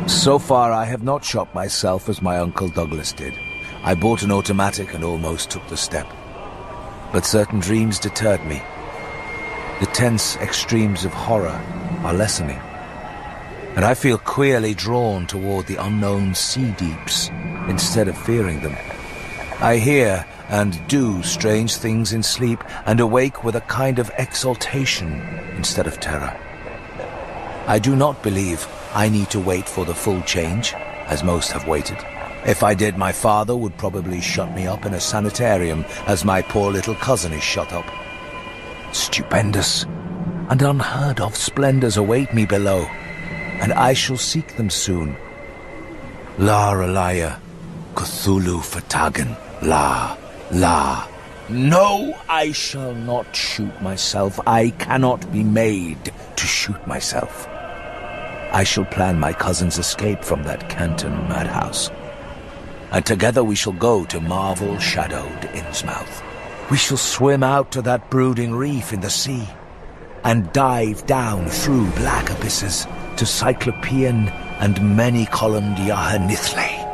So far I have not shot myself as my Uncle Douglas did. I bought an automatic and almost took the step. But certain dreams deterred me. The tense extremes of horror are lessening, and I feel queerly drawn toward the unknown sea deeps instead of fearing them. I hear and do strange things in sleep and awake with a kind of exaltation instead of terror. I do not believe I need to wait for the full change, as most have waited. If I did, my father would probably shut me up in a sanitarium as my poor little cousin is shut up. Stupendous and unheard of splendors await me below, and I shall seek them soon. La Relaya, Cthulhu Fatagan, La. No, I shall not shoot myself. I cannot be made to shoot myself. I shall plan my cousin's escape from that Canton madhouse, and together we shall go to marvel-shadowed Innsmouth. We shall swim out to that brooding reef in the sea, and dive down through black abysses to Cyclopean and many-columned Yahanithle.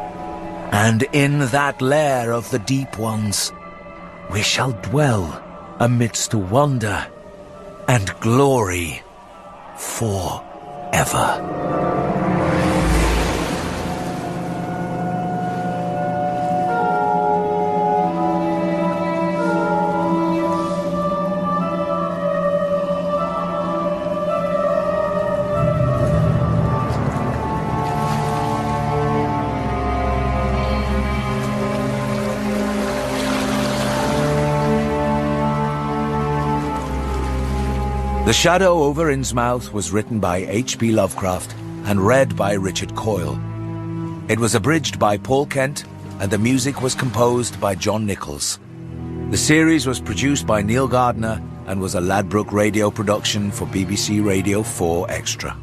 And in that lair of the Deep Ones, we shall dwell amidst wonder and glory forever. The Shadow Over Innsmouth was written by H.P. Lovecraft and read by Richard Coyle. It was abridged by Paul Kent, and the music was composed by John Nichols. The series was produced by Neil Gardner and was a Ladbroke Radio production for BBC Radio 4 Extra.